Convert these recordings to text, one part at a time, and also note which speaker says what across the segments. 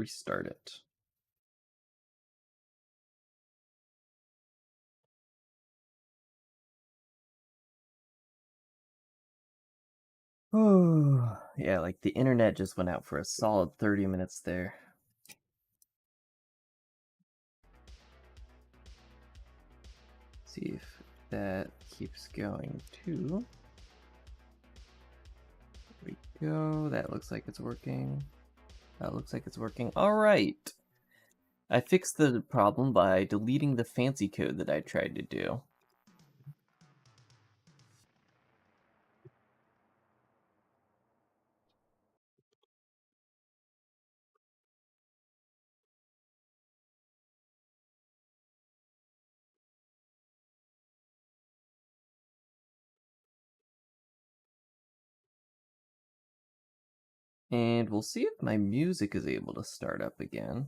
Speaker 1: restart it. Oh, yeah, like the internet just went out for a solid 30 minutes there. See if that keeps going too. There we go. That looks like it's working. That looks like it's working. All right. I fixed the problem by deleting the fancy code that I tried to do. And we'll see if my music is able to start up again.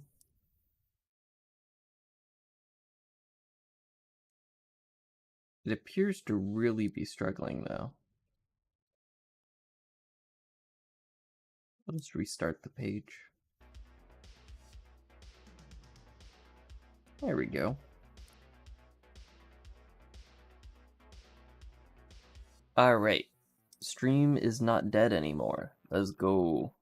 Speaker 1: It appears to really be struggling, though. I'll just restart the page. There we go. Alright. Stream is not dead anymore. Let's go.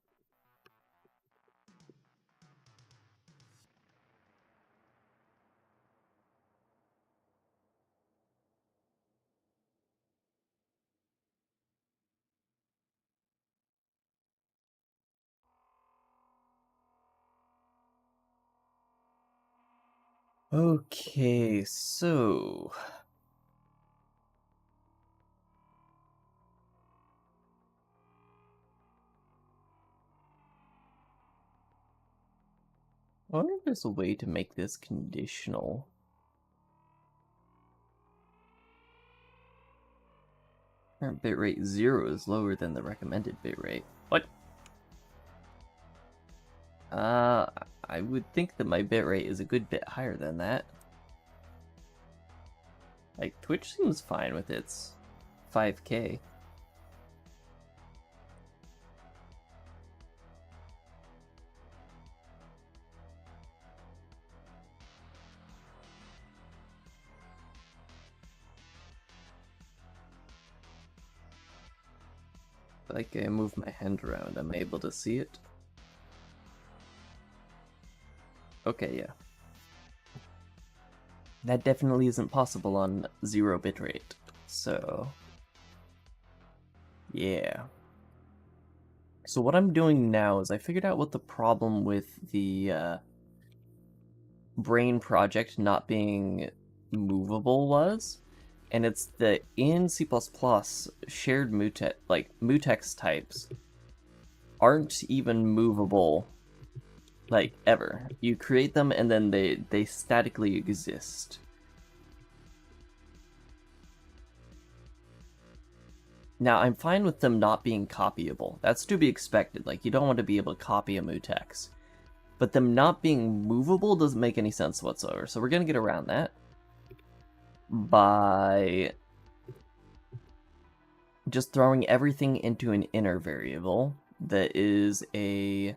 Speaker 1: Okay, so... I wonder if there's a way to make this conditional. Current bitrate 0 is lower than the recommended bitrate. What? I would think that my bitrate is a good bit higher than that. Like, Twitch seems fine with its 5K. Like, I move my hand around, I'm able to see it. Okay, yeah. That definitely isn't possible on 0 bitrate, so... yeah. So what I'm doing now is I figured out what the problem with the Brane project not being movable was, and it's that in C++ shared mutex types aren't even movable, like, ever. You create them and then they statically exist. Now, I'm fine with them not being copyable. That's to be expected. Like, you don't want to be able to copy a mutex. But them not being movable doesn't make any sense whatsoever. So we're going to get around that by just throwing everything into an inner variable that is a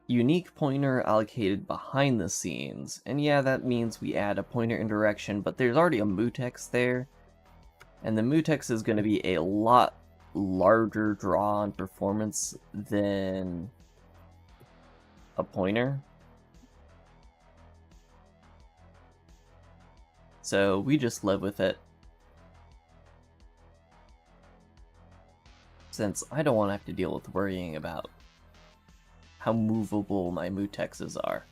Speaker 1: unique pointer allocated behind the scenes. And yeah, that means we add a pointer indirection, but there's already a mutex there. And the mutex is going to be a lot larger draw on performance than a pointer. So we just live with it. Since I don't want to have to deal with worrying about how movable my mutexes are.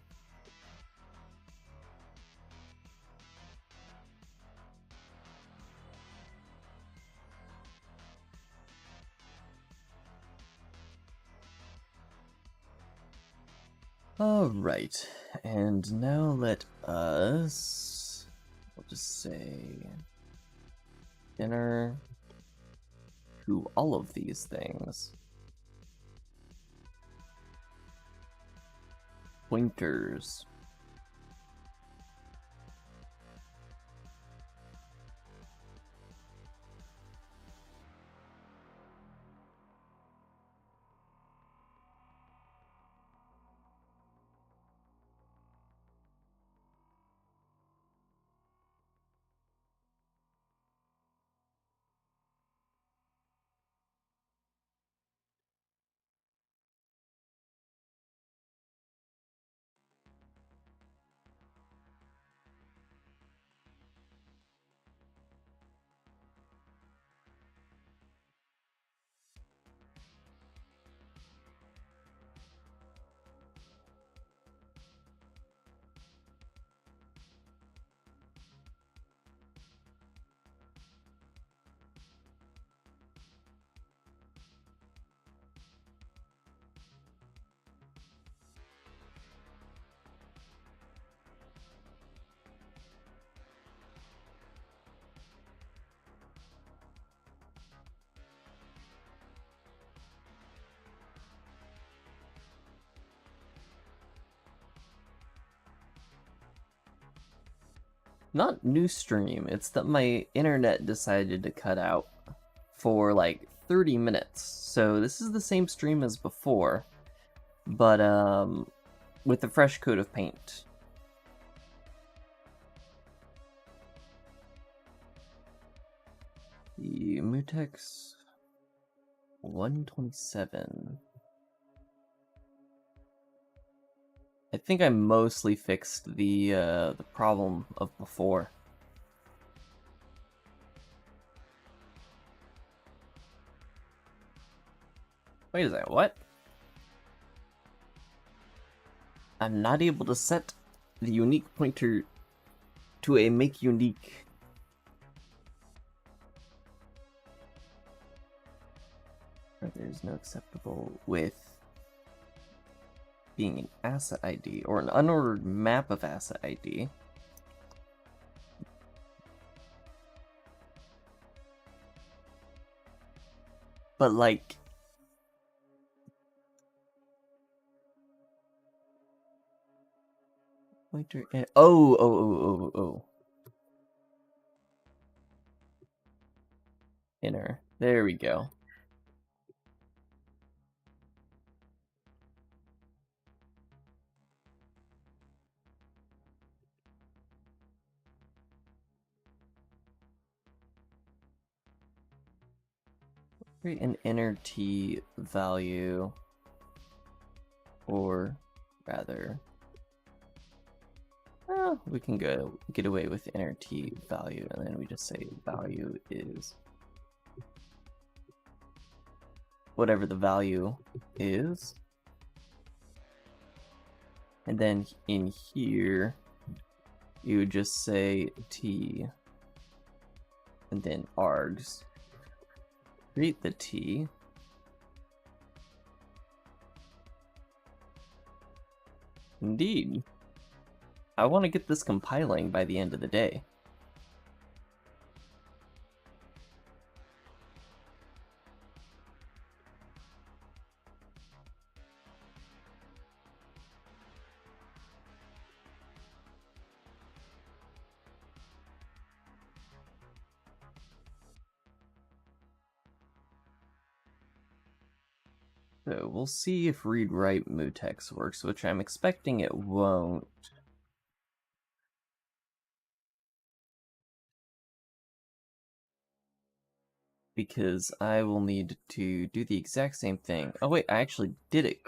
Speaker 1: Alright, and now let us, we'll just say, inner to all of these things. Pointers. Not new stream, it's that my internet decided to cut out for like 30 minutes. So this is the same stream as before, but with a fresh coat of paint. The Mutex 127. I think I mostly fixed the problem of before. Wait a second, what? I'm not able to set the unique pointer to a make unique. There's no acceptable with being an asset ID or an unordered map of asset ID. But like, pointer in, oh. Inner. There we go. Create an inner T value, or rather, we can get away with inner T value, and then we just say value is whatever the value is. And then in here, you would just say T, and then args. Create the T. Indeed. I want to get this compiling by the end of the day. So we'll see if read-write mutex works, which I'm expecting it won't. Because I will need to do the exact same thing. Oh wait, I actually did it.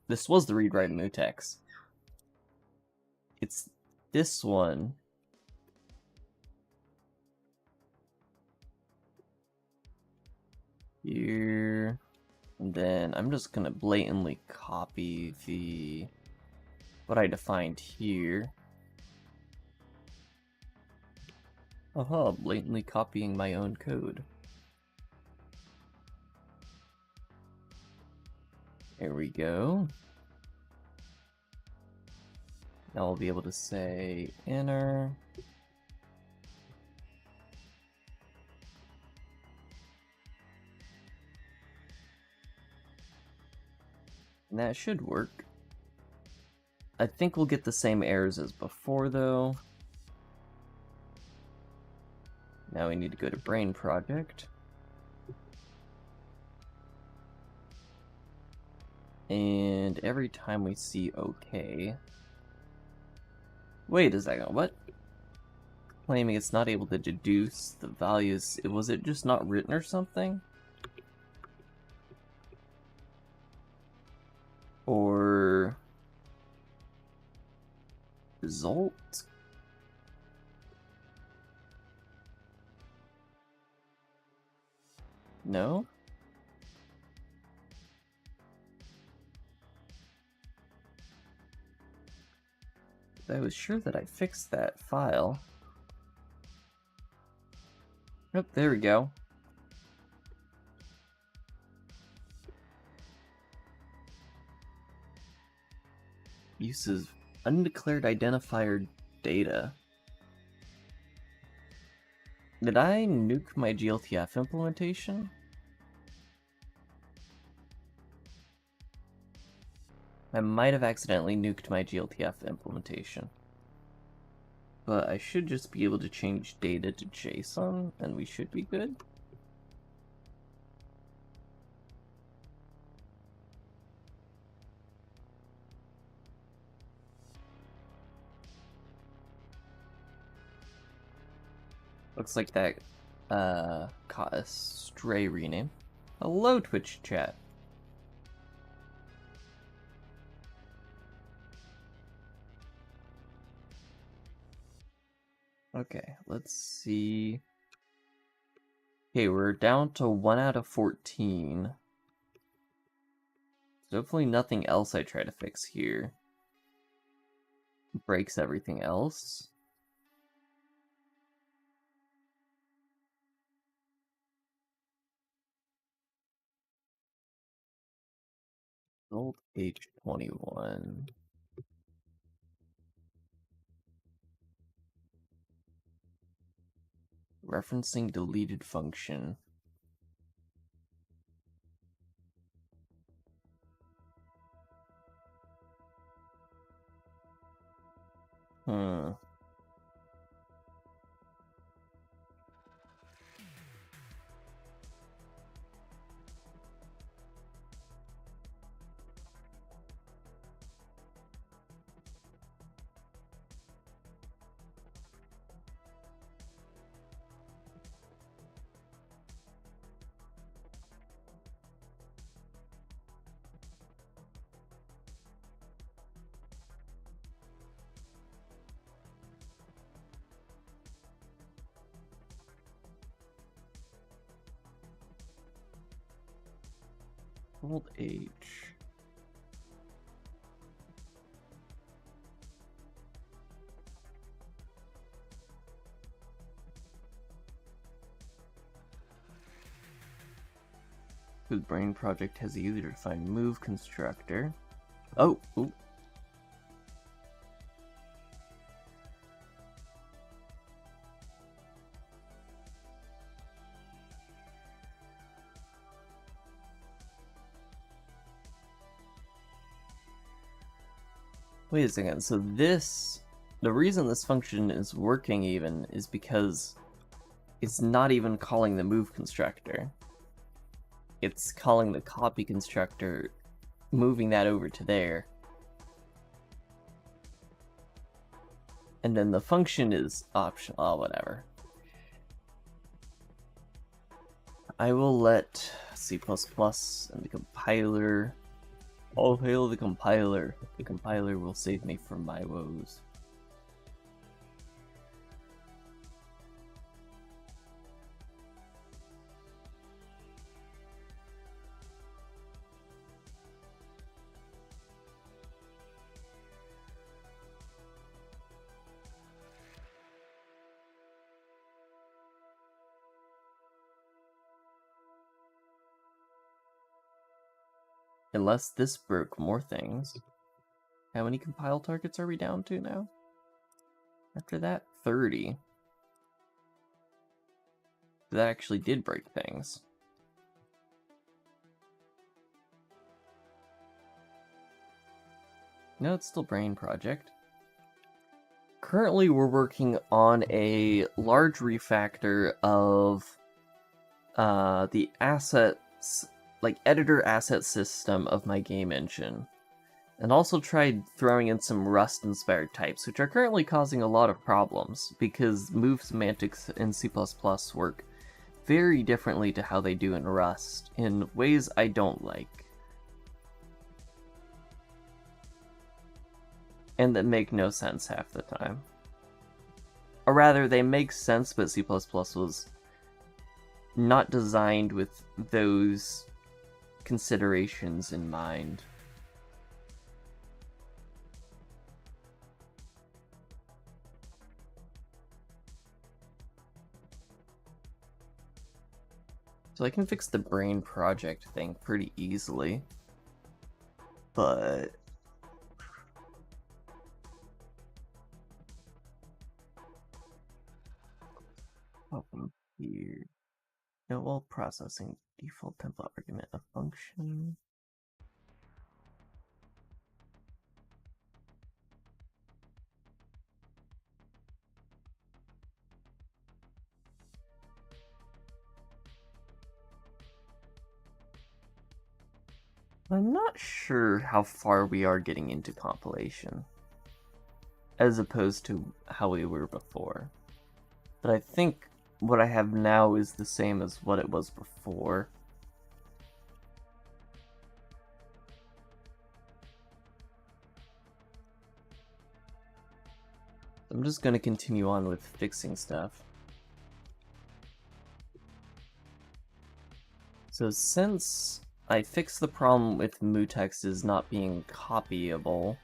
Speaker 1: This was the read-write mutex. It's this one. Here. And then I'm just gonna blatantly copy what I defined here. Aha, blatantly copying my own code. There we go. Now I'll be able to say inner. And that should work. I think we'll get the same errors as before, though. Now we need to go to Brane project. And every time we see OK... Wait a second, what? Claiming it's not able to deduce the values. Was it just not written or something? Or result? No? I was sure that I fixed that file. Nope, there we go. Uses undeclared identifier data. Did I nuke my GLTF implementation? I might have accidentally nuked my GLTF implementation. But I should just be able to change data to JSON, and we should be good. Looks like that caught a stray rename. Hello, Twitch chat. Okay, let's see. Okay, we're down to 1 out of 14. So hopefully nothing else I try to fix here breaks everything else. Old H21. Referencing deleted function. Hmm. Old H. Whose brain project has a user-defined move constructor. Oh, ooh. Wait a second, so the reason this function is working even is because it's not even calling the move constructor. It's calling the copy constructor, moving that over to there. And then the function is optional. Oh, whatever. I will let C++ and the compiler... All hail the compiler. The compiler will save me from my woes. Unless this broke more things. How many compile targets are we down to now? After that, 30. That actually did break things. No, it's still Brane project. Currently, we're working on a large refactor of the assets, like editor asset system of my game engine. And also tried throwing in some Rust-inspired types, which are currently causing a lot of problems, because move semantics in C++ work very differently to how they do in Rust, in ways I don't like. And that make no sense half the time. Or rather, they make sense, but C++ was not designed with those considerations in mind. So I can fix the Brane project thing pretty easily. But... Welcome here. No, while processing default template argument of function. I'm not sure how far we are getting into compilation, as opposed to how we were before. But I think what I have now is the same as what it was before. I'm just going to continue on with fixing stuff. So since I fixed the problem with mutexes not being copyable,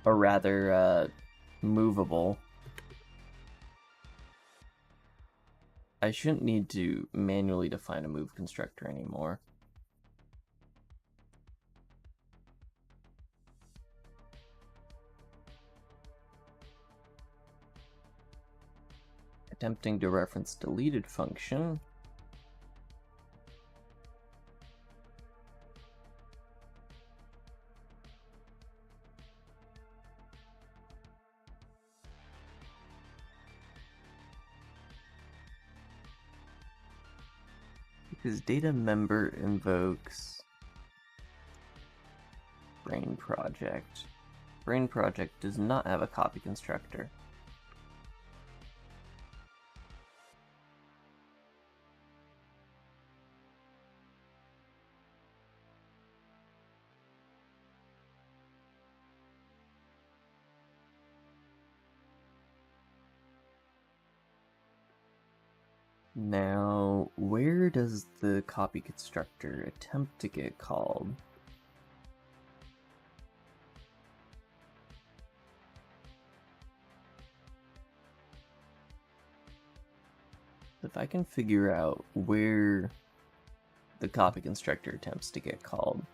Speaker 1: or rather, movable, I shouldn't need to manually define a move constructor anymore. Attempting to reference deleted function. Because data member invokes Brane project. Brane project does not have a copy constructor. Now, where does the copy constructor attempt to get called? If I can figure out where the copy constructor attempts to get called,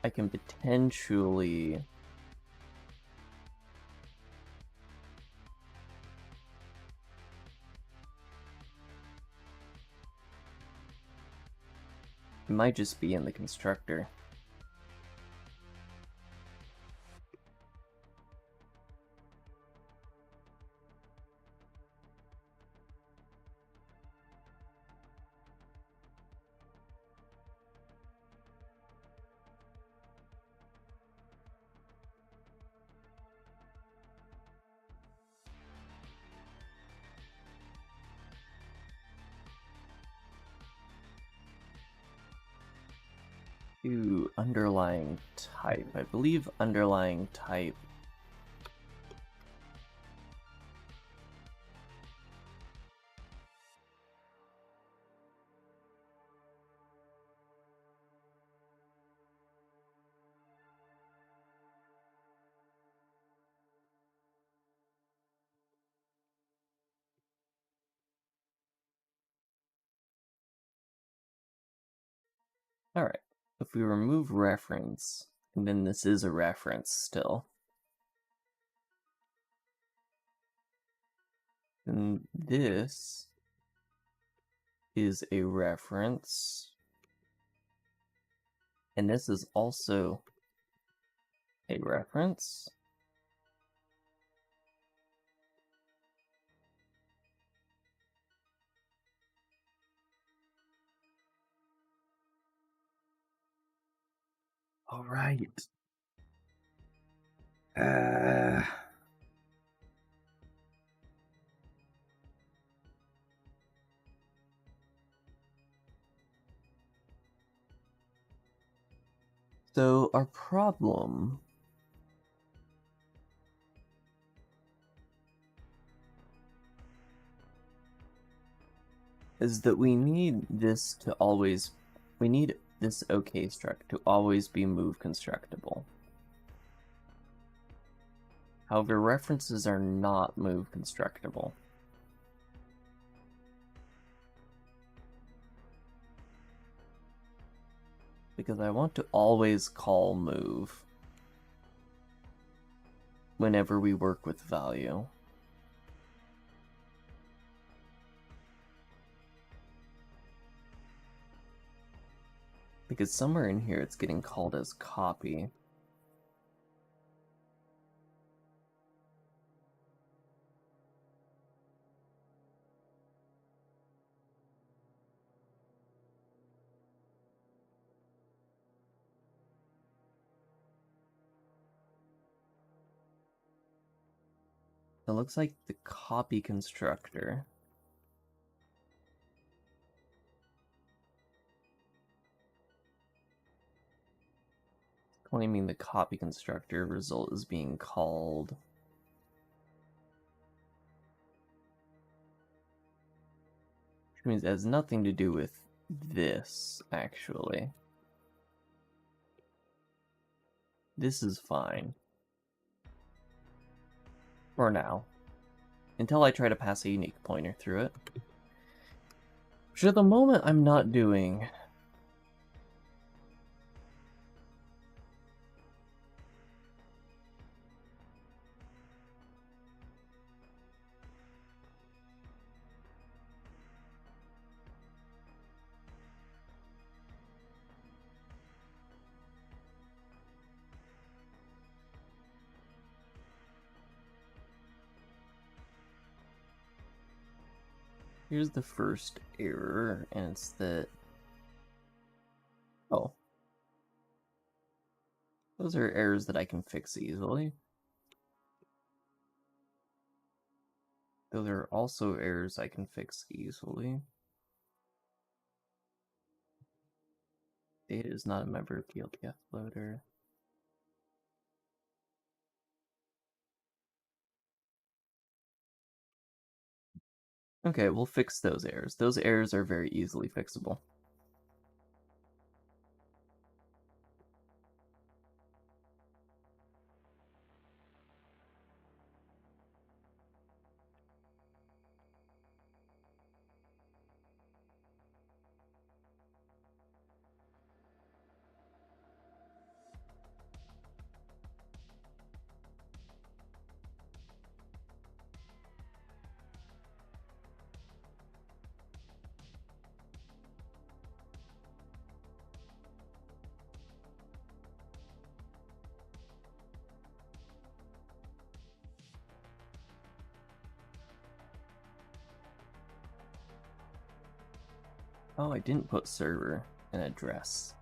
Speaker 1: I can potentially it might just be in the constructor. To underlying type. I believe underlying type Alright, if we remove reference, and then this is a reference still, then this is a reference, and this is also a reference. All right. So our problem is that we need this OK struct to always be move constructible. However, references are not move constructible. Because I want to always call move whenever we work with value. Because somewhere in here it's getting called as copy. It looks like the copy constructor. Claiming the copy constructor result is being called. Which means it has nothing to do with this, actually. This is fine. For now. Until I try to pass a unique pointer through it. Which at the moment I'm not doing. Here's the first error, and it's that... Oh. Those are errors that I can fix easily. Those are also errors I can fix easily. Data is not a member of the LTF loader. Okay, we'll fix those errors. Those errors are very easily fixable. Oh, I didn't put server and address.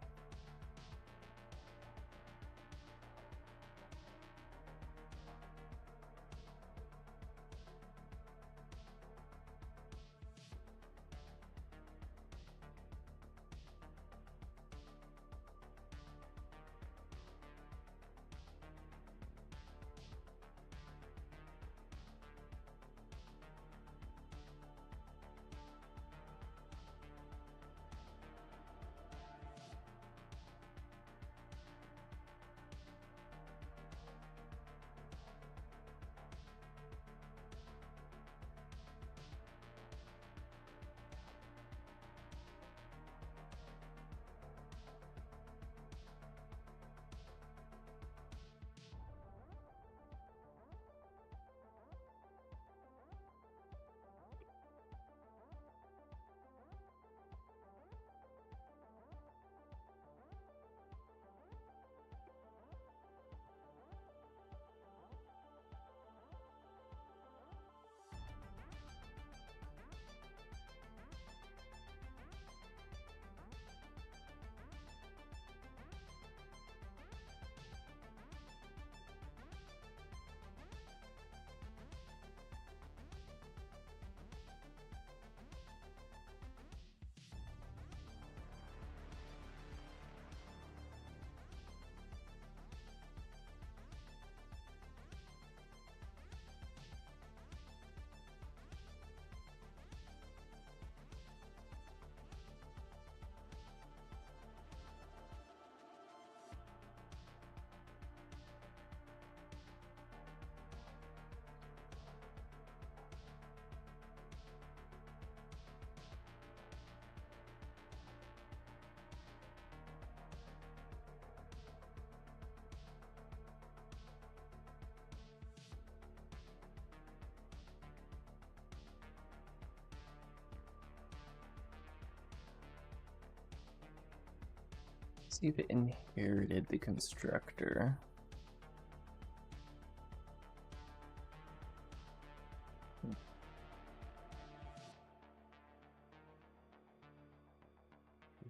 Speaker 1: See if it inherited the constructor.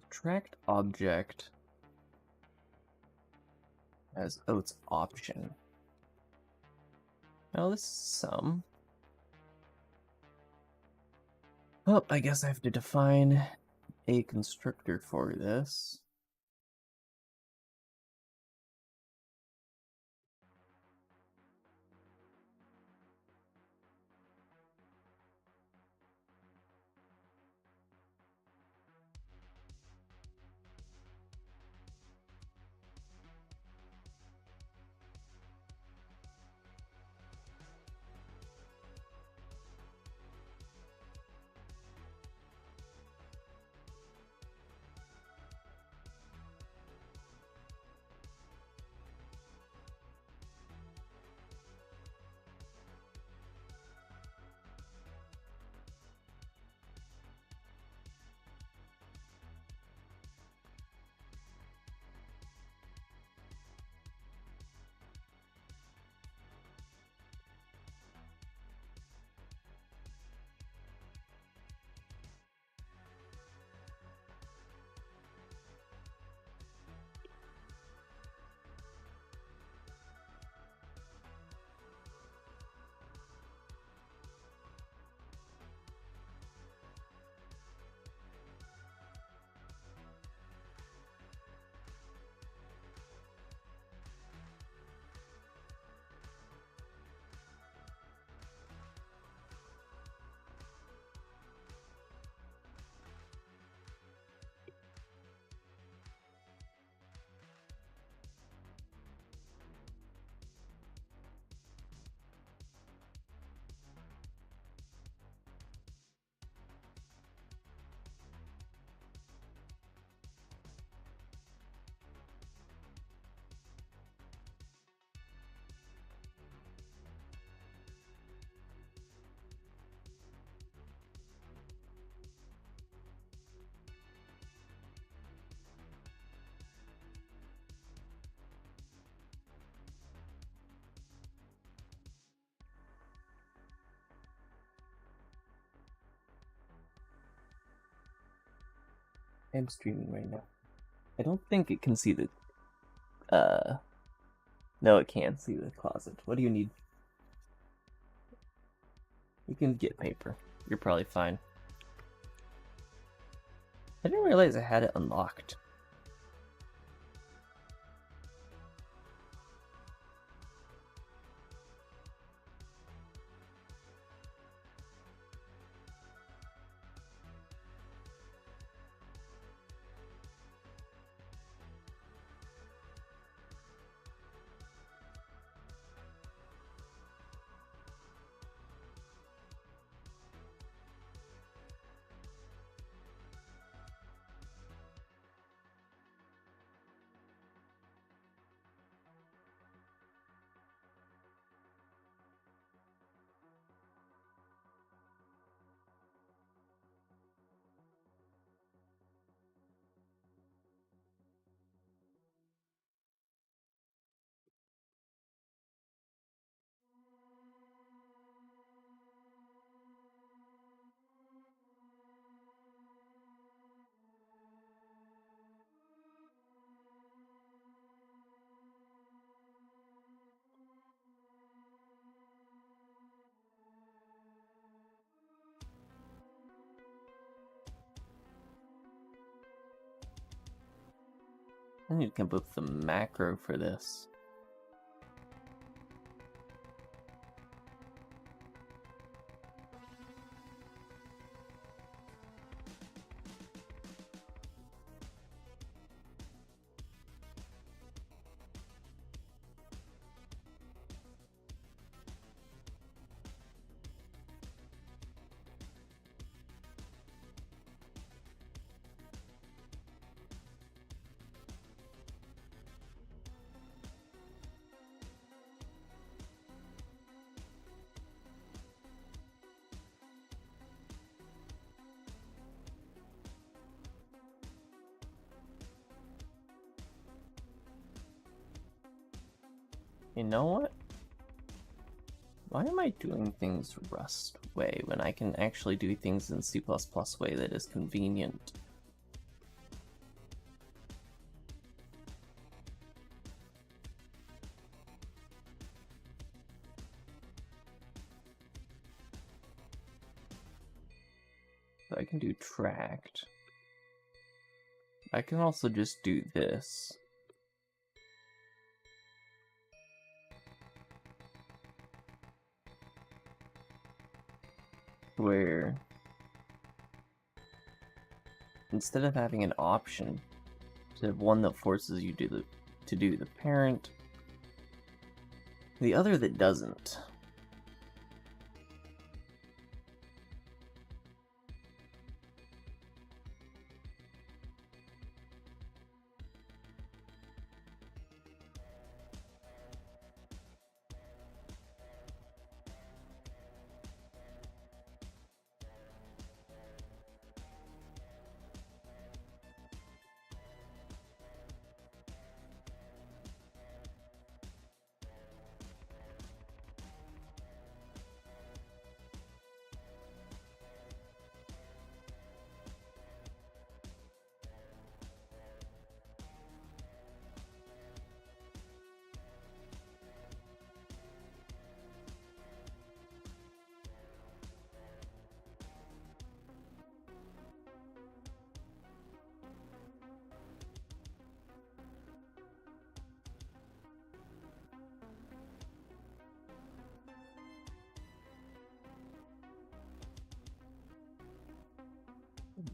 Speaker 1: Tracked object as its option. Well, this is some. Oh, I guess I have to define a constructor for this. I'm streaming right now. I don't think it can see the... No, it can see the closet. What do you need? You can get paper. You're probably fine. I didn't realize I had it unlocked. I need to come up with the macro for this. You know what? Why am I doing things Rust way when I can actually do things in C++ way that is convenient? I can do tracked. I can also just do this. Where instead of having an option to have one that forces you to do the parent, the other that doesn't.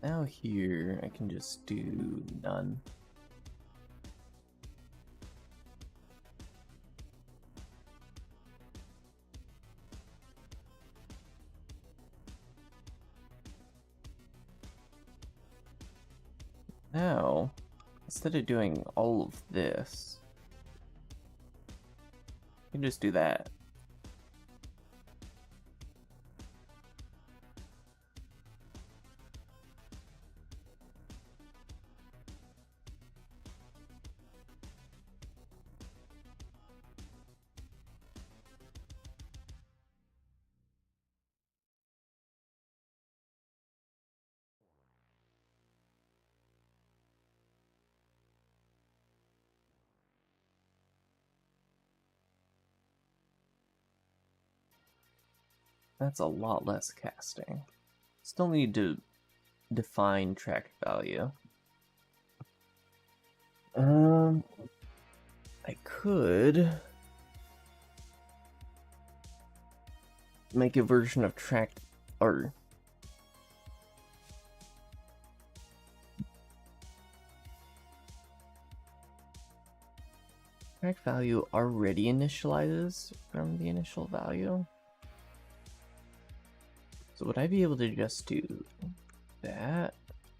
Speaker 1: Now here, I can just do none. Now, instead of doing all of this, I can just do that. That's a lot less casting. Still need to define track value. I could make a version of track or track value already initializes from the initial value. So would I be able to just do that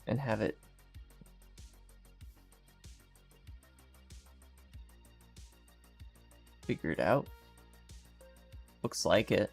Speaker 1: and have it figured out? Looks like it.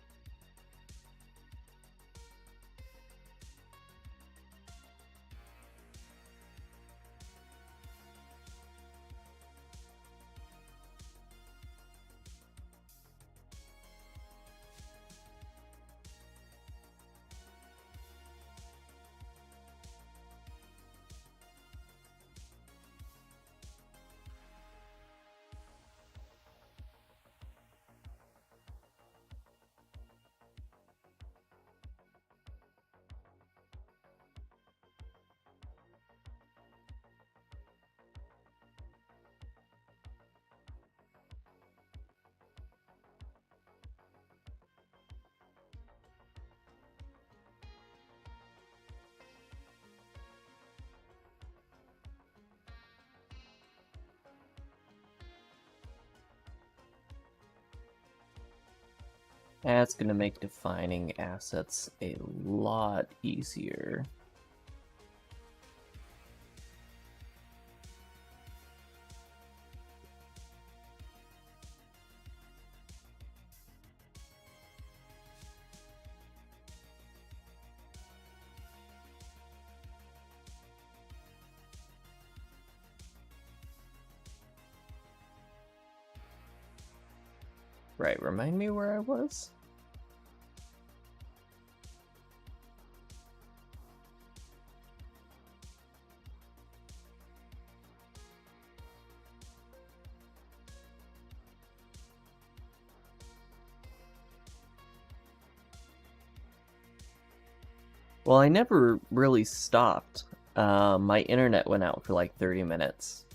Speaker 1: That's going to make defining assets a lot easier. Right, remind me where I was? Well, I never really stopped. My internet went out for like 30 minutes.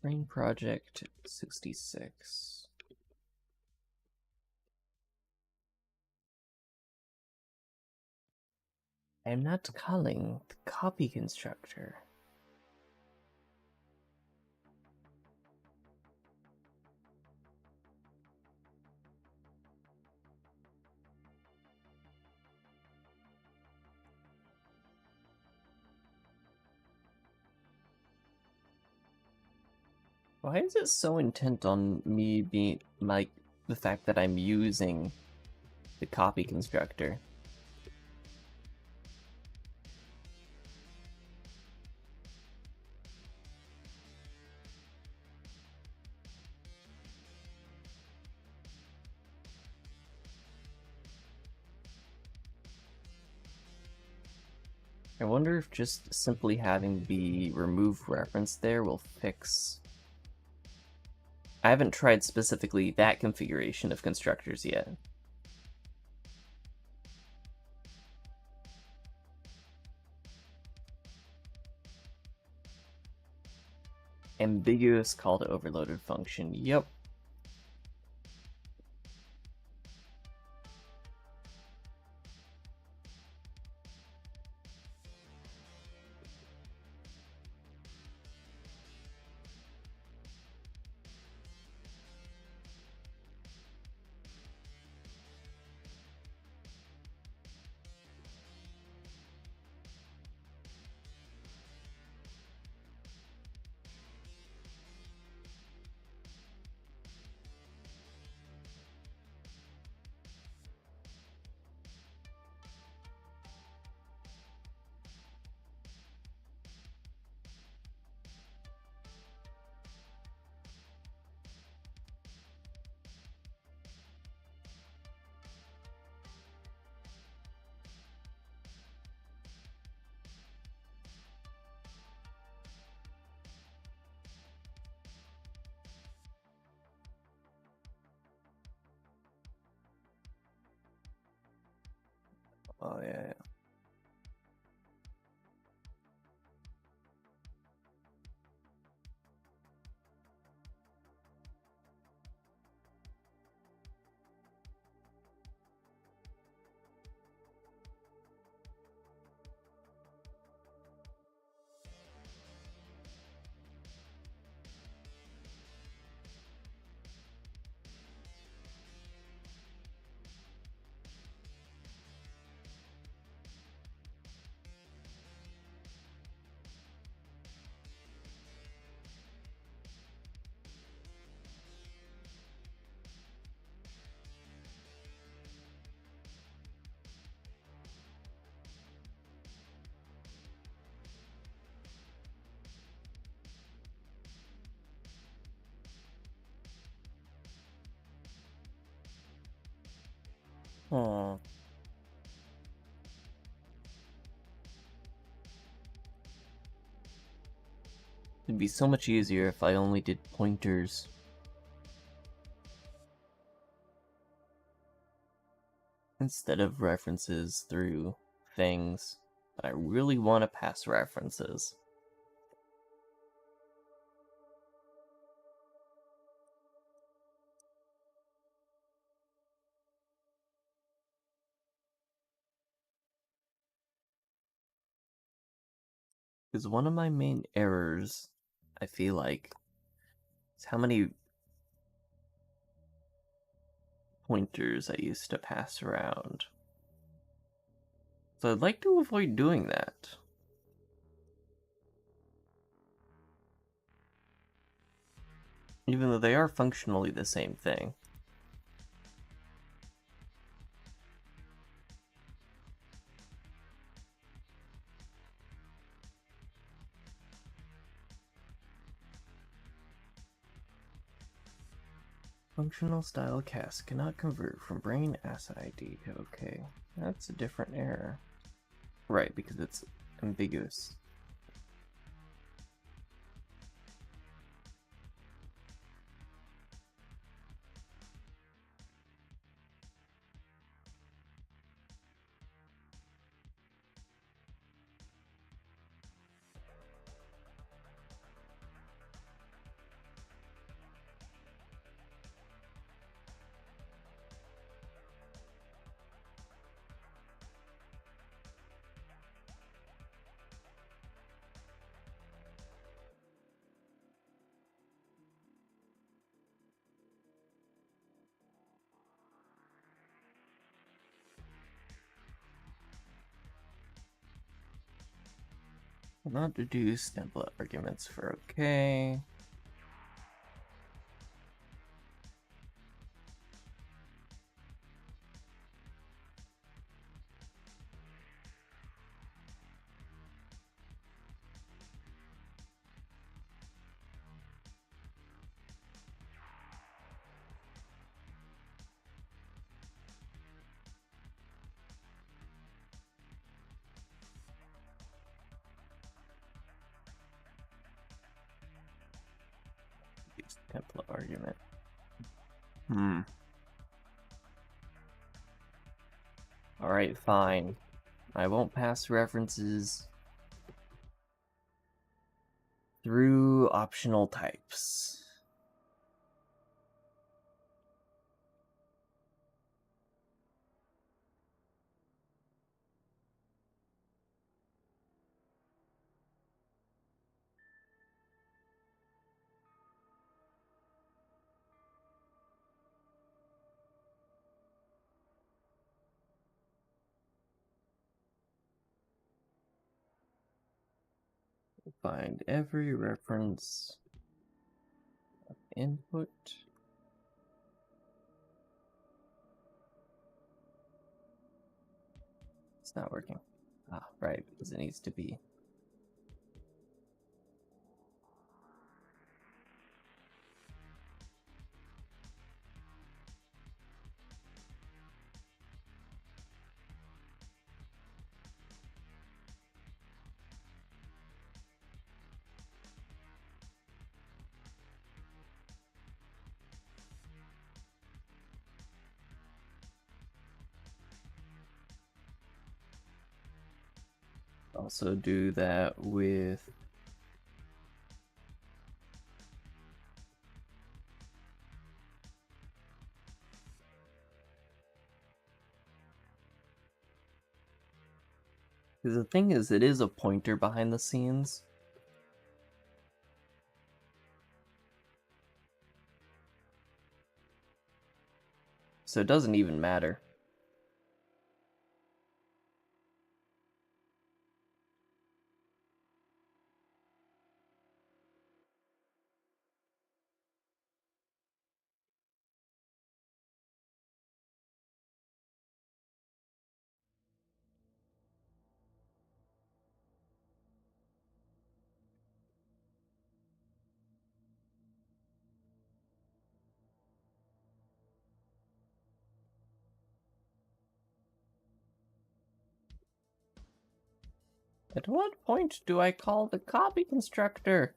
Speaker 1: Brane Project 66. I'm not calling the copy constructor. Why is it so intent on me being like the fact that I'm using the copy constructor? I wonder if just simply having the remove reference there will fix. I haven't tried specifically that configuration of constructors yet. Ambiguous call to overloaded function. Yep. Oh yeah. Oh. It'd be so much easier if I only did pointers. Instead of references through things. But I really want to pass references. Because one of my main errors, I feel like, is how many pointers I used to pass around. So I'd like to avoid doing that. Even though they are functionally the same thing. Functional style cast cannot convert from Brane ASCII to OK. That's a different error. Right, because it's ambiguous. Not deduce template arguments for okay. Use template argument. Alright, fine. I won't pass references through optional types. Find every reference input. It's not working. Ah, right, because it needs to be. Also do that with because the thing is, it is a pointer behind the scenes. So it doesn't even matter. At what point do I call the copy constructor?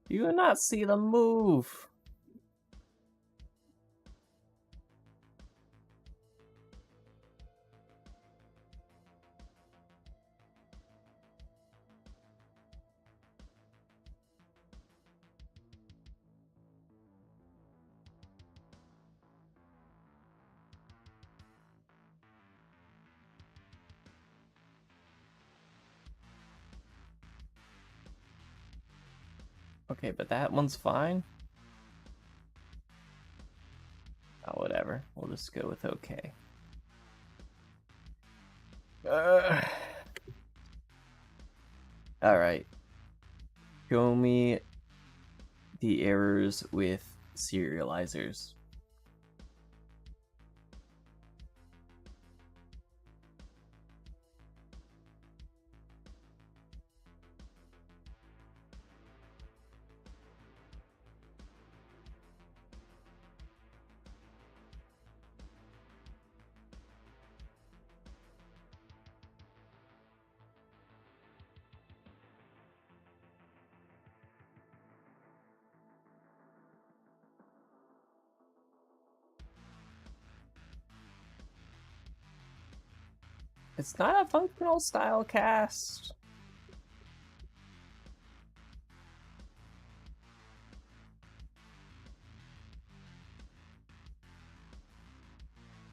Speaker 1: Do you not see the move? Okay, but that one's fine. Oh, whatever. We'll just go with okay. Alright. Show me the errors with serializers. It's not a functional style cast.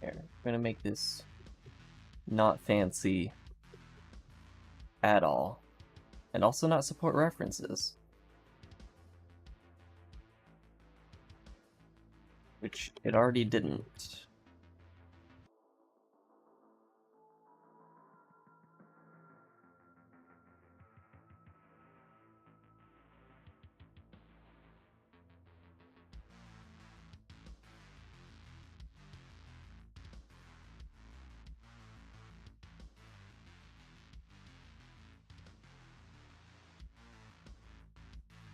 Speaker 1: Here, I'm gonna make this not fancy at all, and also not support references, which it already didn't.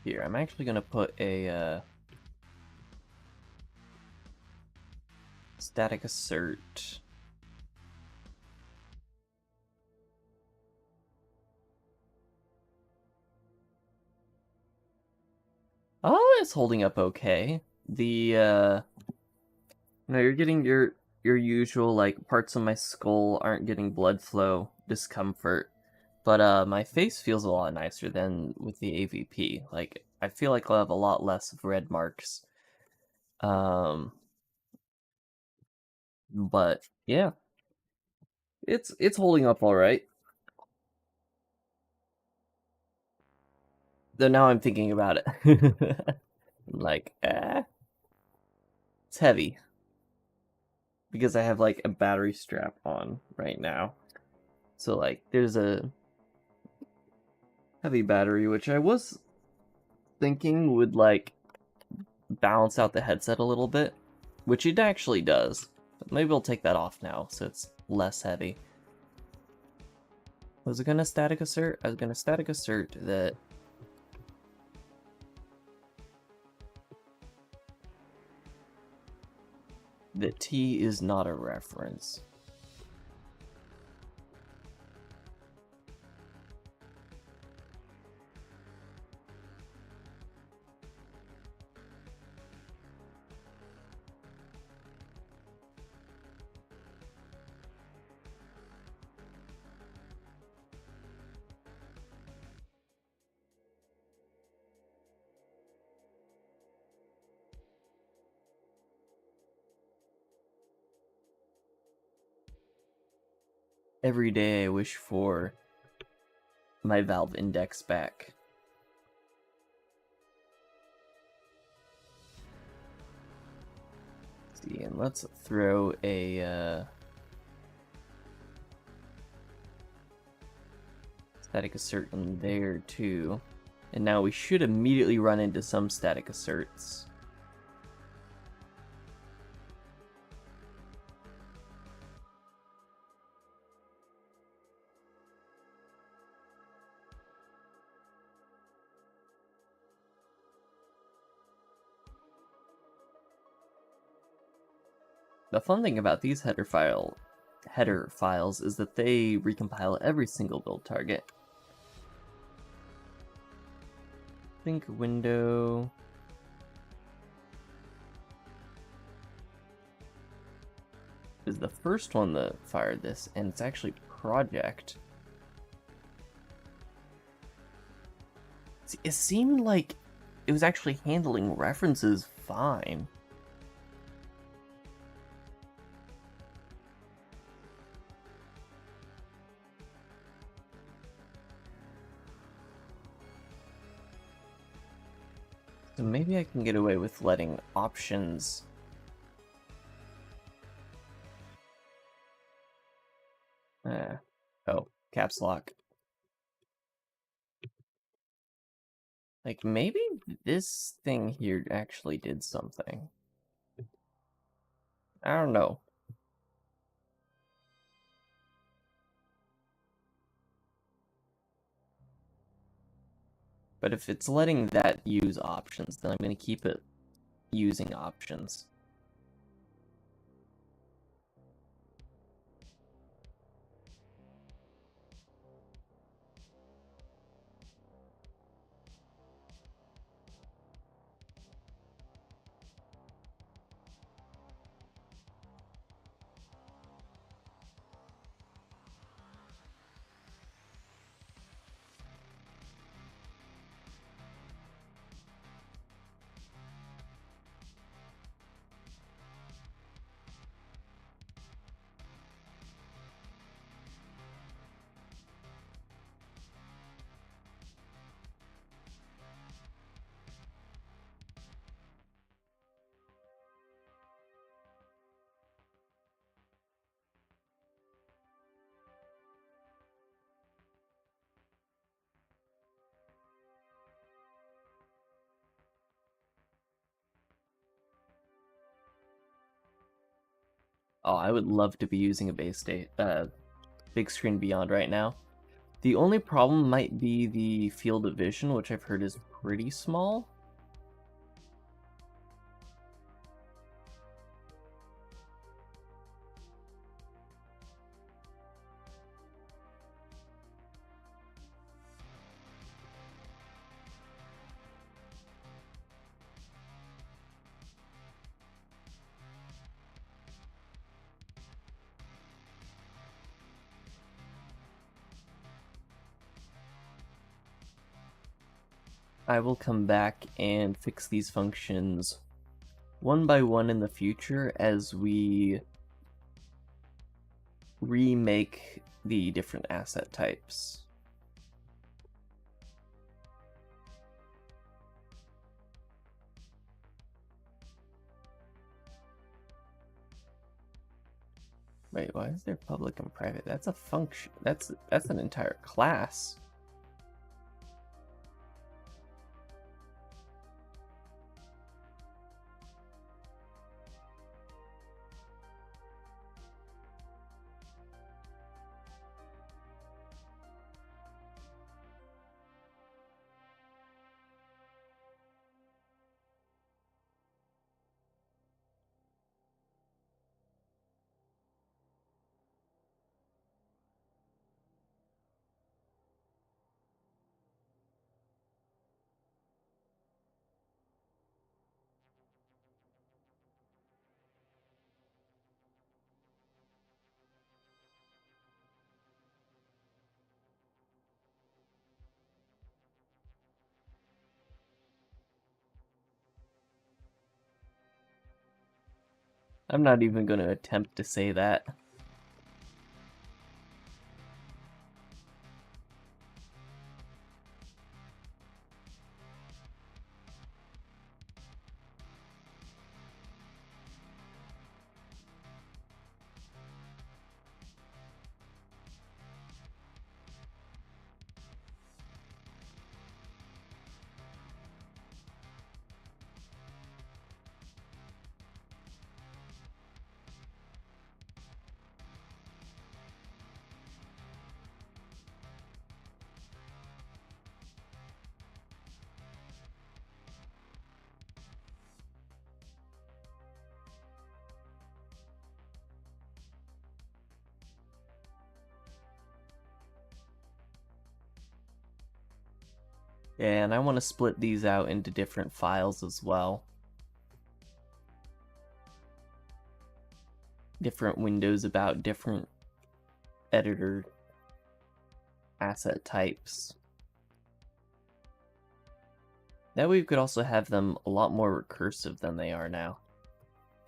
Speaker 1: Here, I'm actually gonna put a static assert. Oh, it's holding up okay. The no, you're getting your usual, like, parts of my skull aren't getting blood flow discomfort, but my face feels a lot nicer than with the AVP. Like, I feel like I'll have a lot less of red marks. But yeah, it's holding up all right. Though now I'm thinking about it, like, it's heavy because I have like a battery strap on right now. So like, there's a heavy battery, which I was thinking would like balance out the headset a little bit, which it actually does. But maybe we'll take that off now so it's less heavy. Was it gonna static assert? I was gonna static assert that the T is not a reference. Every day I wish for my valve index back. Let's see, and let's throw a static assert in there too. And now we should immediately run into some static asserts. The fun thing about these header files is that they recompile every single build target. Think window. Is the first one that fired this, and it's actually project. See, it seemed like it was actually handling references fine. So maybe I can get away with letting options. Oh, caps lock. Like, maybe this thing here actually did something. I don't know. But if it's letting that use options, then I'm going to keep it using options. Oh, I would love to be using a big screen beyond right now. The only problem might be the field of vision, which I've heard is pretty small. I will come back and fix these functions one by one in the future as we remake the different asset types. Wait, why is there public and private? That's a function. That's an entire class. I'm not even going to attempt to say that. Yeah, and I want to split these out into different files as well. Different windows about different editor asset types. That way we could also have them a lot more recursive than they are now.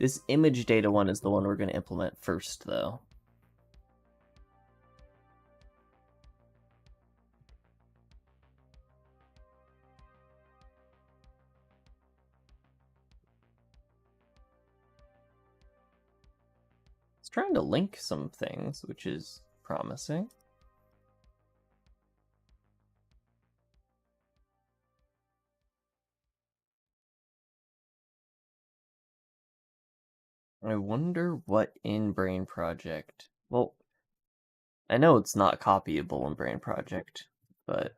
Speaker 1: This image data one is the one we're going to implement first, though. It's trying to link some things, which is promising. I wonder what in Brane Project. Well, I know it's not copyable in Brane Project, but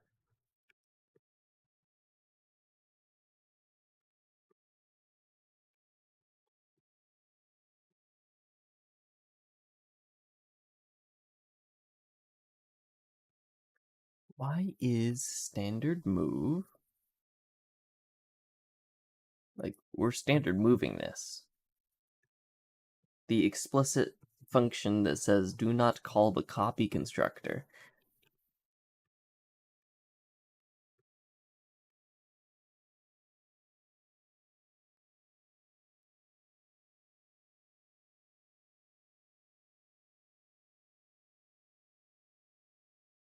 Speaker 1: why is standard move? Like, we're standard moving this. The explicit function that says do not call the copy constructor.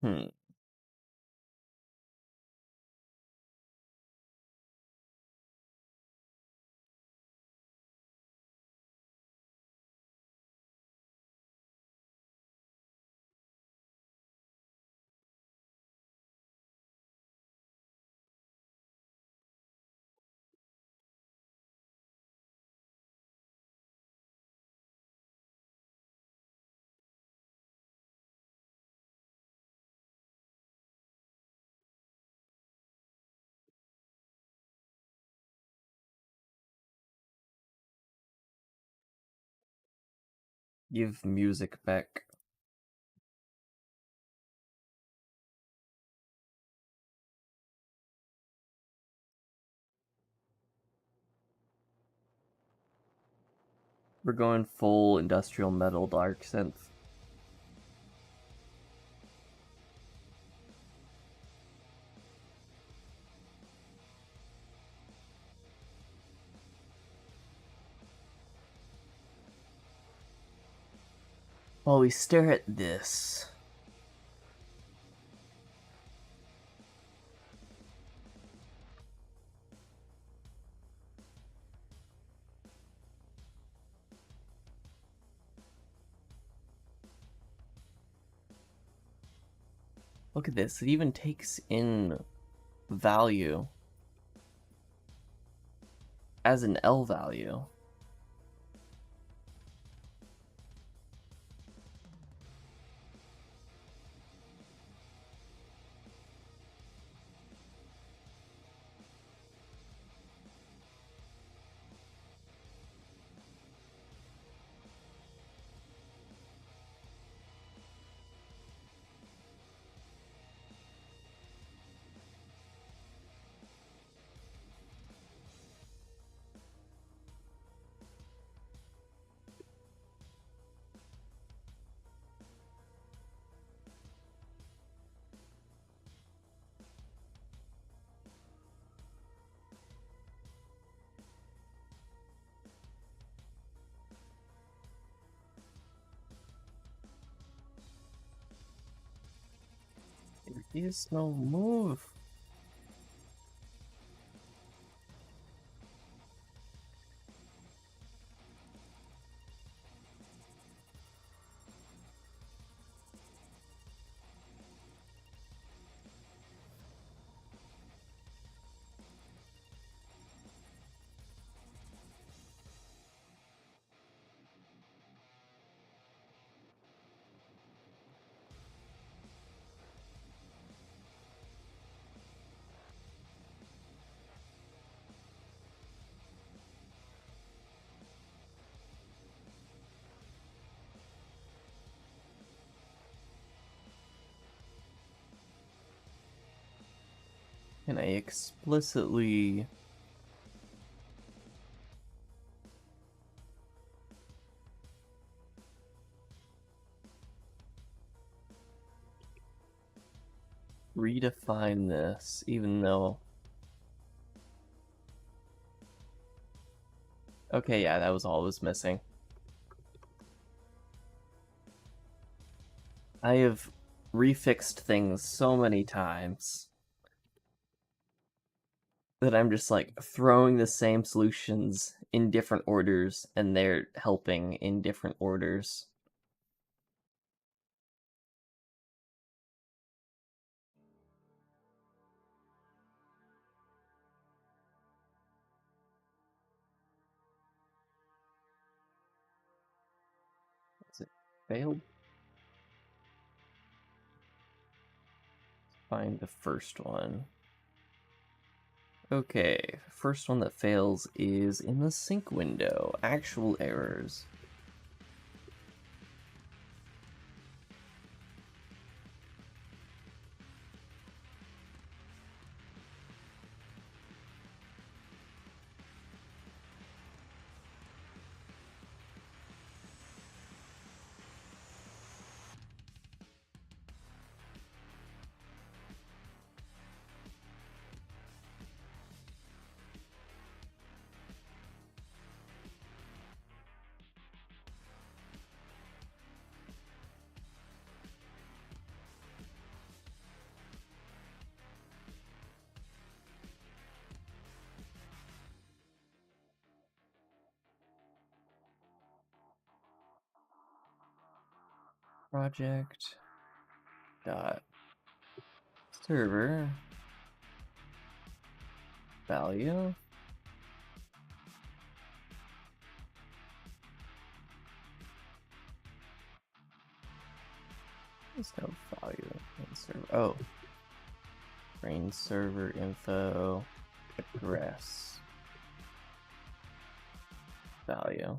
Speaker 1: Hmm. Give music back. We're going full industrial metal dark synth. While we stare at this, look at this. It even takes in value as an L value. There is no move. And I explicitly redefine this, even though... Okay, yeah, that was all I was missing. I have refixed things so many times that I'm just like throwing the same solutions in different orders, and they're helping in different orders. Has it failed? Find the first one. Okay, first one that fails is in the sync window. Actual errors. Project dot server value. There's no value in server. Oh, Brane server info address value.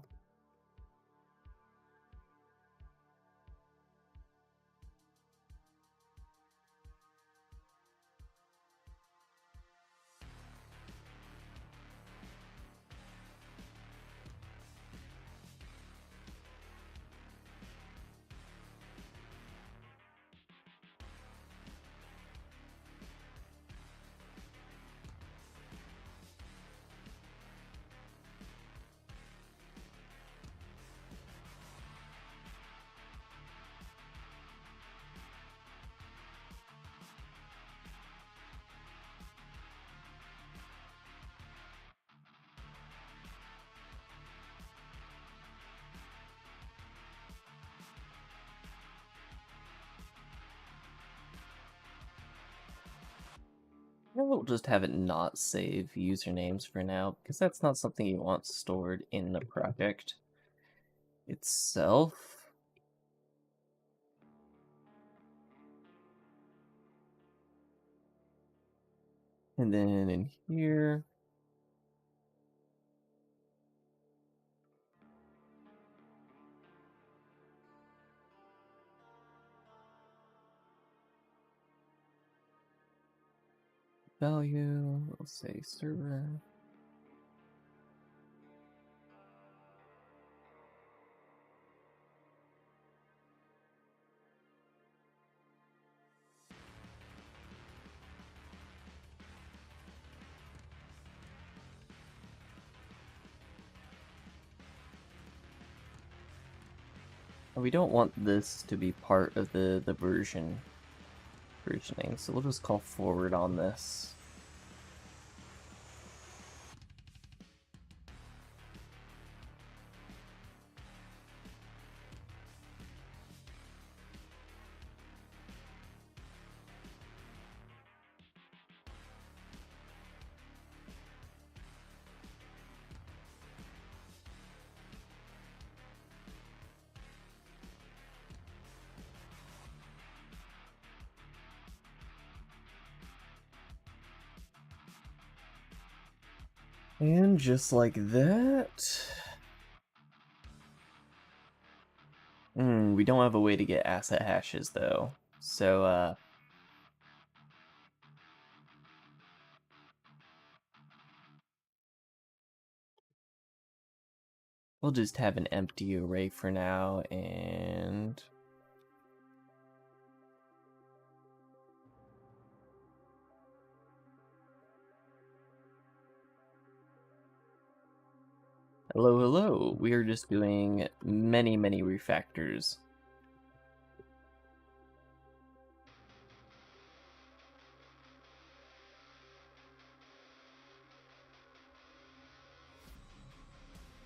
Speaker 1: We'll just have it not save usernames for now, because that's not something you want stored in the project itself. And then in here, value, we'll say server. We don't want this to be part of the versioning, so we'll just call forward on this. And just like that. We don't have a way to get asset hashes though. So we'll just have an empty array for now, and hello, we are just doing many refactors.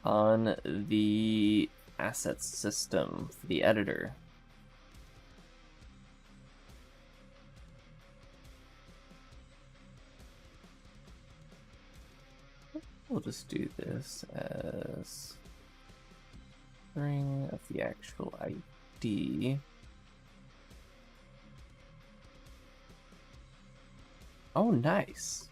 Speaker 1: On the assets system, for the editor. We'll just do this as string of the actual ID. Oh, nice.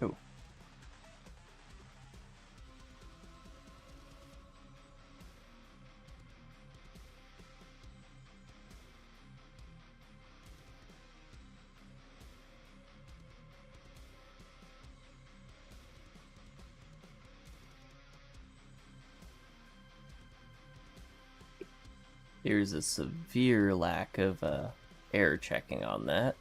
Speaker 1: Oh. There's a severe lack of error checking on that.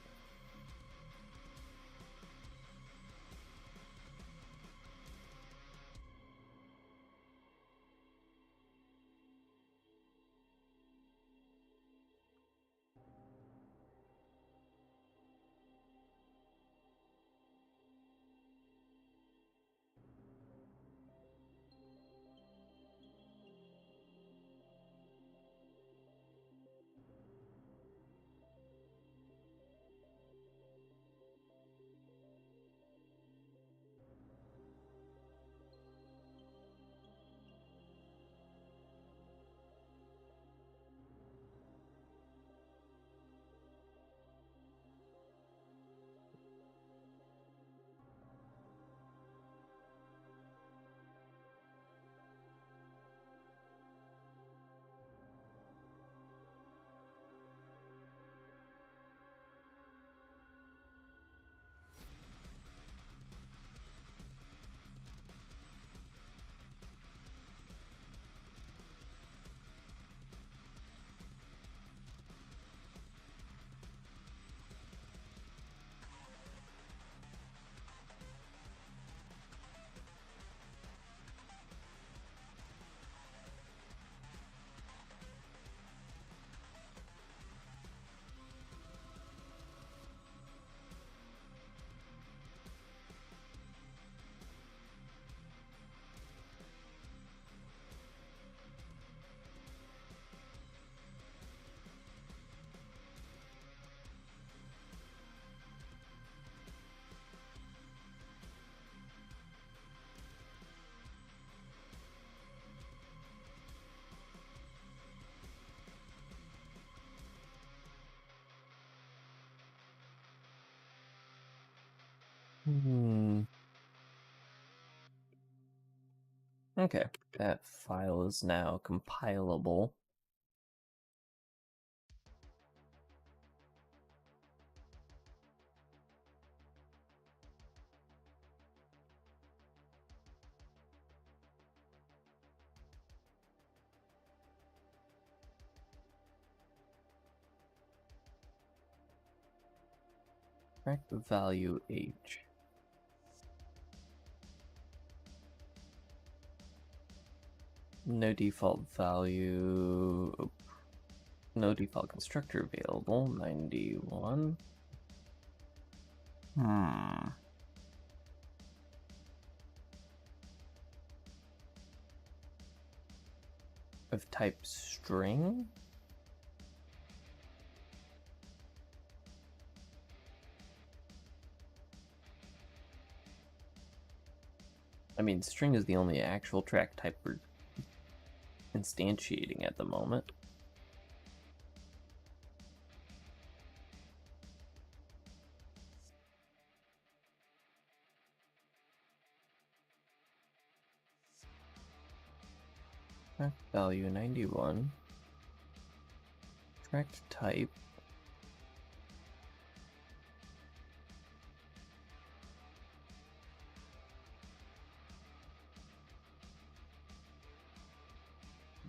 Speaker 1: Okay, that file is now compilable. Track value H. No default value. No default constructor available. 91. Of type string? I mean, string is the only actual track type we're instantiating at the moment. Track value 91. Track type.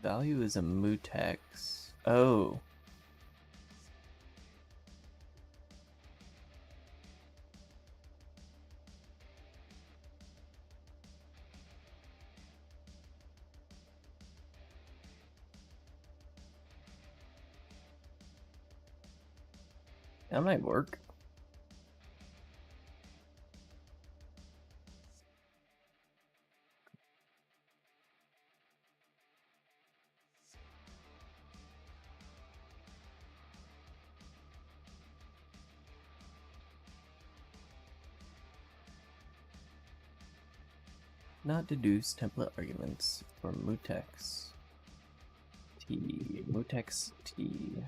Speaker 1: Value is a mutex. Oh. That might work. Not deduce template arguments for mutex T. Mutex T.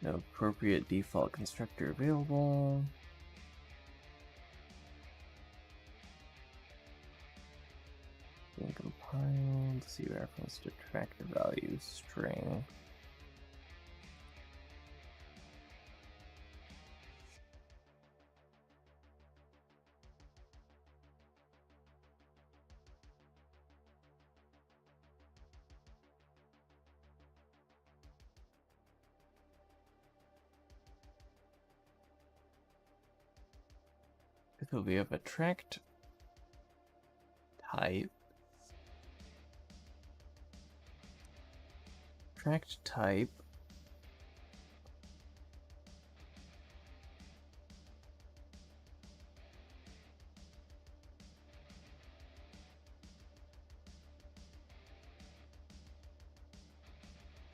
Speaker 1: No appropriate default constructor available. Being compiled. See reference to tracker value string. So we have a tracked type. Tracked type.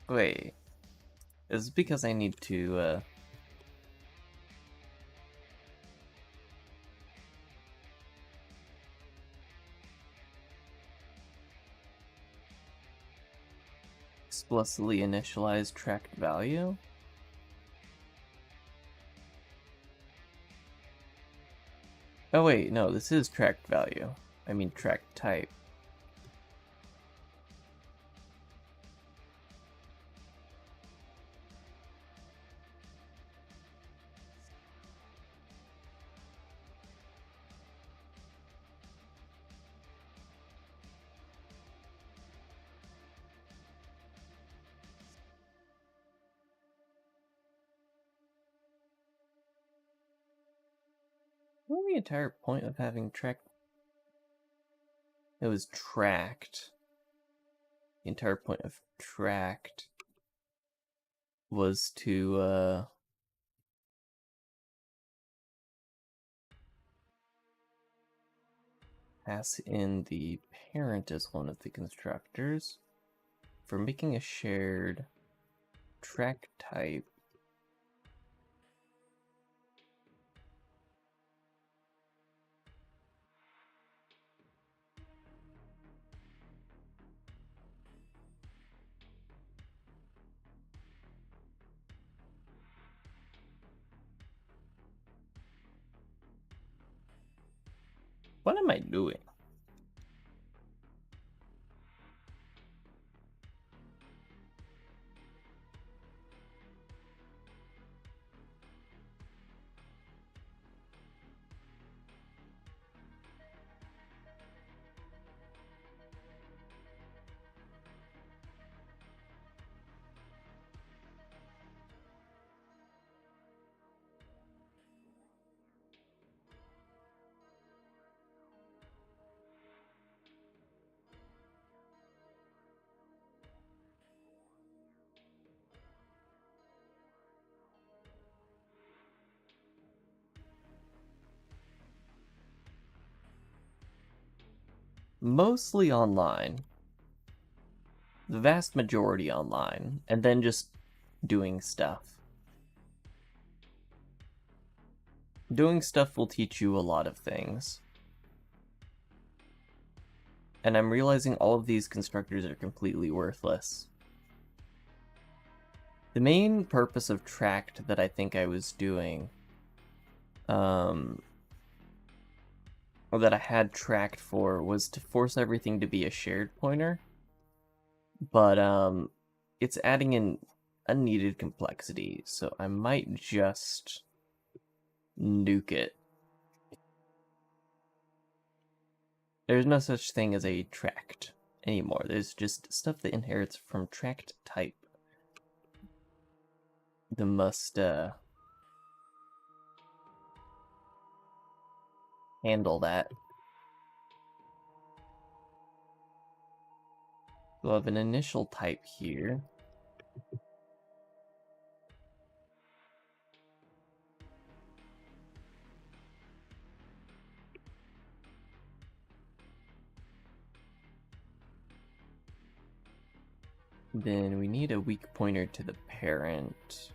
Speaker 1: Wait. This is because I need to explicitly initialize tracked value? Oh wait, no, this is tracked value. I mean tracked type. What was the entire point of having tracked? It was tracked. The entire point of tracked was to pass in the parent as one of the constructors. For making a shared track type, What am I doing? Mostly online. The vast majority online, and then just doing stuff. Doing stuff will teach you a lot of things. And I'm realizing all of these constructors are completely worthless. The main purpose of tracked that I think I was doing, or that I had tracked for, was to force everything to be a shared pointer. But it's adding in unneeded complexity, so I might just nuke it. There's no such thing as a tracked anymore. There's just stuff that inherits from tracked type. The must handle that. We'll have an initial type here. Then we need a weak pointer to the parent.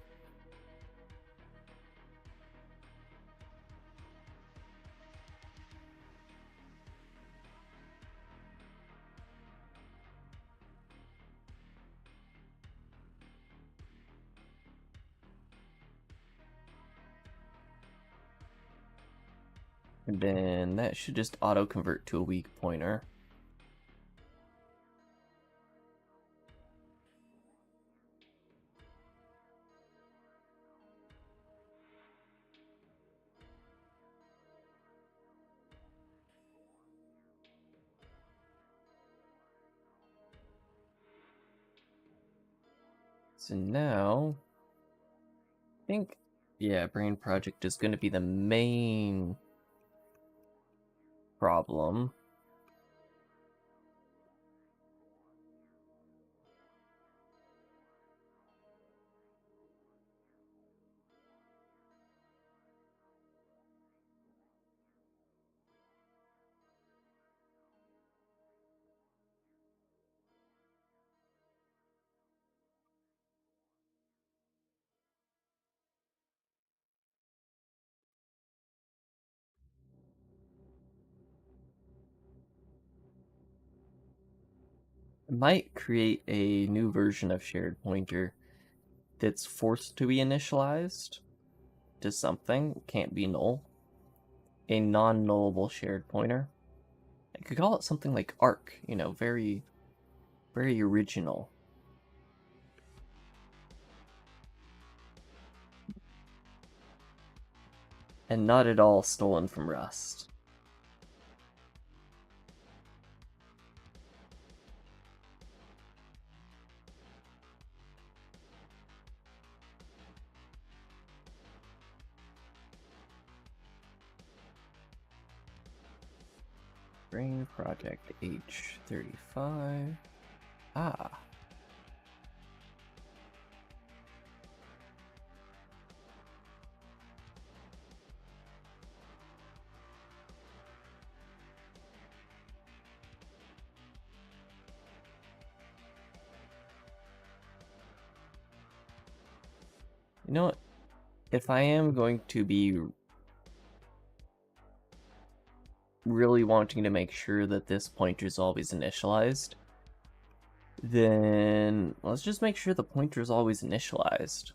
Speaker 1: And then that should just auto-convert to a weak pointer. So now, I think, yeah, Brane Project is going to be the main problem. I might create a new version of shared pointer that's forced to be initialized to something, can't be null. A non-nullable shared pointer. I could call it something like arc, you know, very, very original. And not at all stolen from Rust. Brane Project H35. Ah. You know what? If I am going to be really wanting to make sure that this pointer is always initialized, then let's just make sure the pointer is always initialized.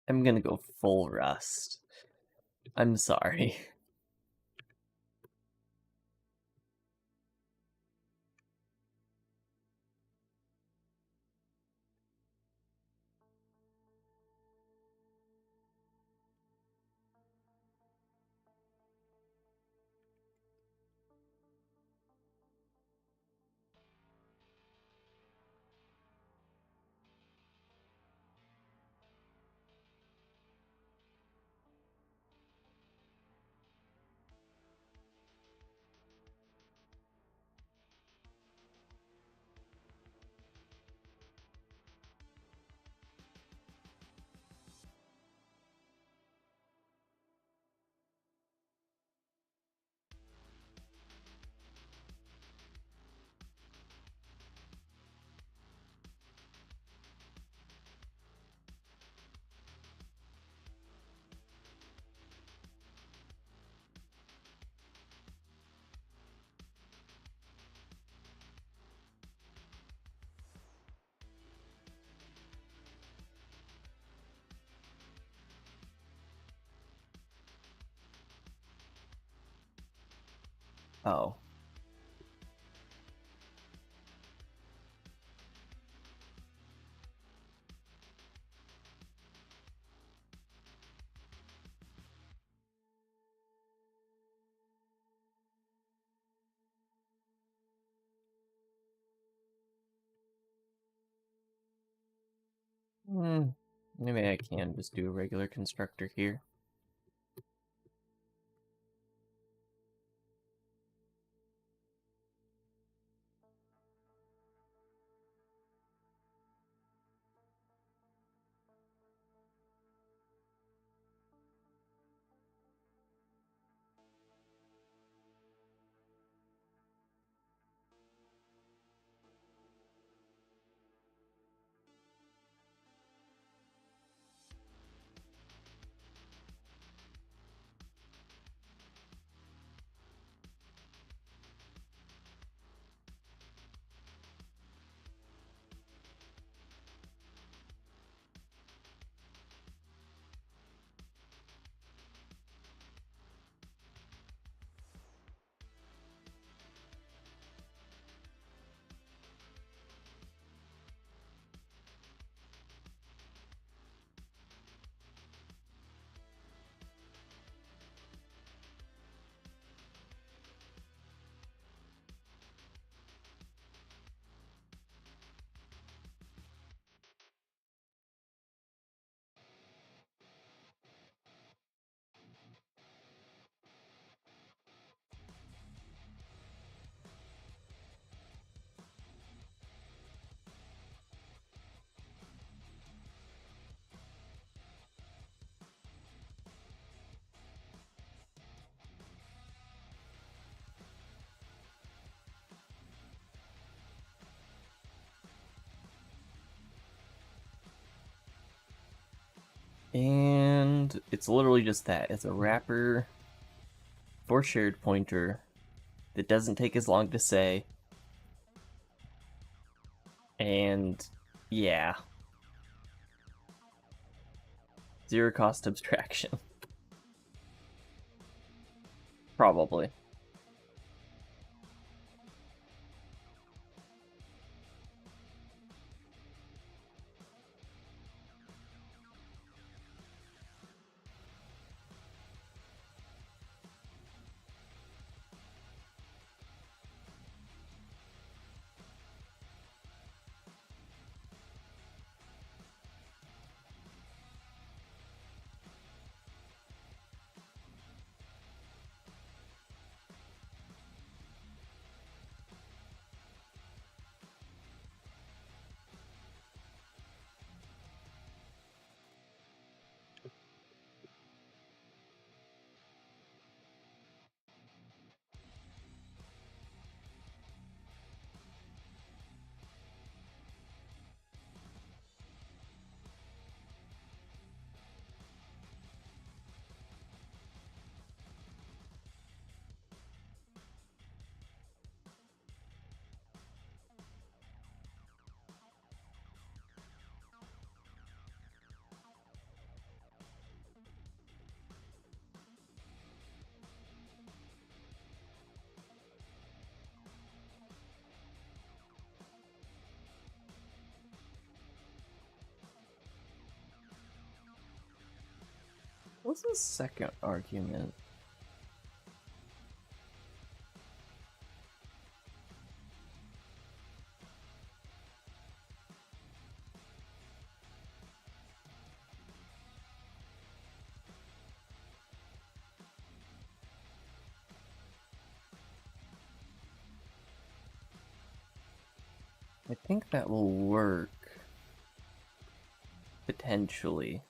Speaker 1: I'm gonna go full Rust. I'm sorry. Oh. Maybe I can just do a regular constructor here. And it's literally just that. It's a wrapper for shared pointer that doesn't take as long to say. And yeah. Zero cost abstraction. Probably. What's the second argument? I think that will work. Potentially.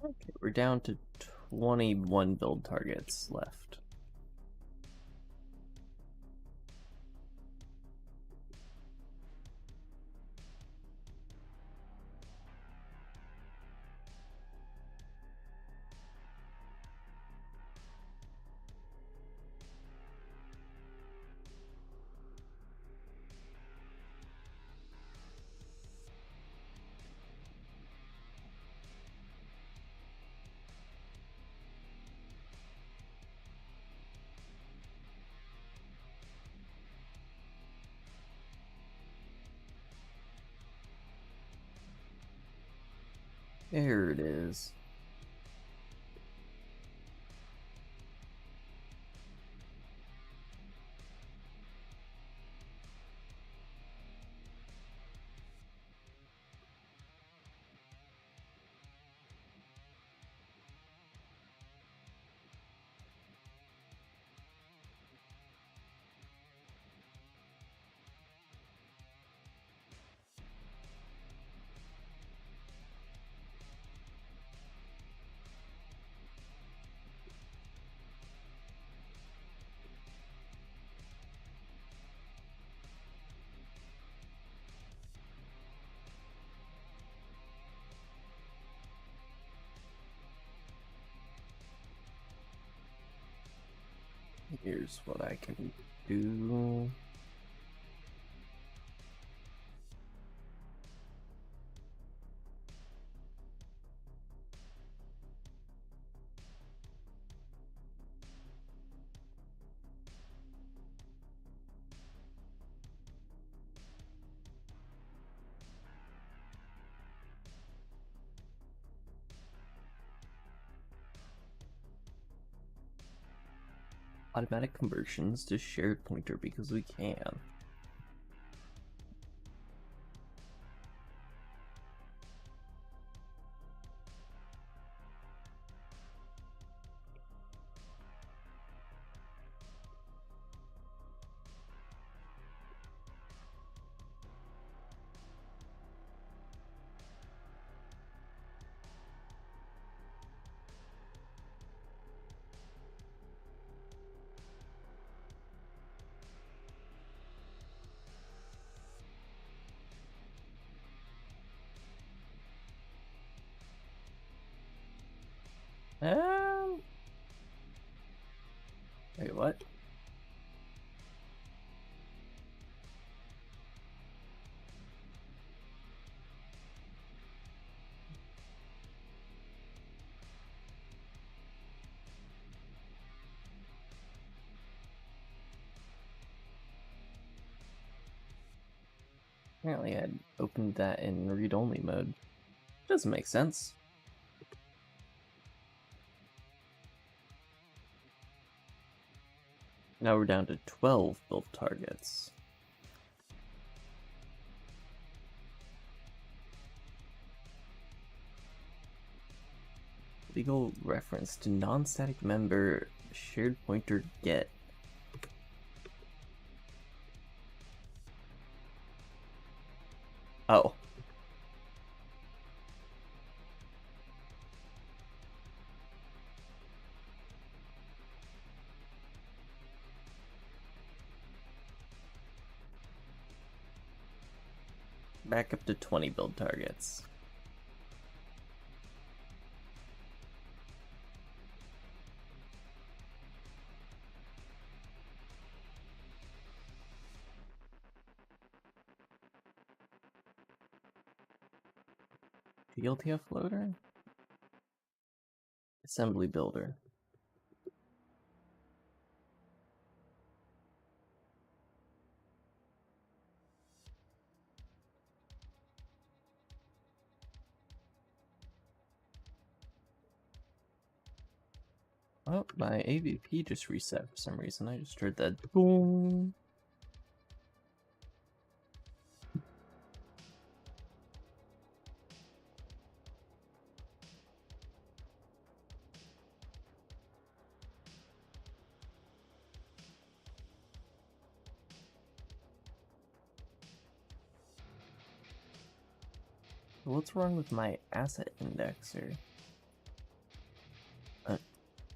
Speaker 1: Okay, we're down to 21 build targets left. There it is. Here's what I can do. Automatic conversions to shared pointer because we can. Wait, what? Apparently I had opened that in read-only mode. Doesn't make sense. Now we're down to 12 build targets. Legal reference to non-static member shared pointer get. Oh. Back up to 20 build targets. DLTF loader? Assembly builder. Oh, my AVP just reset for some reason. I just heard that boom. What's wrong with my asset indexer?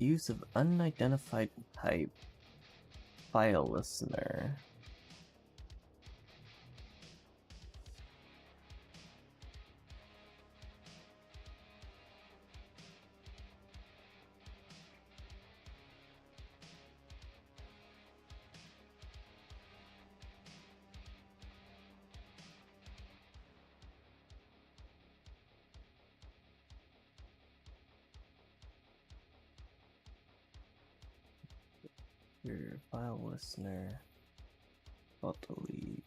Speaker 1: Use of unidentified type file listener. Your file listener. I'll delete.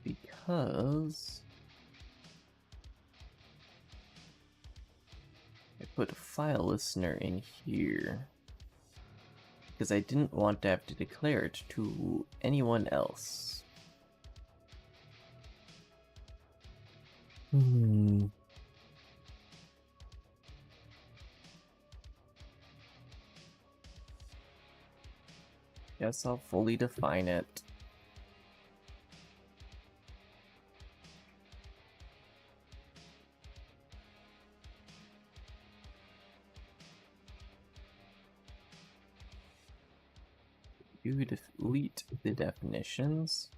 Speaker 1: Because I put a file listener in here because I didn't want to have to declare it to anyone else. Guess I'll fully define it. You delete the definitions.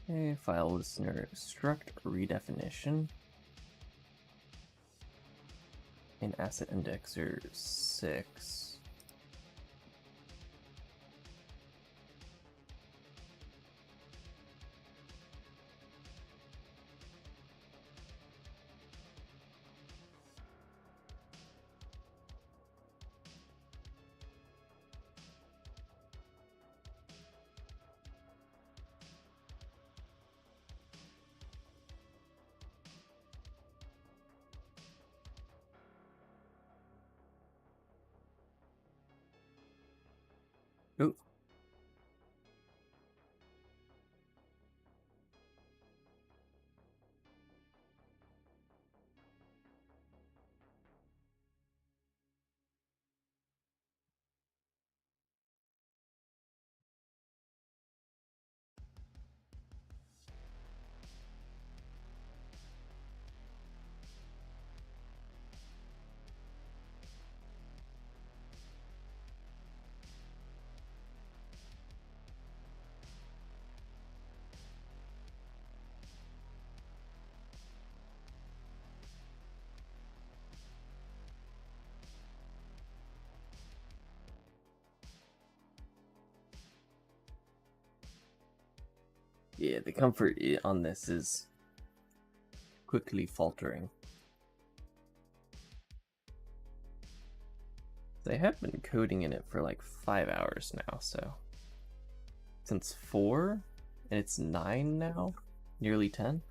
Speaker 1: Okay, file listener struct redefinition. In asset indexer 6. Oh. Yeah, the comfort on this is quickly faltering. I have been coding in it for like 5 hours now, so since 4, and it's 9 now, nearly 10.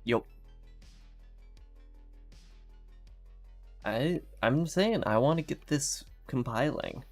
Speaker 1: Yup. I'm saying I want to get this compiling.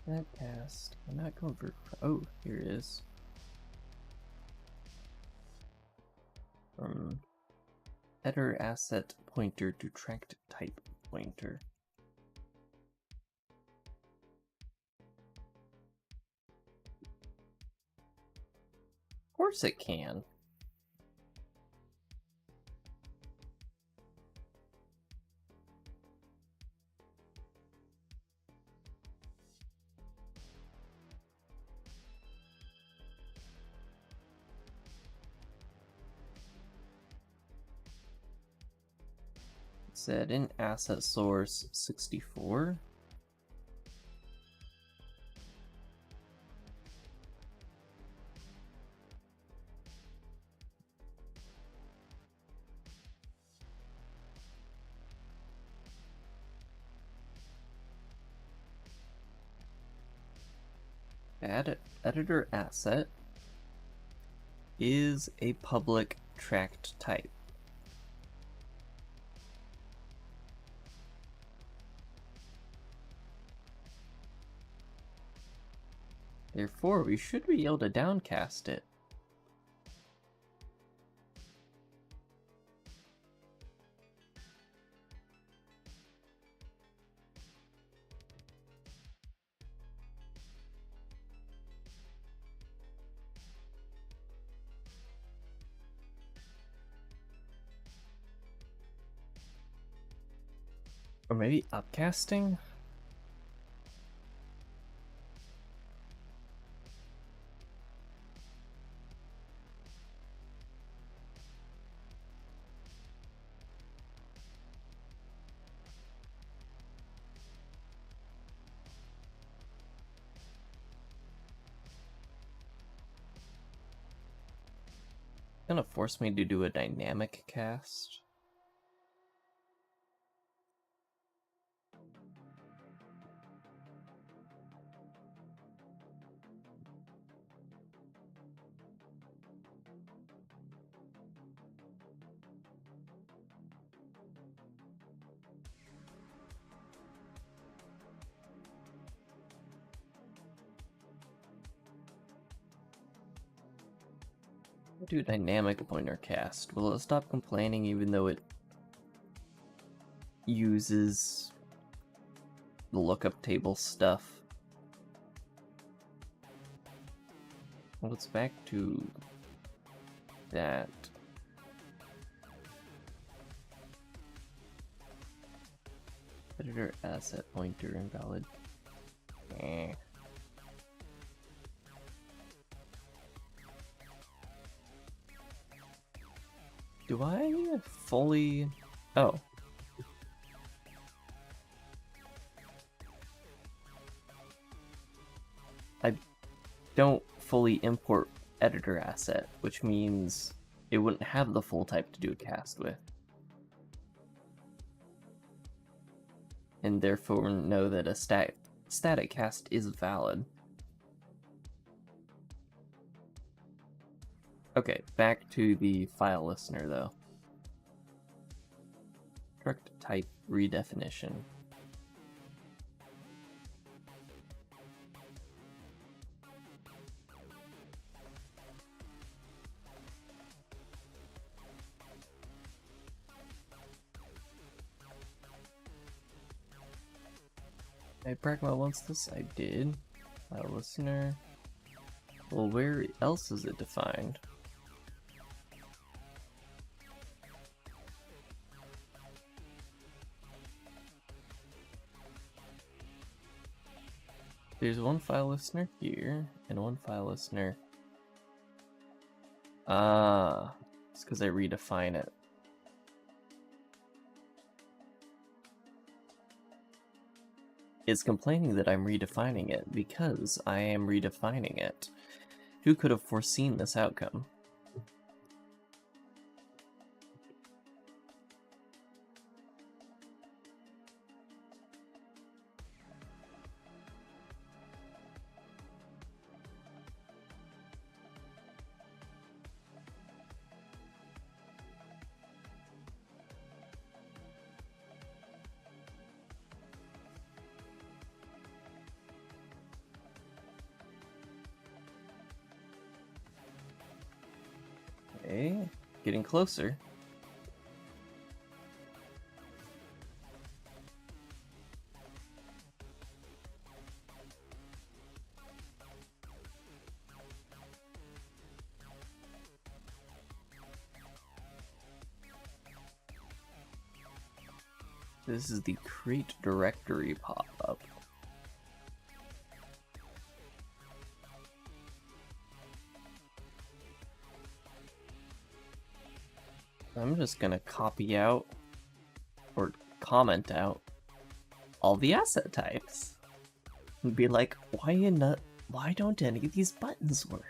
Speaker 1: Netcast. I'm not going for. Oh, here it is. From header asset pointer to tracked type pointer. Of course it can. Said in asset source 64. Add editor asset is a public tracked type. Therefore, we should be able to downcast it. Or maybe upcasting? Gonna force me to do a dynamic cast. Do dynamic pointer cast. Will it stop complaining even though it uses the lookup table stuff? Well, it's back to that. Editor asset pointer invalid. Eh. Do I fully... Oh. I don't fully import editor asset, which means it wouldn't have the full type to do a cast with. And therefore know that a static cast is valid. Okay, back to the file listener though. Struct type redefinition. I pragma wants this? I did. File listener. Well, where else is it defined? There's one file listener here, and one file listener. Ah, it's because I redefine it. is complaining that I'm redefining it because I am redefining it. Who could have foreseen this outcome? Okay, getting closer. This is the create directory pop-up. I'm just gonna copy out or comment out all the asset types and be like, why don't any of these buttons work?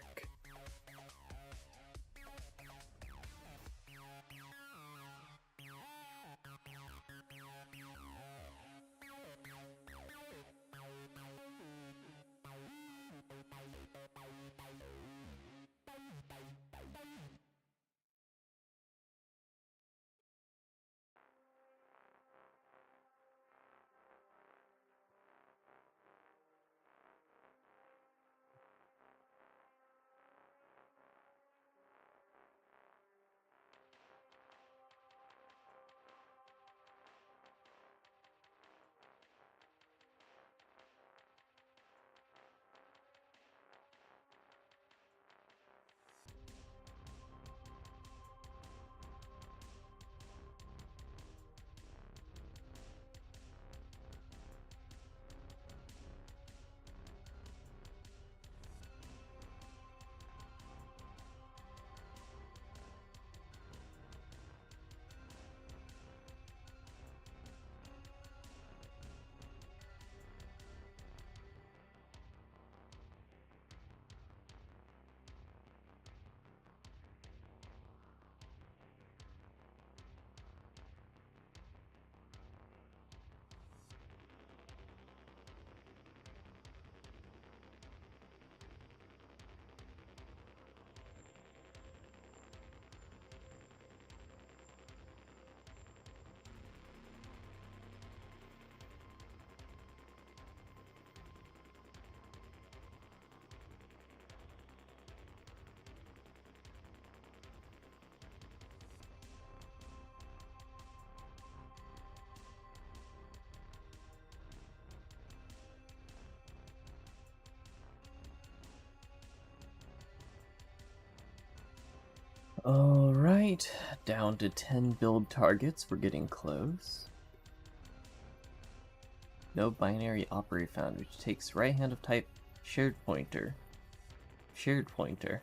Speaker 1: Alright, down to 10 build targets. We're getting close. No binary operator found, which takes right hand of type shared pointer. Shared pointer.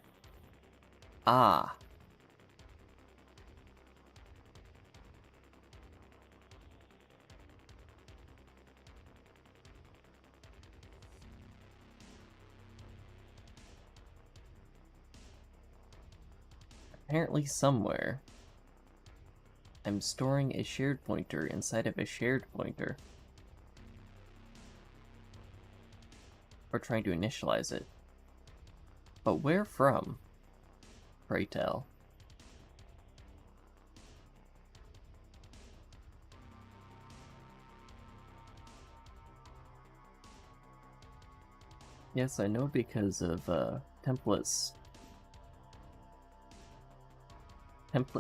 Speaker 1: Ah. Apparently somewhere, I'm storing a shared pointer inside of a shared pointer. Or trying to initialize it. But where from? Pray tell. Yes, I know because of template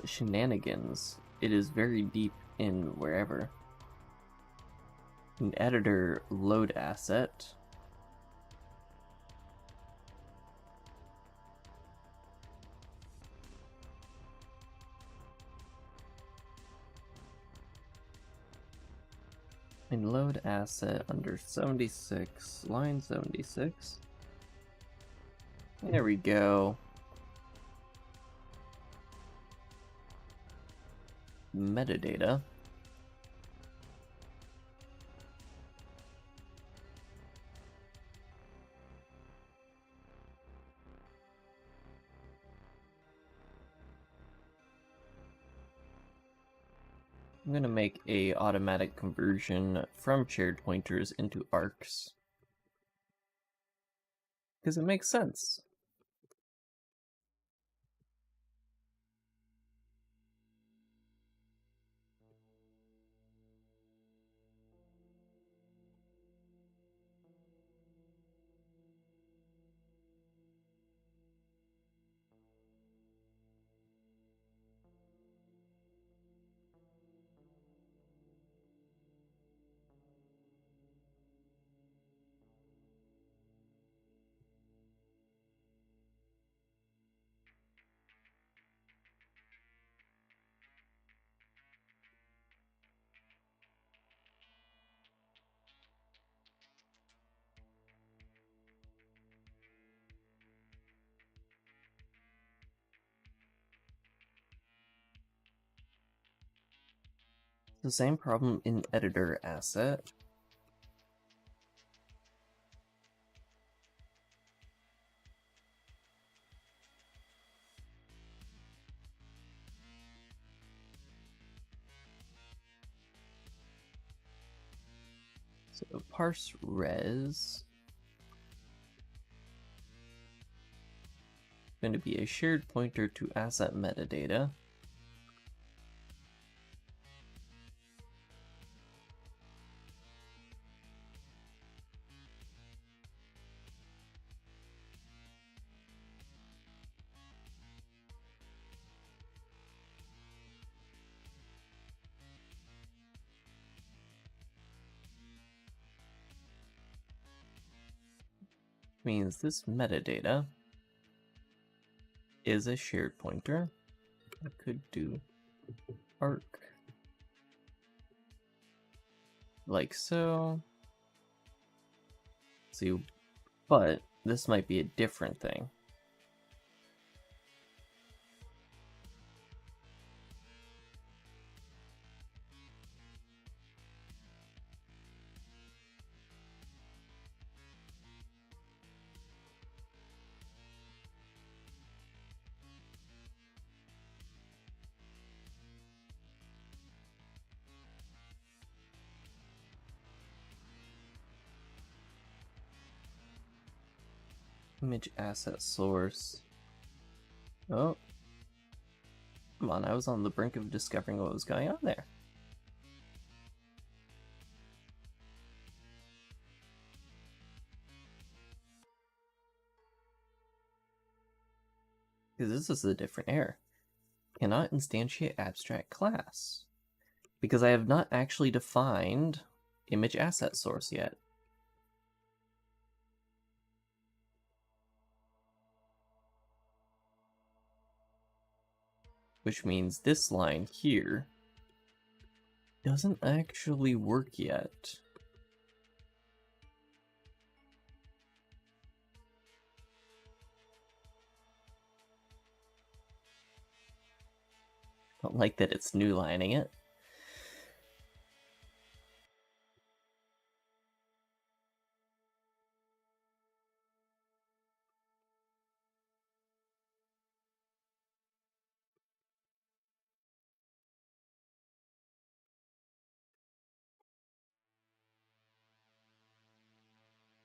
Speaker 1: shenanigans. It is very deep in wherever. An editor load asset. And load asset under 76, line 76. There we go. Metadata. I'm going to make a automatic conversion from shared pointers into arcs, because it makes sense. The same problem in editor asset. So parse res is going to be a shared pointer to asset metadata. Means this metadata is a shared pointer. I could do arc like so. See, but this might be a different thing. Image asset source. Oh, come on, I was on the brink of discovering what was going on there. Because this is a different error. Cannot instantiate abstract class. Because I have not actually defined image asset source yet. Which means this line here doesn't actually work yet. Don't like that it's new lining it.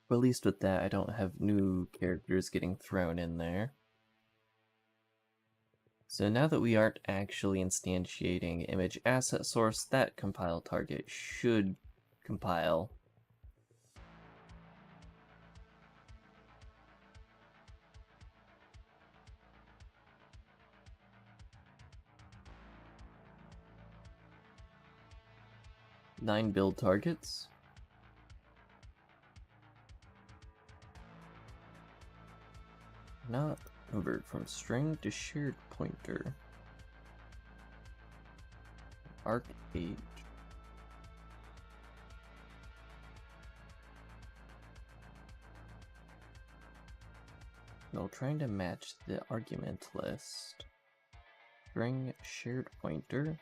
Speaker 1: But at least with that, I don't have new characters getting thrown in there. So now that we aren't actually instantiating image asset source, that compile target should compile. Nine build targets. Not convert from string to shared pointer. Arc age. No, trying to match the argument list. String shared pointer.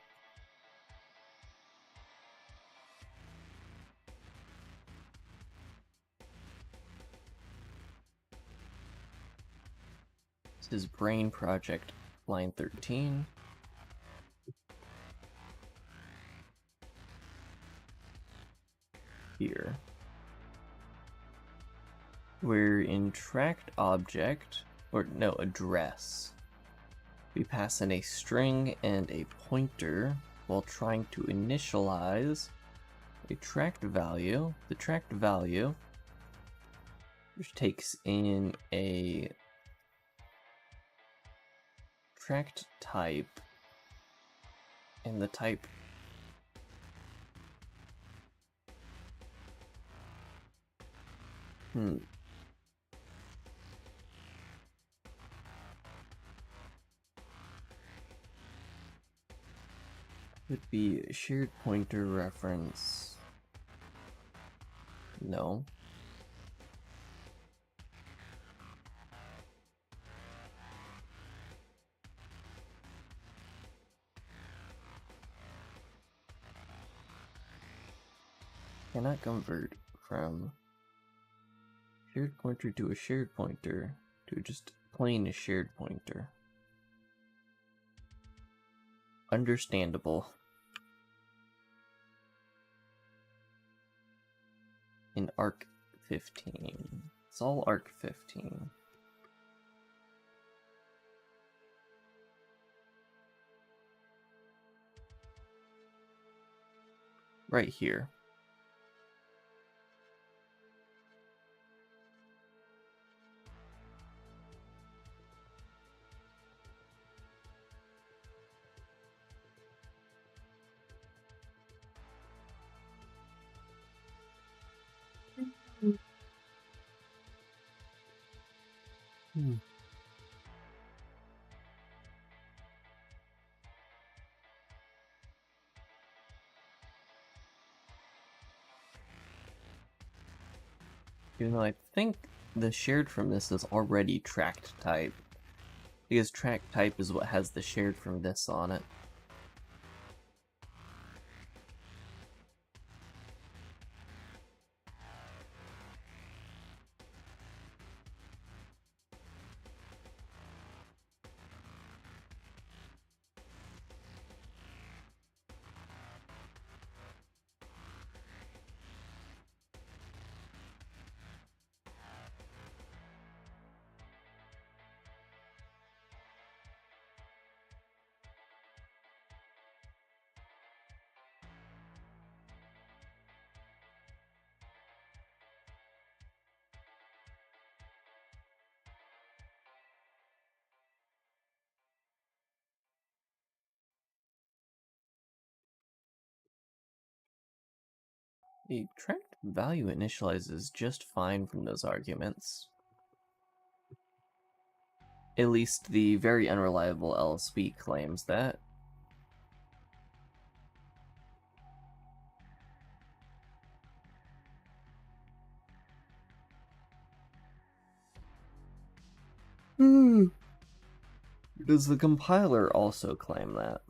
Speaker 1: This is Brane project line 13. here. We're in tracked object, or no, address. We pass in a string and a pointer while trying to initialize a tracked value. The tracked value, which takes in a tracked type, and the type would be a shared pointer reference. No. Cannot convert from shared pointer to a shared pointer to just plain a shared pointer. Understandable. In arc 15. It's all arc 15. Right here. Even though I think the shared from this is already tracked type. Because tracked type is what has the shared from this on it. The tracked value initializes just fine from those arguments. At least the very unreliable LSP claims that. Does the compiler also claim that?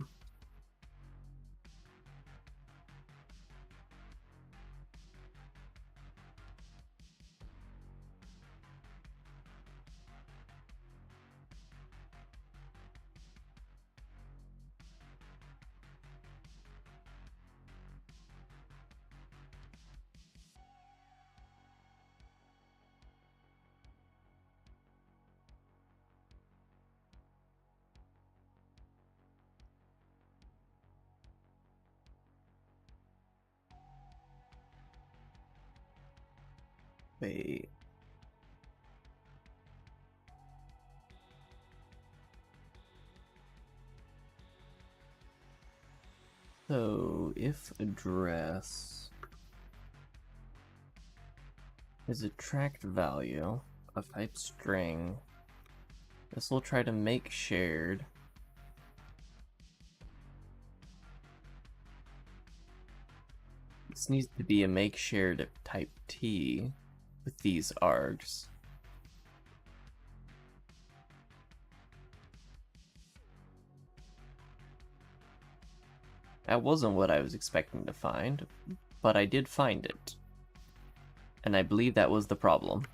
Speaker 1: Wait. So, if address is a tracked value of type string, this will try to make shared this needs to be a make shared of type T with these args. That wasn't what I was expecting to find, but I did find it. And I believe that was the problem.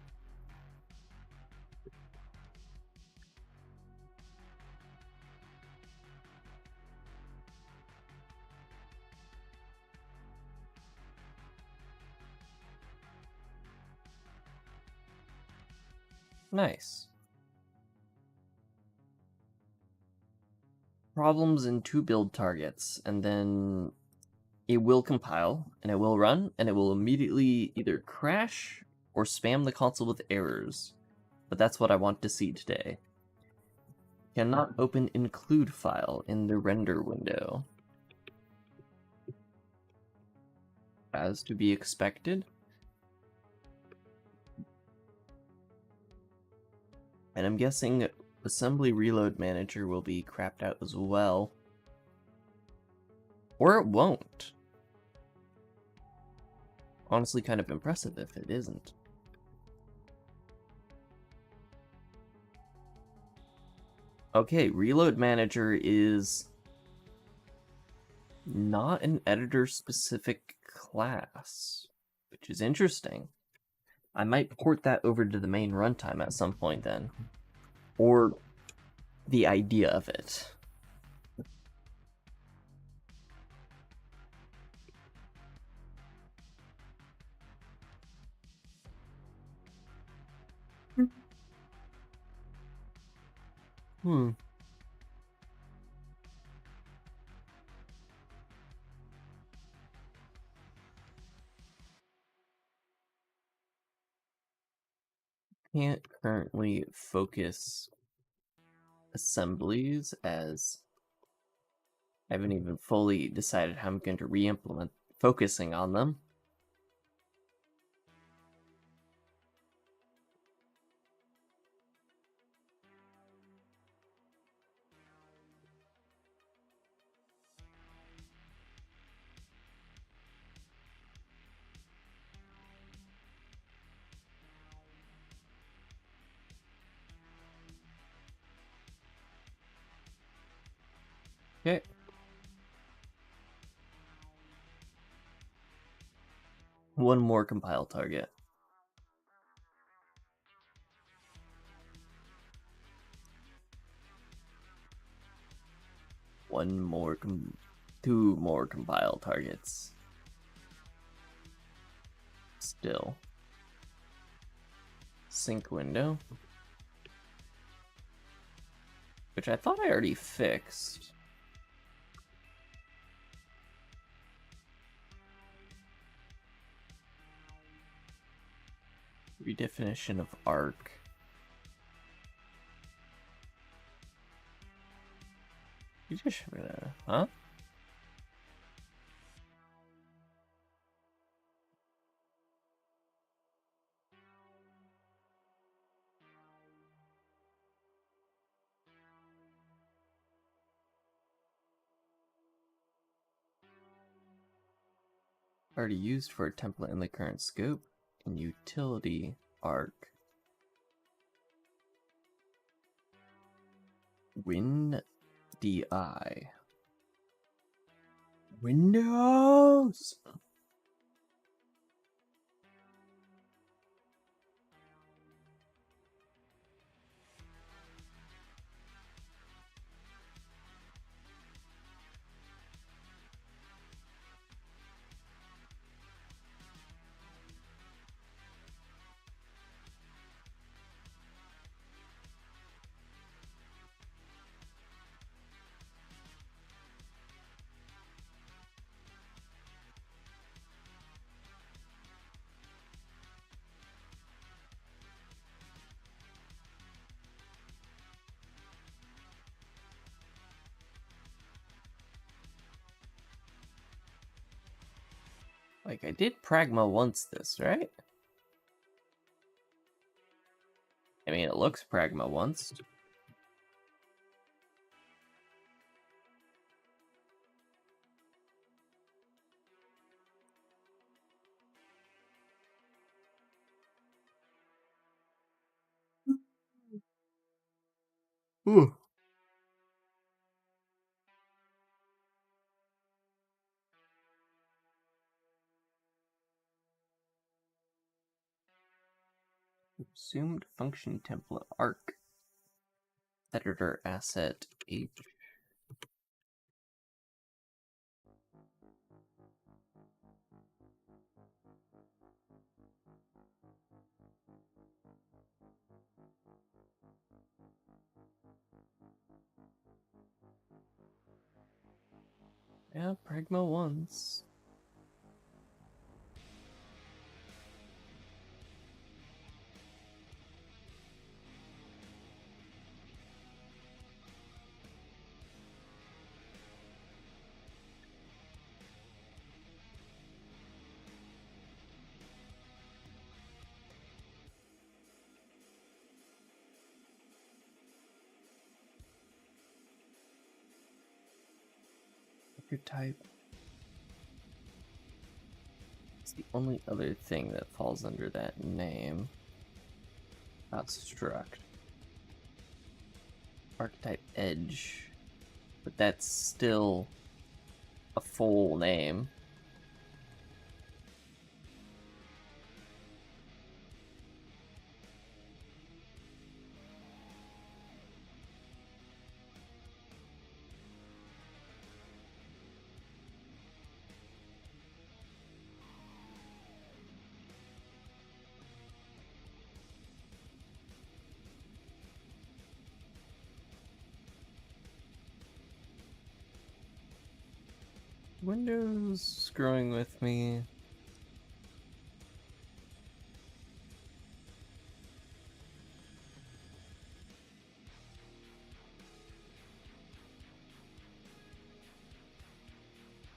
Speaker 1: Nice. Problems in 2 build targets, and then it will compile, and it will run, and it will immediately either crash or spam the console with errors. But that's what I want to see today. Cannot open include file in the render window. As to be expected. And I'm guessing Assembly Reload Manager will be crapped out as well. Or it won't. Honestly, kind of impressive if it isn't. Okay, Reload Manager is not an editor-specific class, which is interesting. I might port that over to the main runtime at some point then. Or the idea of it. Can't currently focus assemblies as I haven't even fully decided how I'm going to re-implement focusing on them. Okay. One more compile target. Two more compile targets. Still. Sync window. Which I thought I already fixed. Redefinition of arc. You just huh? Already used for a template in the current scope and utility arc. WinDI. Windows! Like, I did Pragma once this, right? I mean, it looks Pragma once. Ooh. Assumed function template arc. Editor asset H. Yeah, Pragma once. Your type. It's the only other thing that falls under that name. Struct. Archetype edge. But that's still a full name. Windows screwing with me.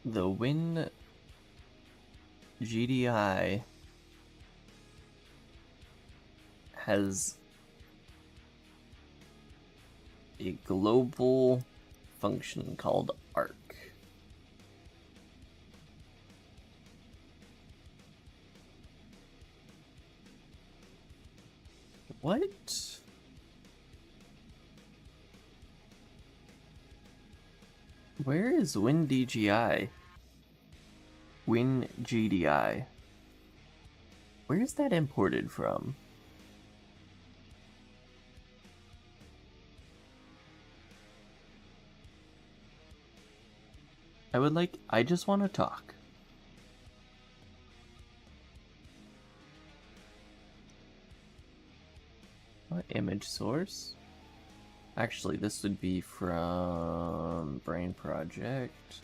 Speaker 1: The Win GDI has a global function called arc. What? Where is WinDGI? WinGDI. Where is that imported from? I just want to talk. What image source? Actually, this would be from Brane Project.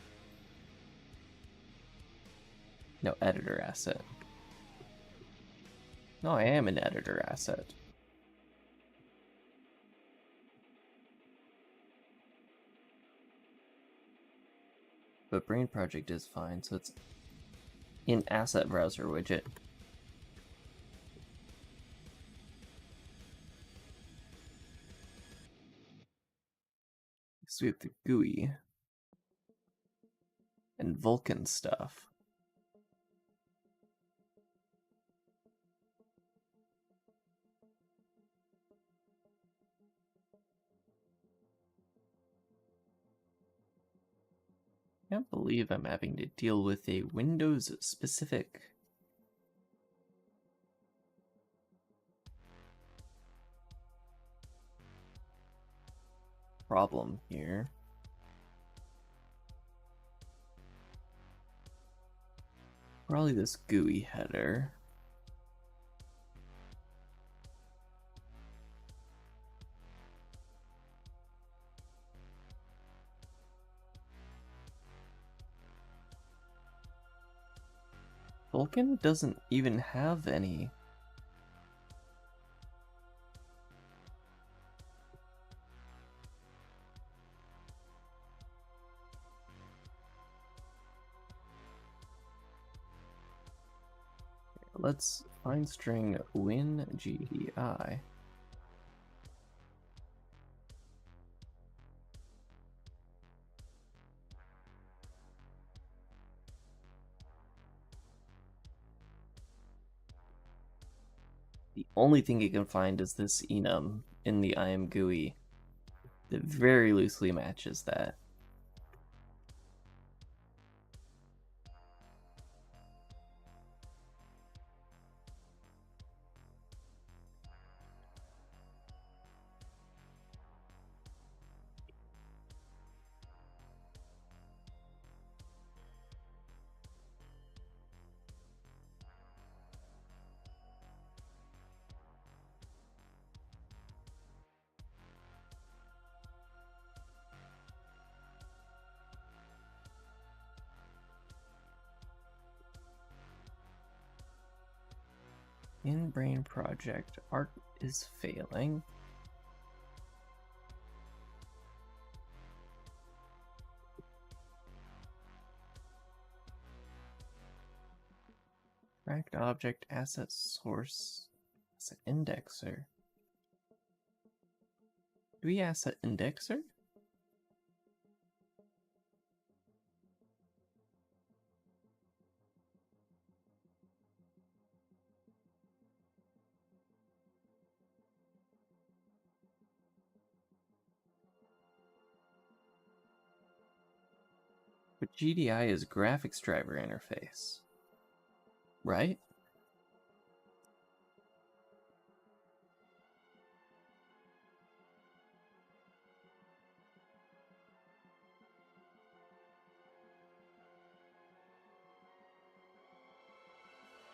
Speaker 1: No, editor asset. No, I am an editor asset. But Brane Project is fine, so it's in asset browser widget. So we have the GUI and Vulkan stuff. I can't believe I'm having to deal with a Windows-specific problem here. Probably this GUI header. Vulkan doesn't even have any. Let's find string WinGDI. The only thing it can find is this enum in the IM GUI that very loosely matches that. In Brane project, Arc is failing. Tracked object asset source asset indexer. Do we asset indexer? But GDI is graphics driver interface, right?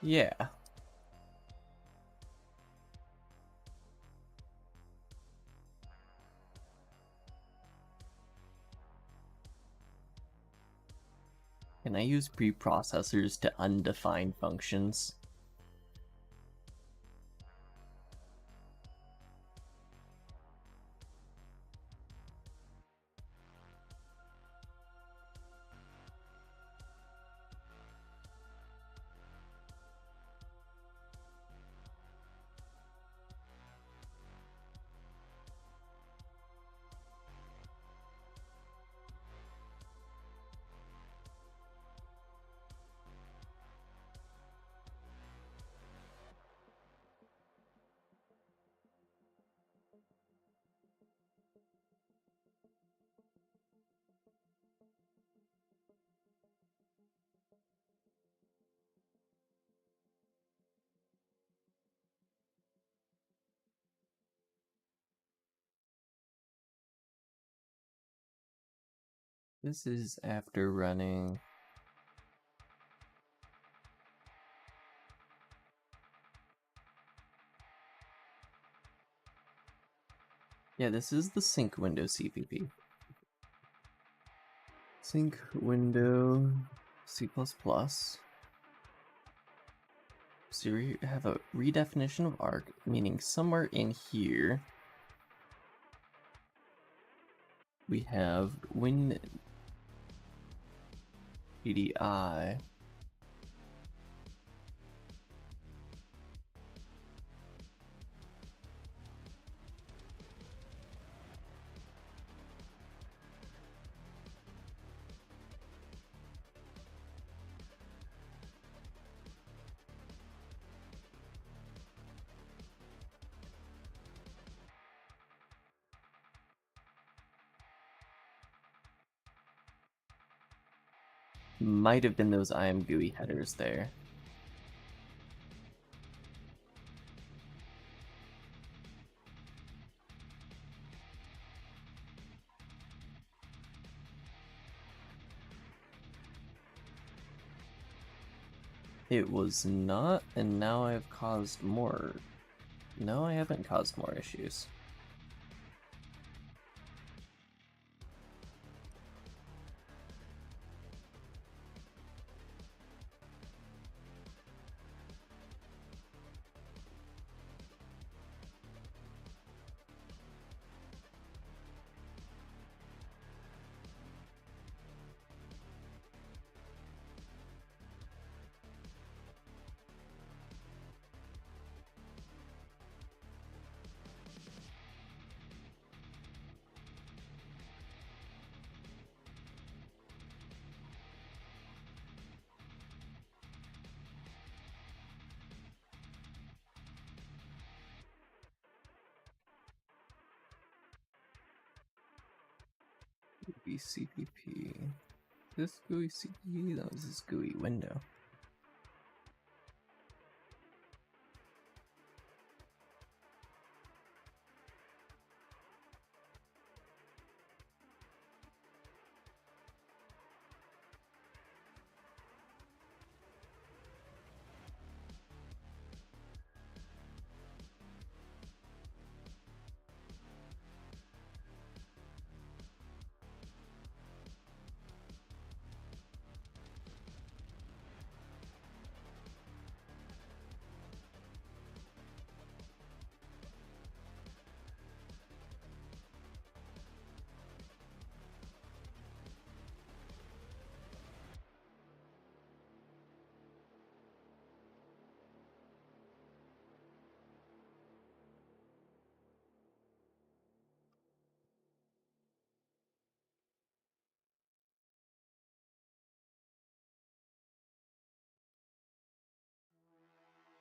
Speaker 1: Yeah. Can I use preprocessors to undefine functions? This is after running. Yeah, this is the sync window CPP. Sync window C++. So we have a redefinition of arc, meaning somewhere in here we have win GDI. Might have been those IM GUI headers there. It was not, and now I've caused more. No, I haven't caused more issues. GUI CPP. This GUI CPP, that was this GUI window.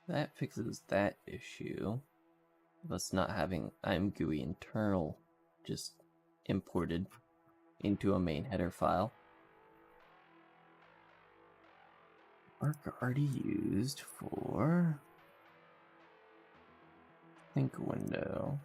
Speaker 1: That fixes that issue of us not having IMGUI internal just imported into a main header file. Mark already used for think window.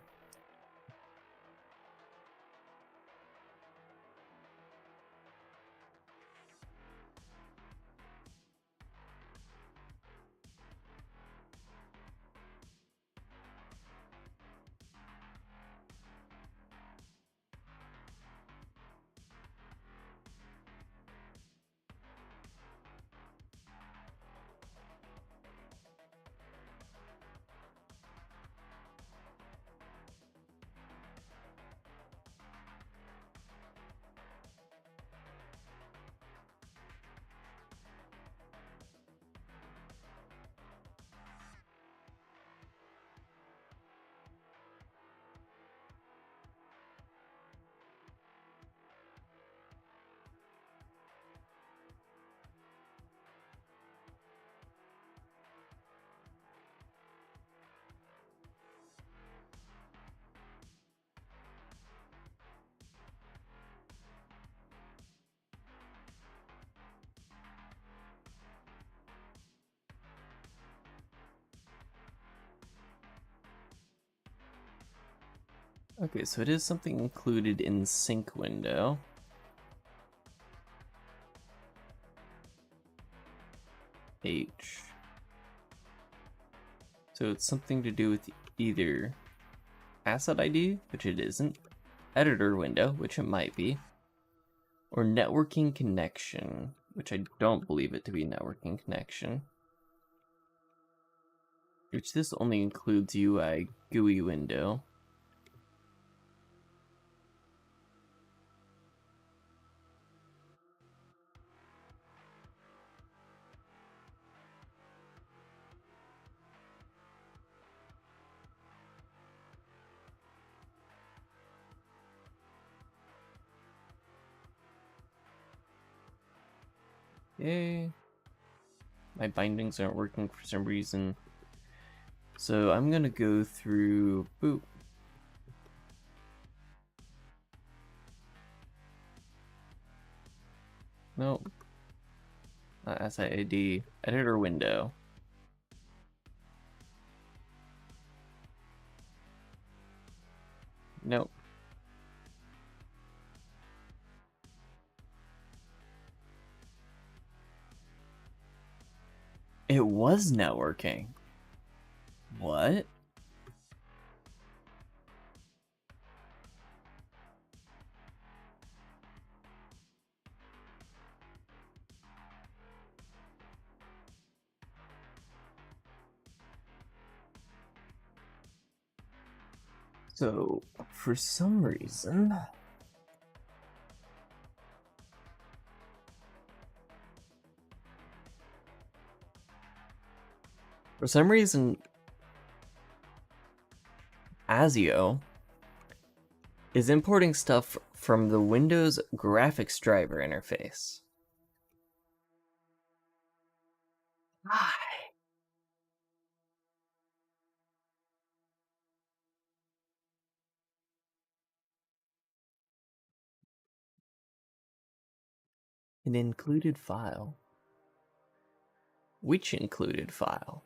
Speaker 1: Okay, so it is something included in sync window. H. So it's something to do with either asset ID, which it isn't, editor window, which it might be, or networking connection, which I don't believe it to be networking connection. Which this only includes UI GUI window. Yay. My bindings aren't working for some reason. So I'm gonna go through boop. Nope. Not SID. Editor window. Nope. It was networking. What? So, for some reason... ASIO is importing stuff from the Windows graphics driver interface. Why? An included file. Which included file?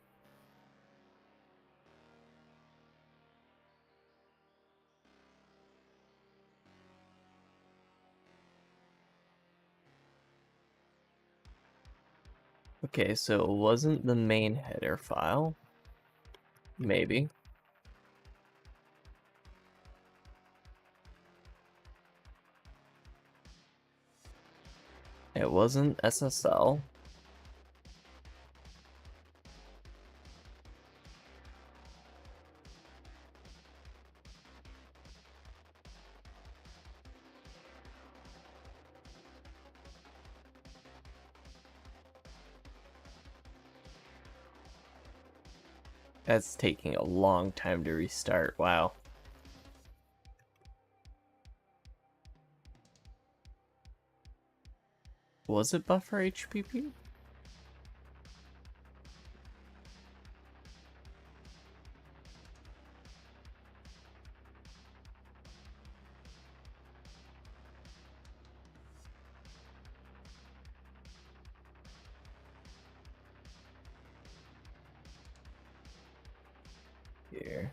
Speaker 1: Okay, so it wasn't the main header file. Maybe. It wasn't SSL. That's taking a long time to restart. Wow. Was it buffer HPP? here.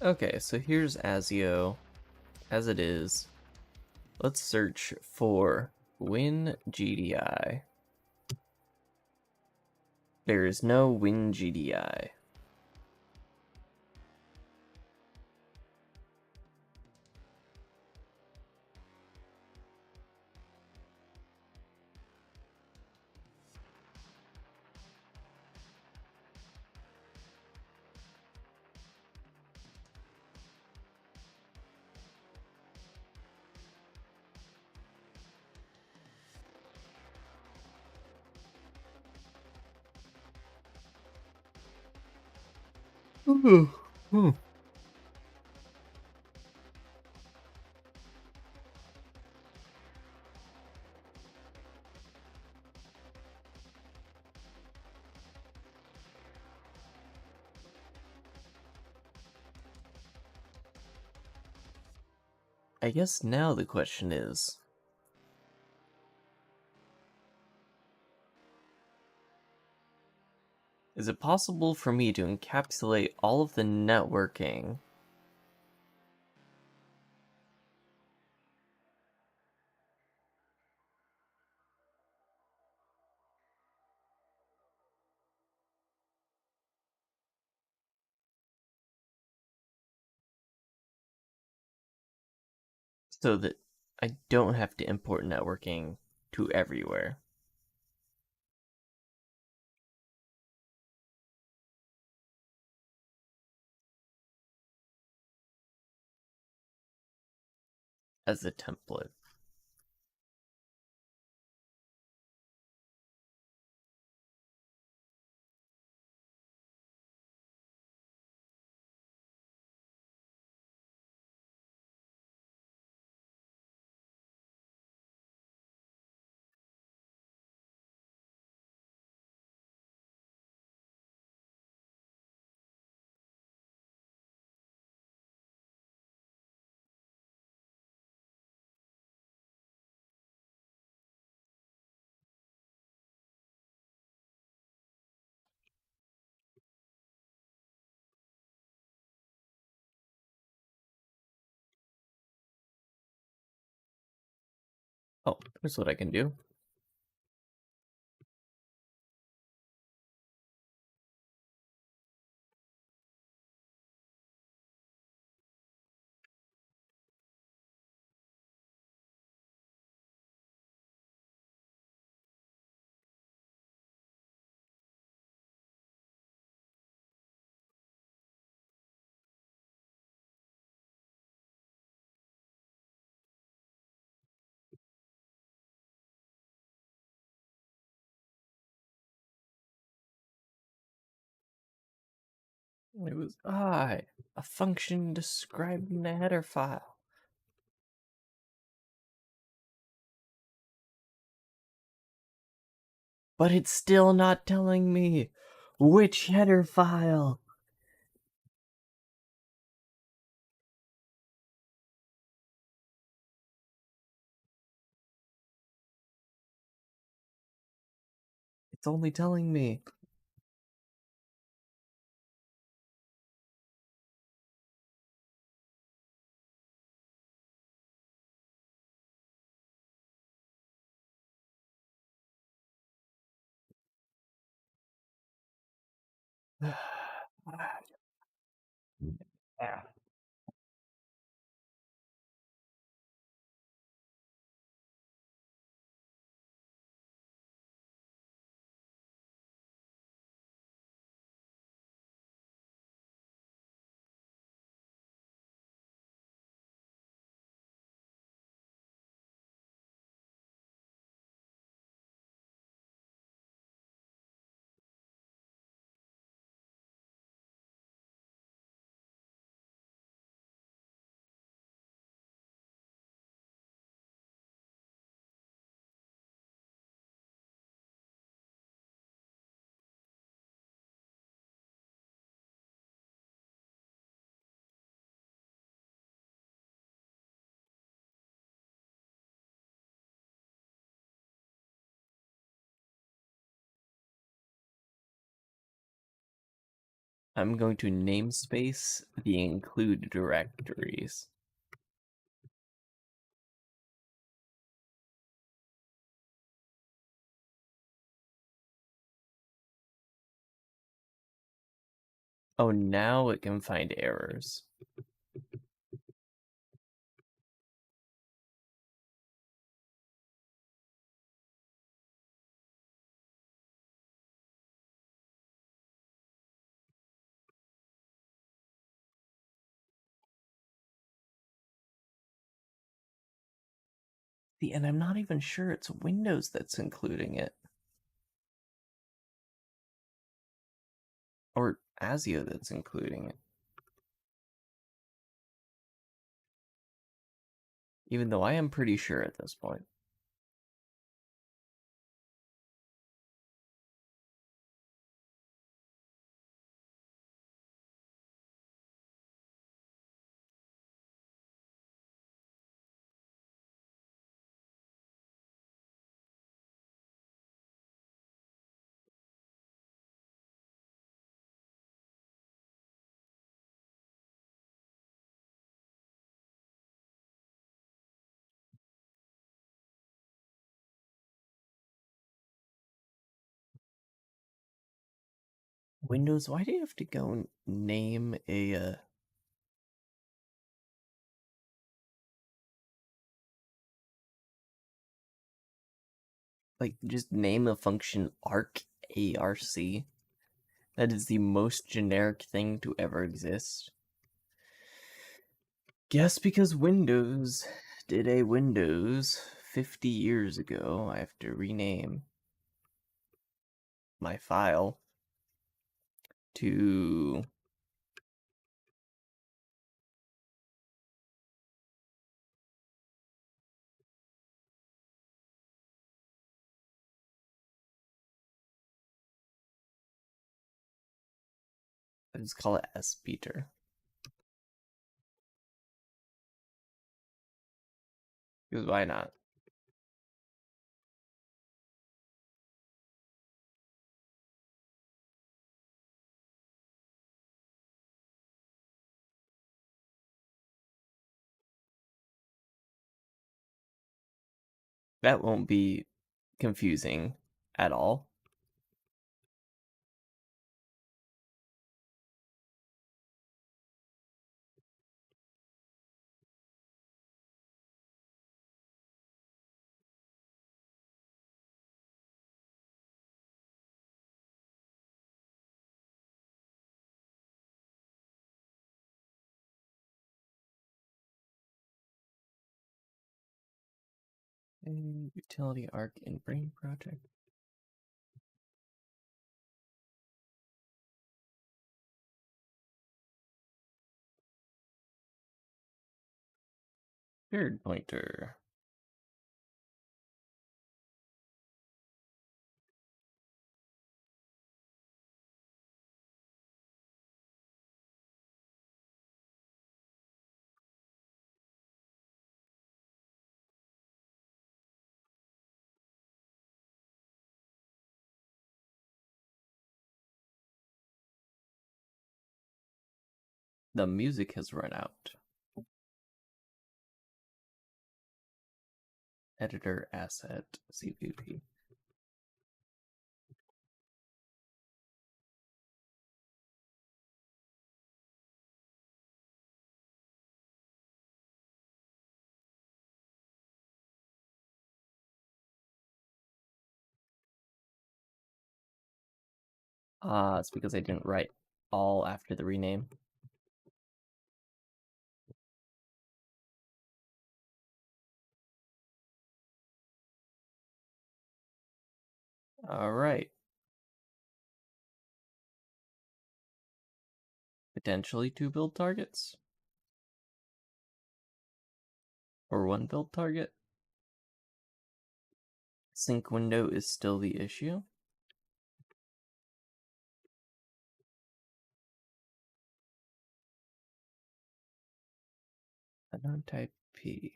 Speaker 1: Okay, so here's ASIO as it is. Let's search for WinGDI. There is no WinGDI. I guess now the question is it possible for me to encapsulate all of the networking so that I don't have to import networking to everywhere? As a template. Oh, here's what I can do. It was a function described in the header file. But it's still not telling me which header file. It's only telling me. Yeah. I'm going to namespace the include directories. Oh, now it can find errors. And I'm not even sure it's Windows that's including it. Or ASIO that's including it. Even though I am pretty sure at this point. Windows, why do you have to go and name a just name a function arc arc? That is the most generic thing to ever exist. Guess because Windows did a Windows 50 years ago, I have to rename my file to let's call it S Peter. Because why not? That won't be confusing at all. Utility arc in Brane project. Third pointer. The music has run out. Editor asset CVP. It's because I didn't write all after the rename. All right. Potentially 2 build targets. Or 1 build target. Sync window is still the issue. Unknown type P.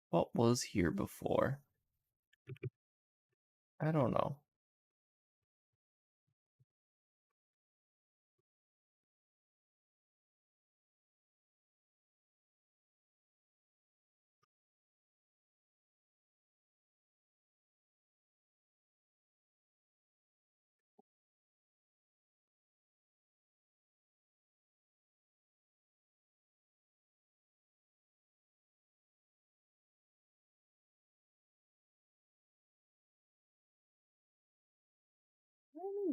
Speaker 1: What was here before? I don't know.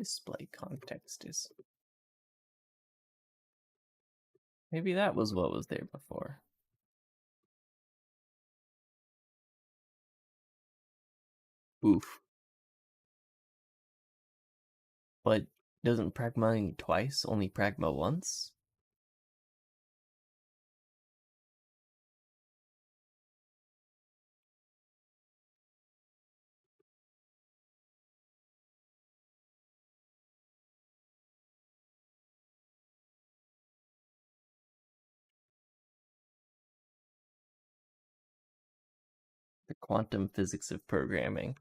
Speaker 1: Display context is. Maybe that was what was there before. Oof. But doesn't pragma twice only pragma once? The quantum physics of programming.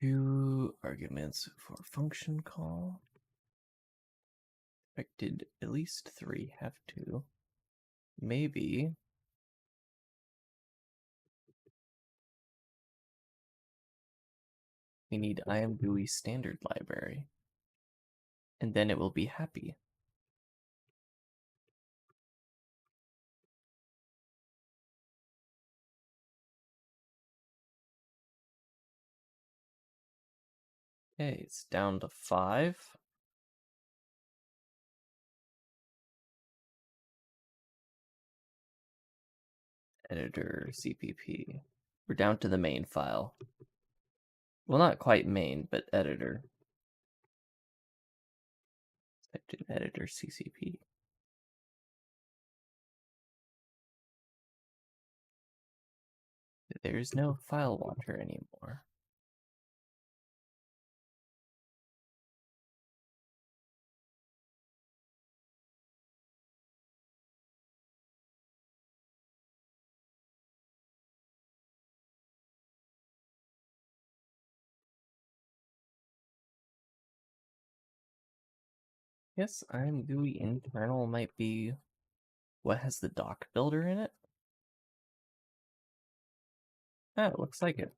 Speaker 1: Do arguments for function call. Expected at least 3 have to. Maybe. We need IamGUI standard library. And then it will be happy. Okay, it's down to 5. Editor CPP. We're down to the main file. Well, not quite main, but editor. Expected editor CCP. There's no file watcher anymore. Yes, IamGUI internal might be what has the doc builder in it. Ah, it looks like it.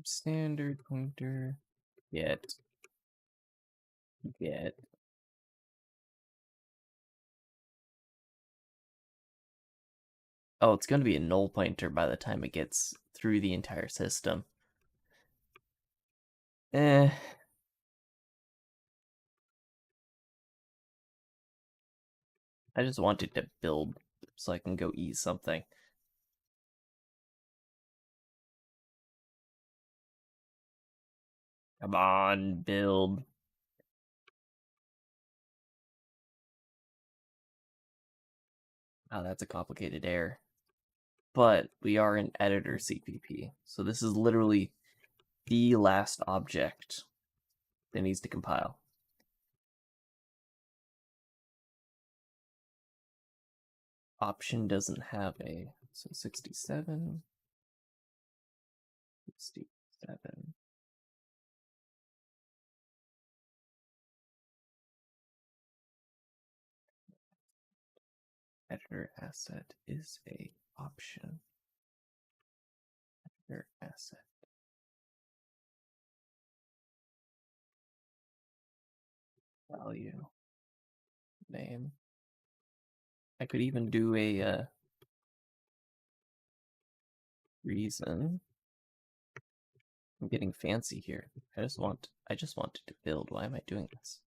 Speaker 1: Standard pointer. Get. Oh, it's going to be a null pointer by the time it gets through the entire system. I just wanted to build so I can go eat something. Come on, build. Oh, that's a complicated error. But we are in editor CPP, so this is literally the last object that needs to compile. Option doesn't have a, so 67, 67. Editor asset is a option. Editor asset. Value. Name. I could even do a reason. I'm getting fancy here. I just wanted to build. Why am I doing this?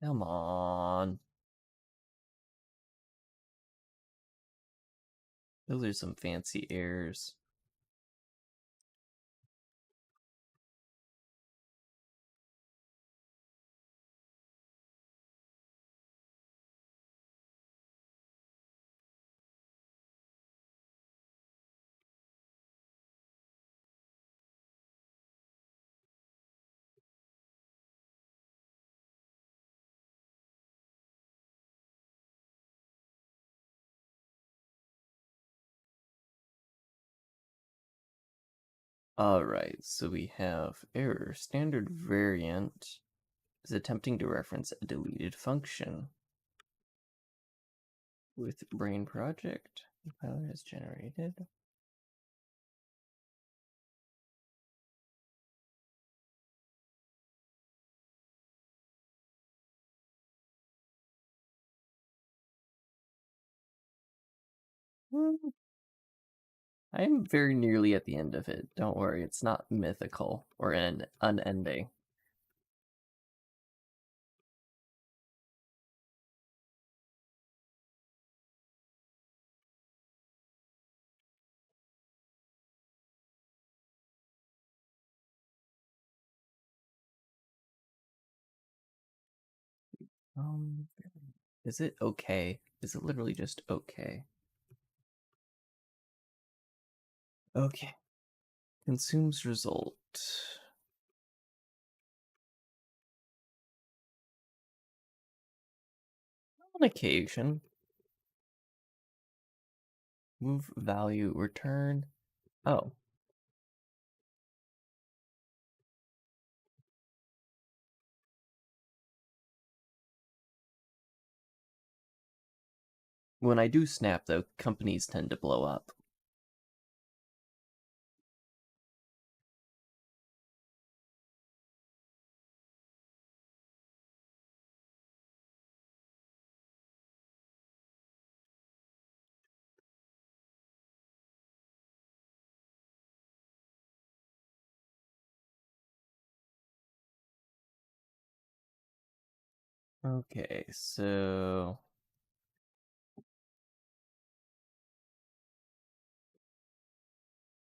Speaker 1: Come on. Those are some fancy errors. Alright, so we have error. Standard variant is attempting to reference a deleted function. With Brane project, compiler has generated. I'm very nearly at the end of it. Don't worry, it's not mythical or unending. Is it okay? Is it literally just okay? Okay. Consumes result. On occasion. Move value, return. Oh. When I do snap, though, companies tend to blow up. Okay, so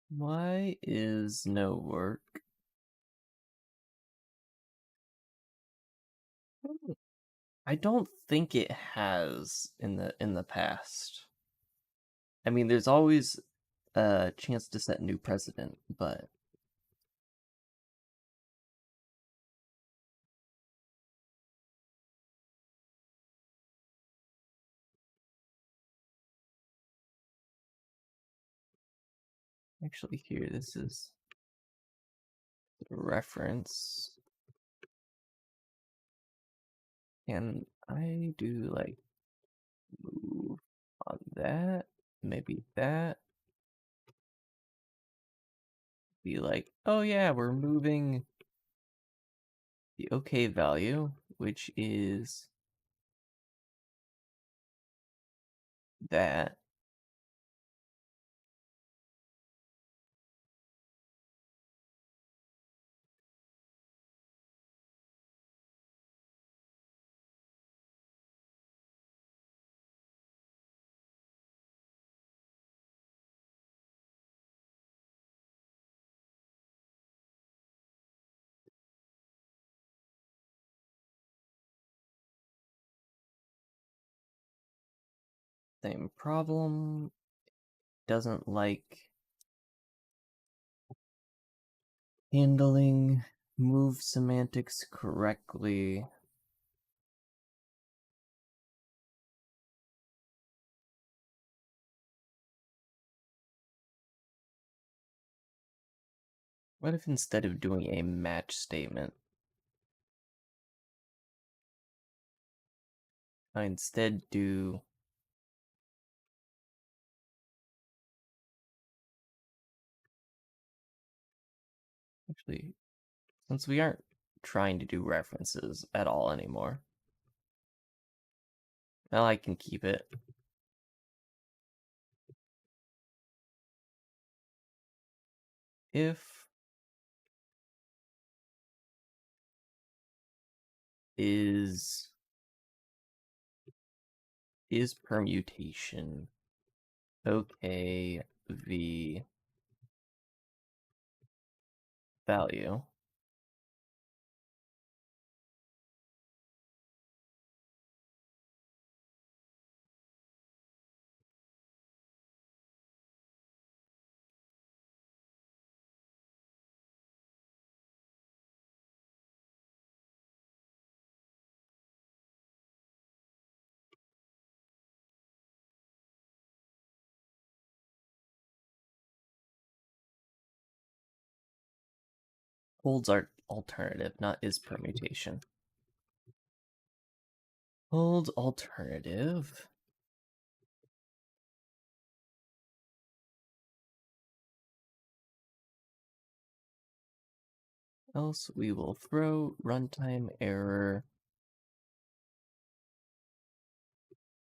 Speaker 1: why is no work? I don't think it has in the past. I mean, there's always a chance to set new precedent, but actually here, this is the reference. Can I do like move on that? Maybe that? Be like, oh yeah, we're moving the okay value, which is that. Same problem. Doesn't like handling move semantics correctly. What if instead of doing a match statement, I instead do actually, since we aren't trying to do references at all anymore, now I can keep it. If is permutation okay v value, Holds are alternative, not is permutation. Hold alternative. Else we will throw runtime error.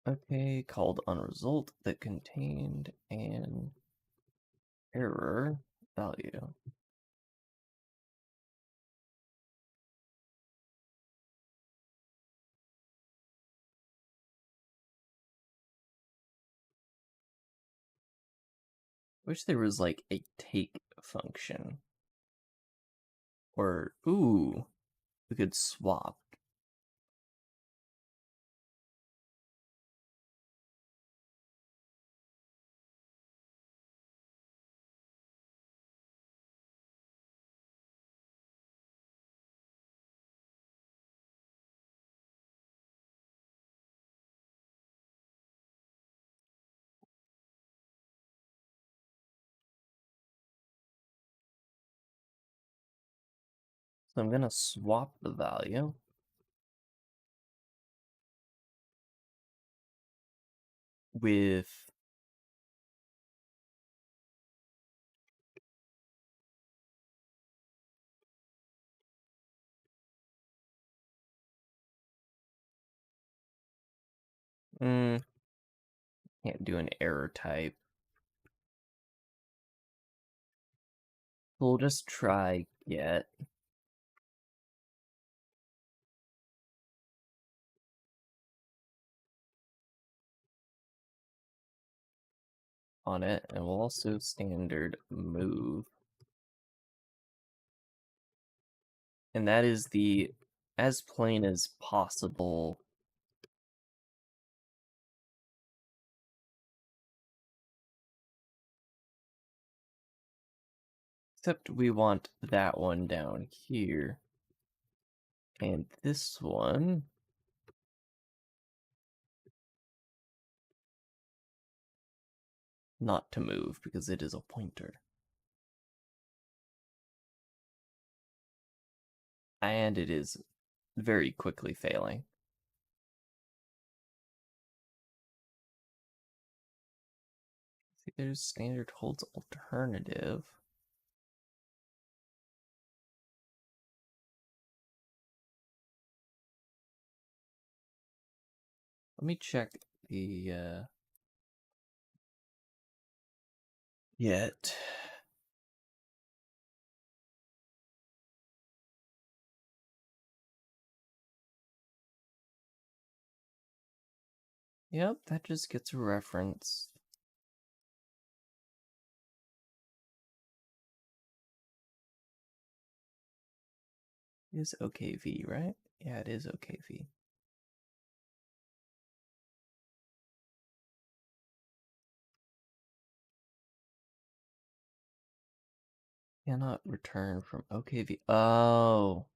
Speaker 1: Okay, called on result that contained an error value. Wish there was like a take function. Or, ooh, we could swap. So I'm gonna swap the value with can't do an error type. We'll just try get on it, and we'll also standard move. And that is the as plain as possible. Except we want that one down here. And this one not to move because it is a pointer. And it is very quickly failing. See, there's standard holds alternative. Let me check the yet. Yep, that just gets a reference. It is OKV, right? Yeah, it is OKV. Cannot return from OKV. Oh.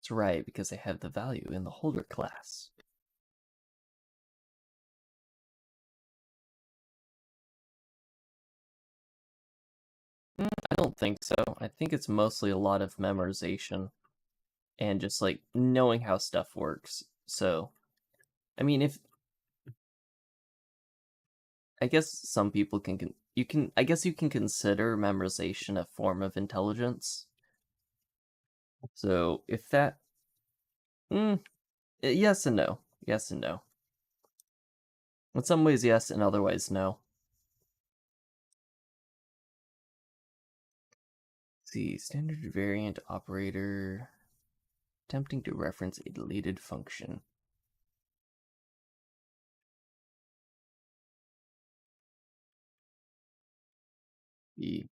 Speaker 1: That's right, because I have the value in the holder class. I don't think so. I think it's mostly a lot of memorization and just like knowing how stuff works. So, I mean, if I guess some people I guess you can consider memorization a form of intelligence. So, if that yes and no. Yes and no. In some ways yes, and otherwise no. Let's see, standard variant operator attempting to reference a deleted function. The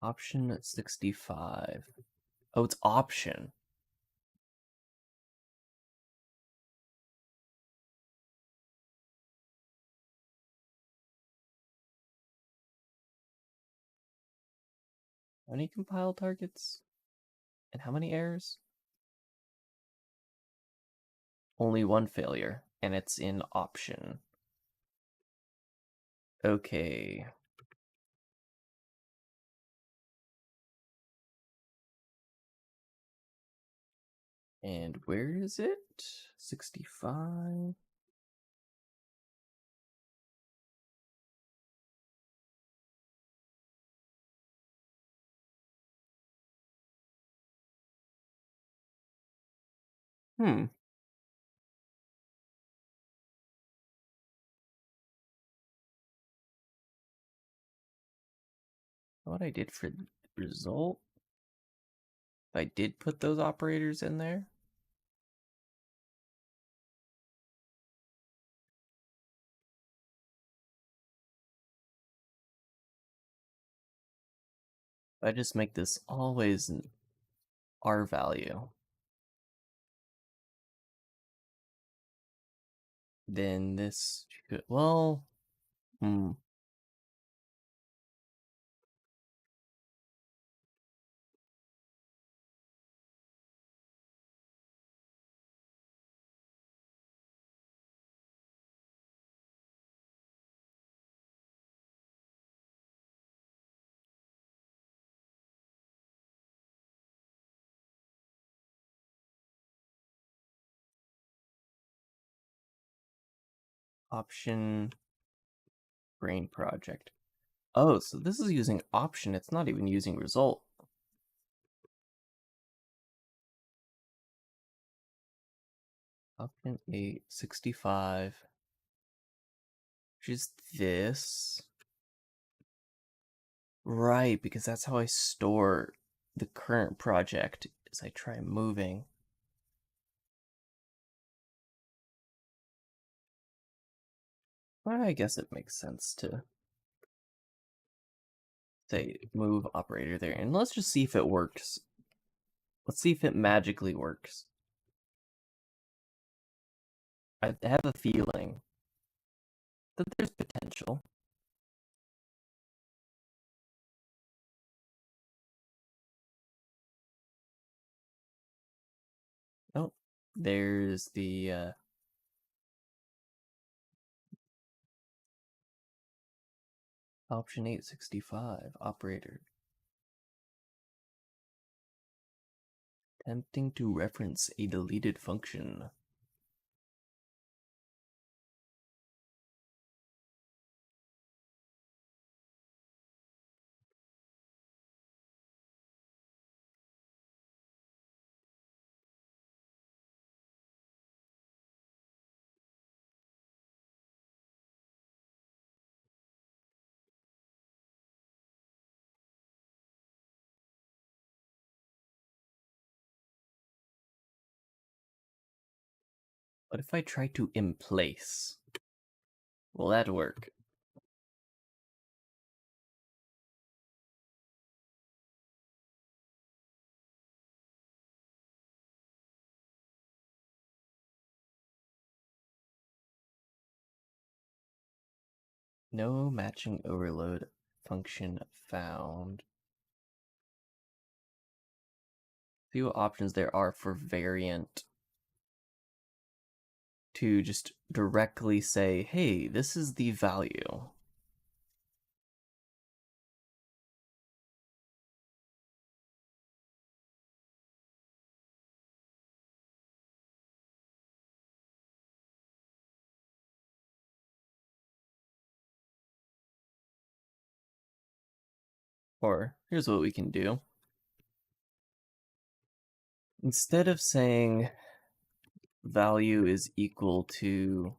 Speaker 1: option 65. Oh, it's option. How many compile targets? And how many errors? Only one failure, and it's in option. Okay. And where is it? 65. What I did for the result? I did put those operators in there. I just make this always an R value. Then this should, well, option brain project. Oh, so this is using option. It's not even using result. Option 865. Which is this. Right, because that's how I store the current project as I try moving. Well, I guess it makes sense to say move operator there. And let's just see if it works. Let's see if it magically works. I have a feeling that there's potential. Oh, there's the option 865 operator. Attempting to reference a deleted function. What if I try to emplace? Will that work? No matching overload function found. See what options there are for variant to just directly say, hey, this is the value. Or here's what we can do. Instead of saying value is equal to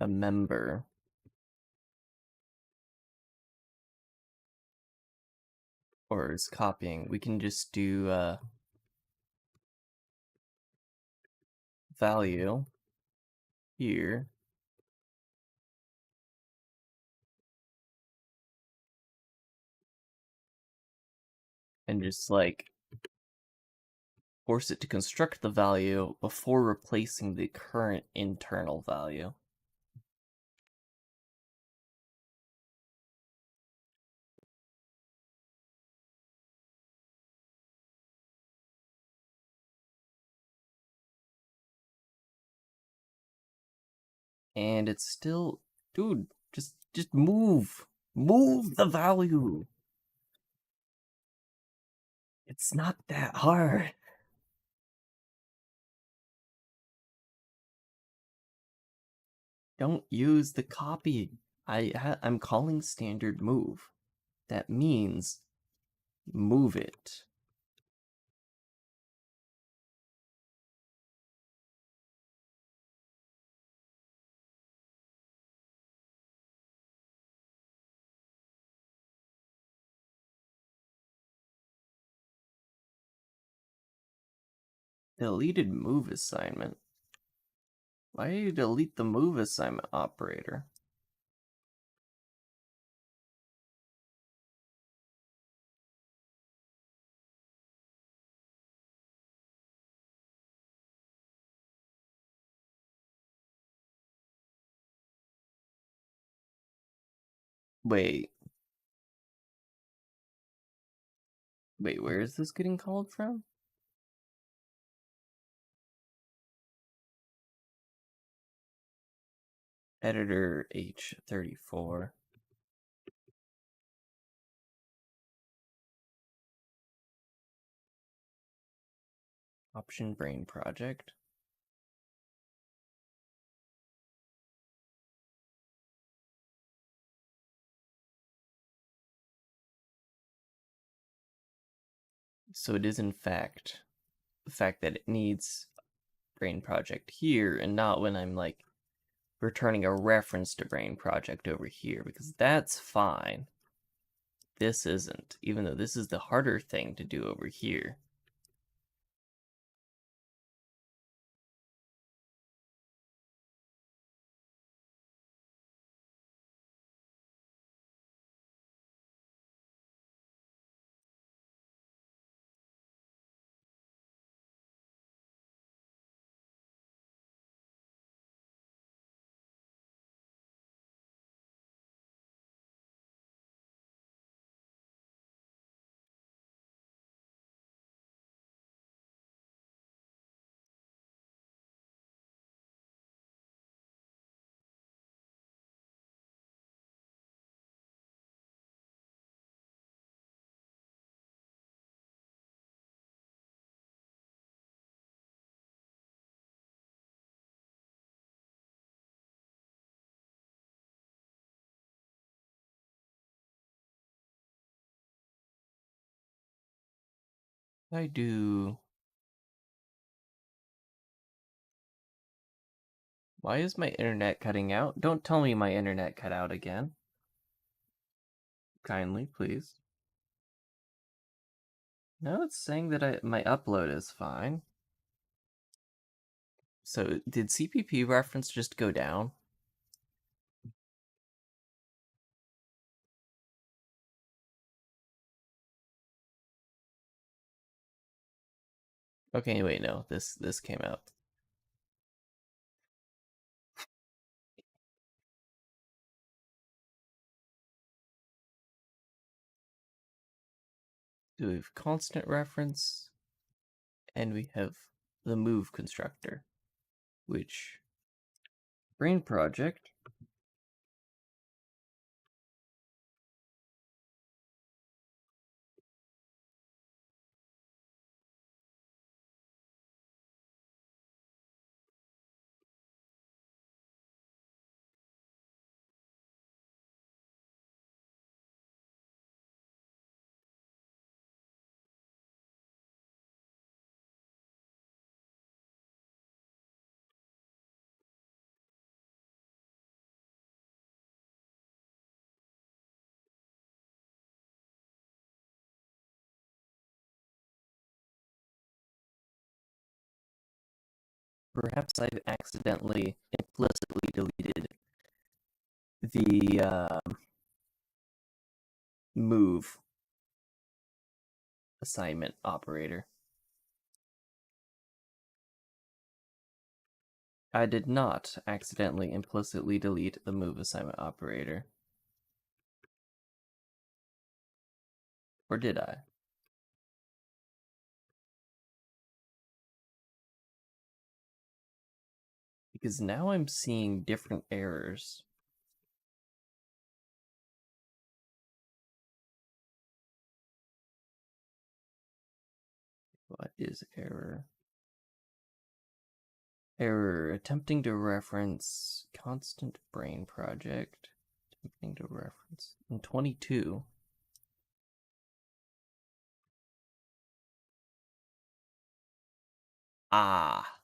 Speaker 1: a member, or is copying, we can just do value here and just like force it to construct the value before replacing the current internal value. And it's still, dude, just move. Move the value. It's not that hard. Don't use the copy. I'm calling standard move. That means move it. Deleted move assignment. Why do you delete the move assignment operator? Wait, where is this getting called from? Editor H34. Option Brane project. So it is in fact the fact that it needs Brane project here and not when I'm like returning a reference to Brane project over here, because that's fine. This isn't, even though this is the harder thing to do over here. I do. Why is my internet cutting out? Don't tell me my internet cut out again. Kindly, please. No, it's saying that my upload is fine. So, did CPP reference just go down? Okay, wait, no, this came out. So we have constant reference, and we have the move constructor, which Brane project perhaps I've accidentally implicitly deleted the move assignment operator. I did not accidentally implicitly delete the move assignment operator. Or did I? Because now I'm seeing different errors. What is error? Error. Attempting to reference constant brain project. Attempting to reference. In 22. Ah.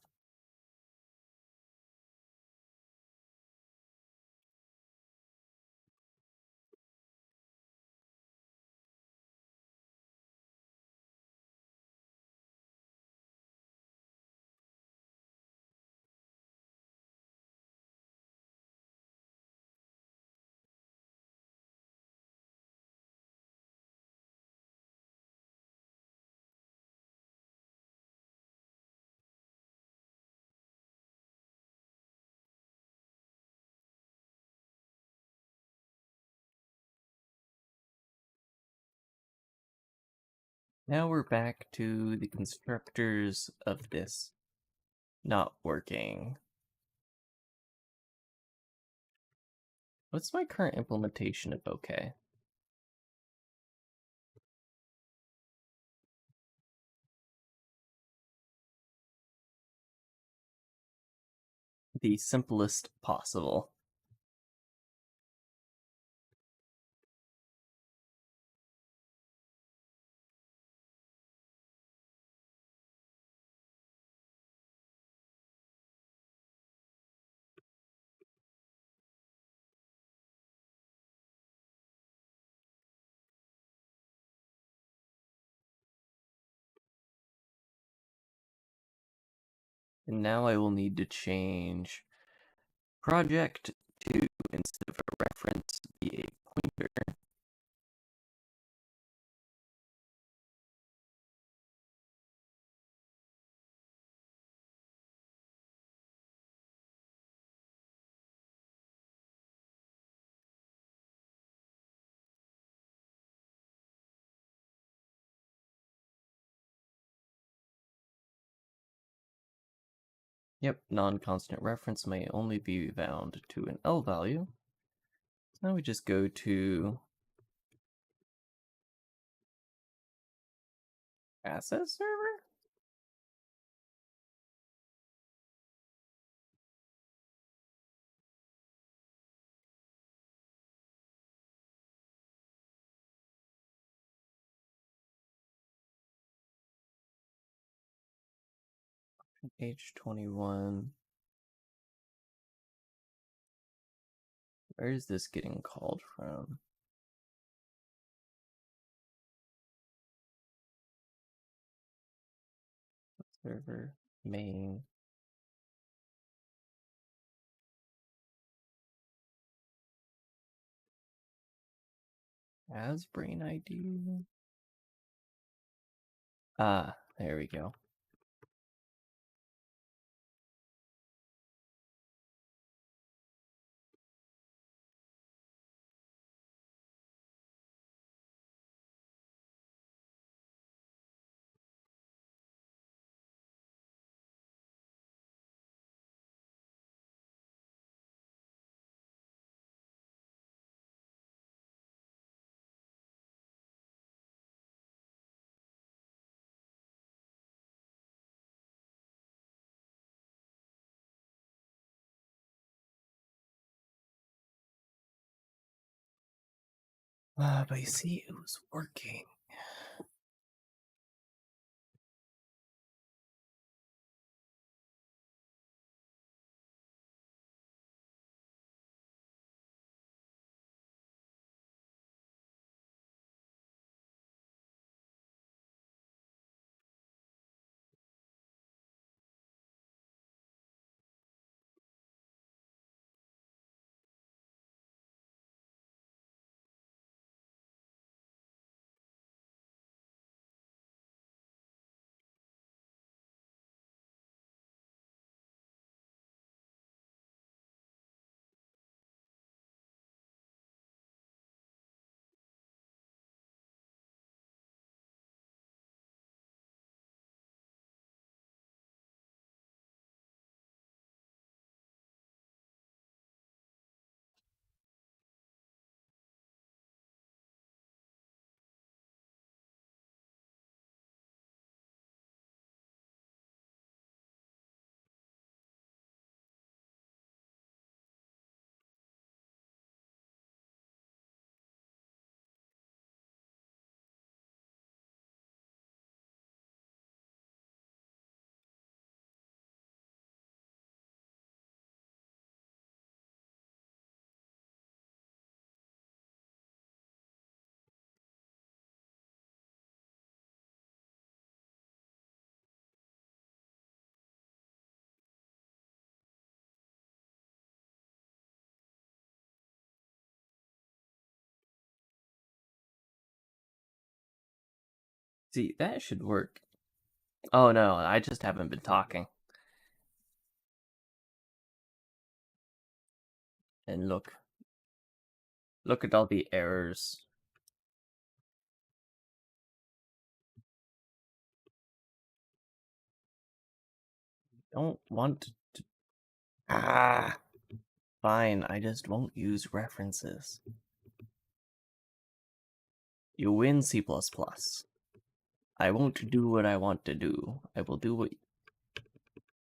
Speaker 1: Now we're back to the constructors of this not working. What's my current implementation of OK? The simplest possible. And now I will need to change project to, instead of a reference, be a pointer. Yep, non-constant reference may only be bound to an L value. So now we just go to access server? H21. Where is this getting called from? Server main. As Brane ID. Ah, there we go. But you see, it was working. See, that should work. Oh no, I just haven't been talking. And look at all the errors. Don't want to. Ah! Fine, I just won't use references. You win, C++. I won't do what I want to do. I will do what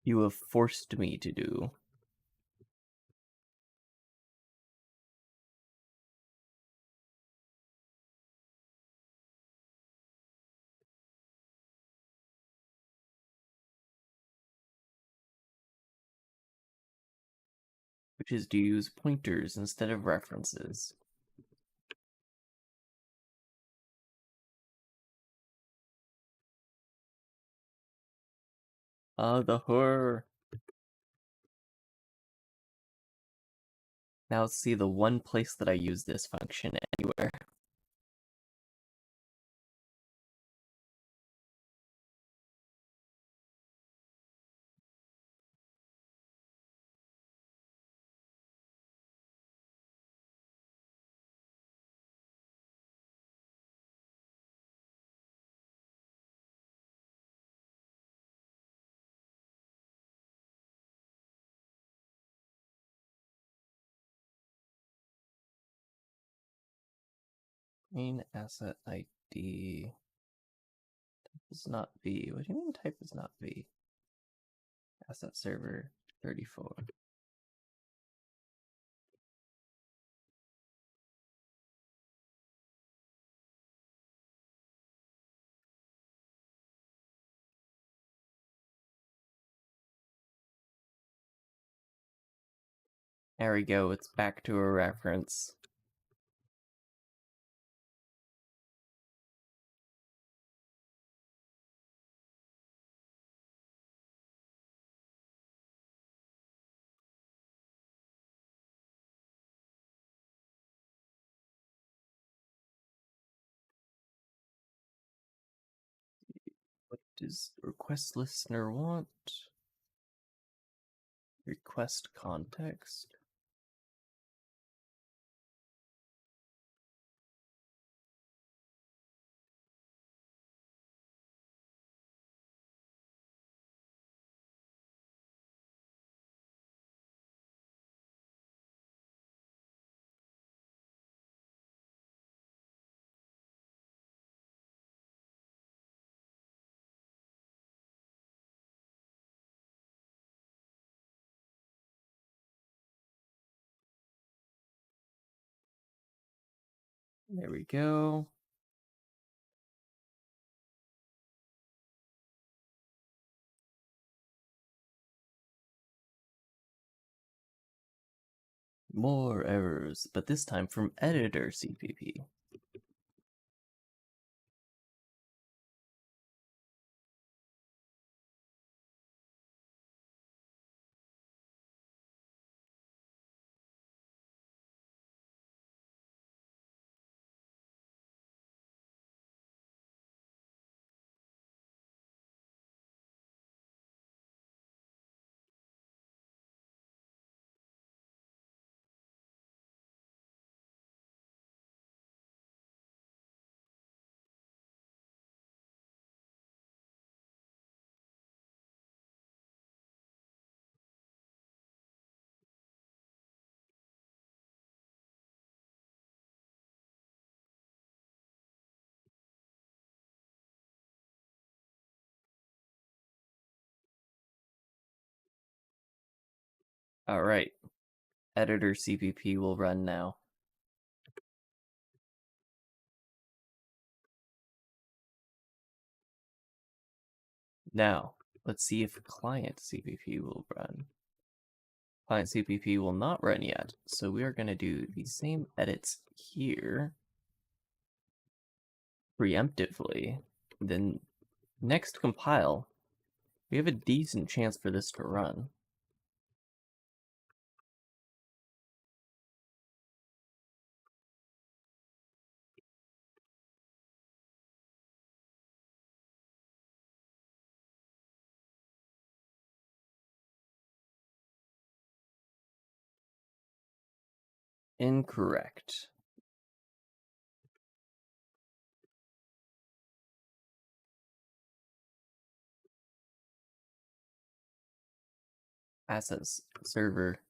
Speaker 1: you have forced me to do. Which is to use pointers instead of references. The horror. Now let's see the one place that I use this function anywhere. Main asset ID is not V. What do you mean type is not V? Asset server 34. There we go, it's back to a reference. What does request listener want? Request context. There we go. More errors, but this time from editor CPP. All right, editor CPP will run now. Now, let's see if client CPP will run. Client CPP will not run yet, so we are going to do the same edits here preemptively. Then next compile, we have a decent chance for this to run. Incorrect. Assets server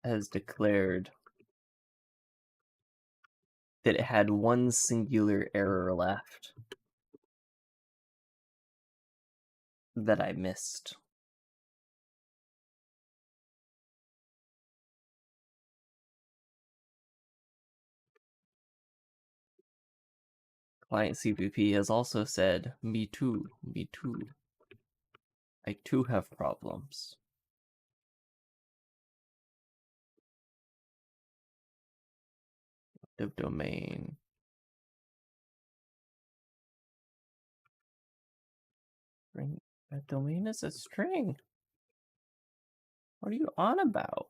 Speaker 1: has declared that it had one singular error left that I missed. Client CPP has also said, me too, me too. I too have problems. Div domain. That domain is a string. What are you on about?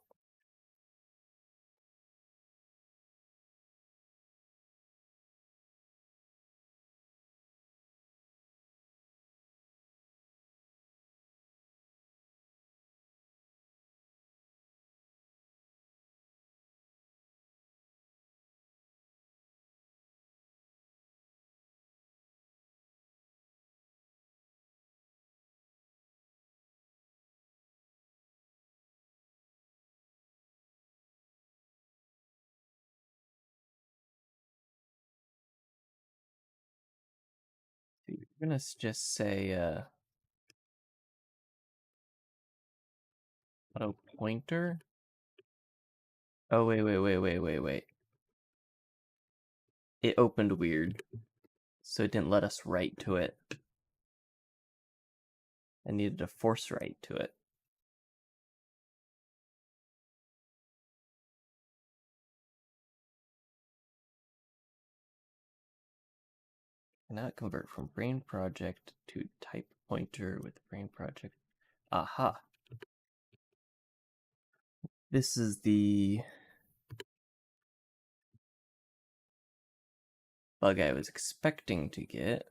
Speaker 1: You're gonna just say auto pointer. Oh wait. It opened weird, so it didn't let us write to it. I needed to force write to it. Cannot convert from Brane project to type pointer with Brane project. Aha. This is the bug I was expecting to get.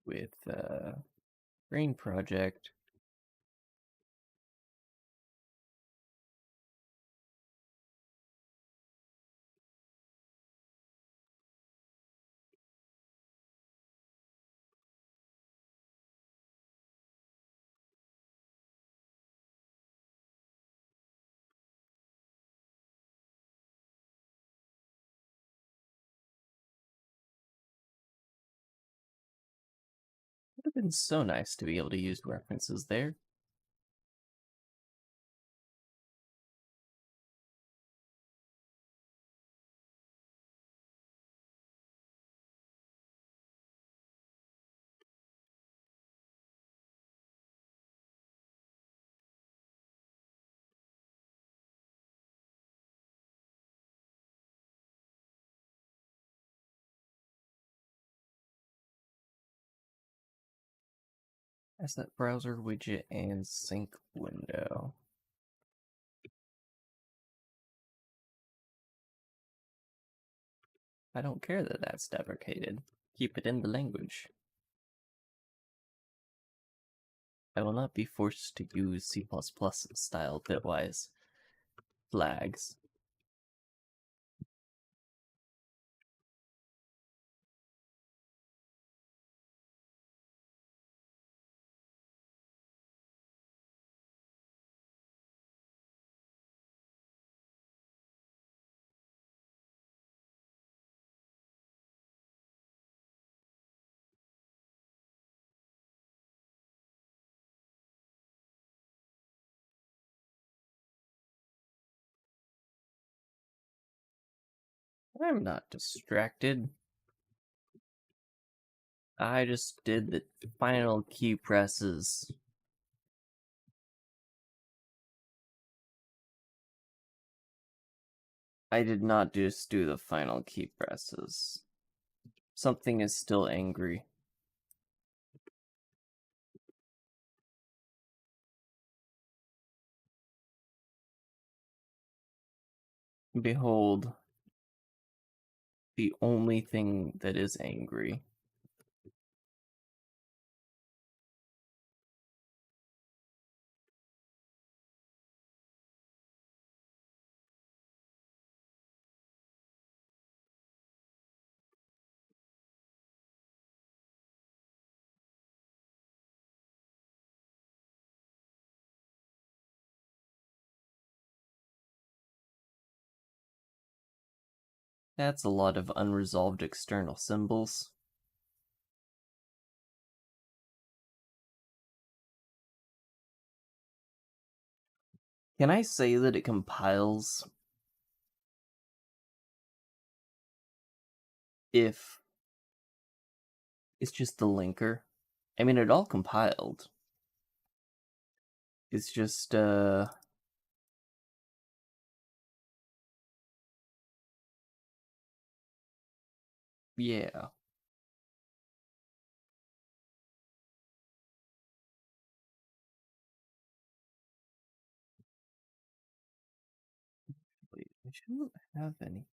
Speaker 1: With Brane project. Would have been so nice to be able to use references there. Asset browser widget and sync window. I don't care that that's deprecated. Keep it in the language. I will not be forced to use C++ style bitwise flags. I'm not distracted. I just did the final key presses. I did not just do the final key presses. Something is still angry. Behold, the only thing that is angry. That's a lot of unresolved external symbols. Can I say that it compiles if it's just the linker? I mean, it all compiled. It's just, yeah. Wait, I shouldn't have any.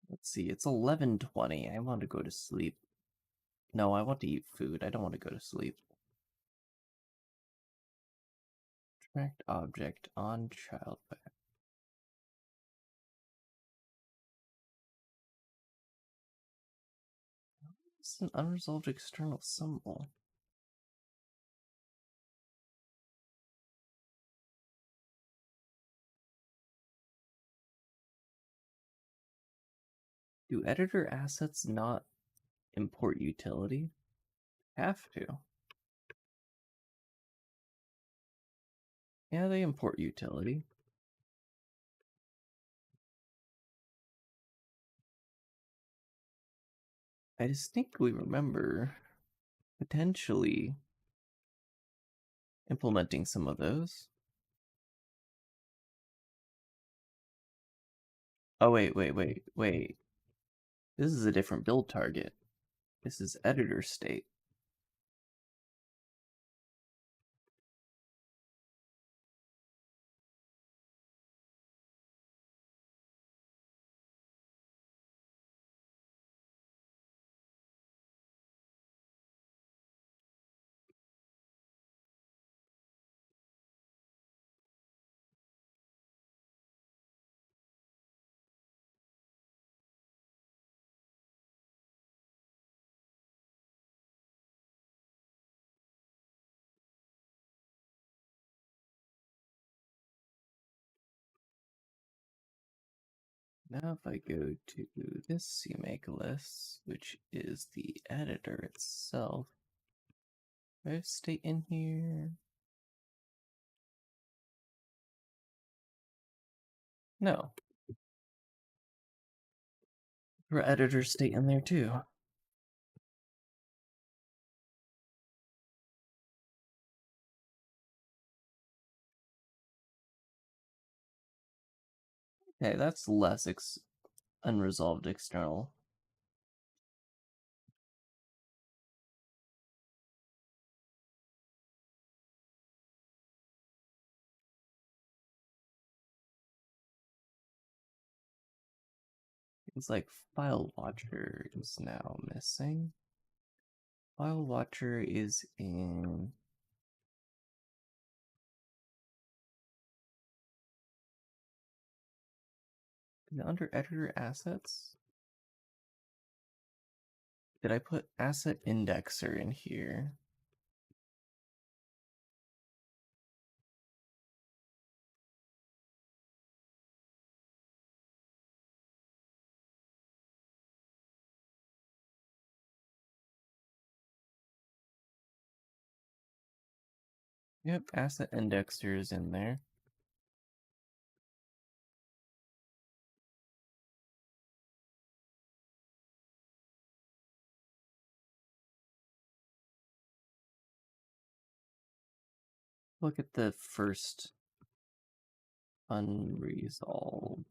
Speaker 1: Let's see, it's 11:20. I want to go to sleep. No, I want to eat food. I don't want to go to sleep. Tracked object on child. It's an unresolved external symbol. Do editor assets not import utility? Have to. Yeah, they import utility. I distinctly remember potentially implementing some of those. Oh, wait. This is a different build target. This is editor state. Now if I go to this CMake list, which is the editor itself, do I have state in here? No. For editor state in there too. Okay, that's less unresolved external. It's like file watcher is now missing. File watcher is in under editor assets. Did I put asset indexer in here? Yep, asset indexer is in there. Look at the first unresolved.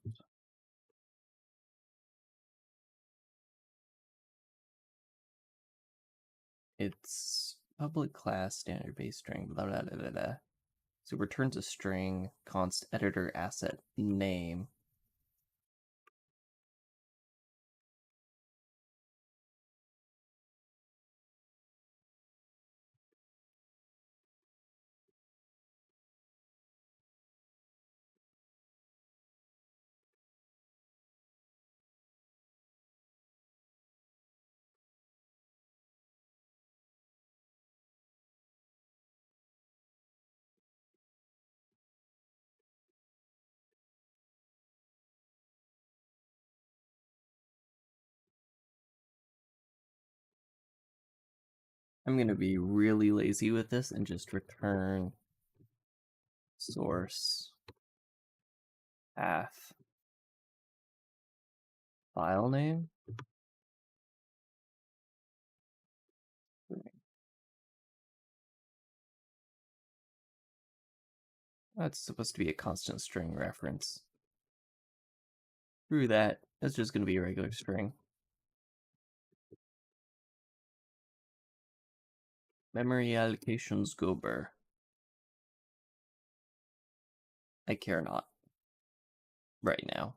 Speaker 1: It's public class standard base string, blah, blah, blah, blah, blah. So it returns a string, const editor asset name. I'm going to be really lazy with this and just return source path file name. That's supposed to be a constant string reference. Screw that. That's just going to be a regular string. Memory allocations gober. I care not. Right now.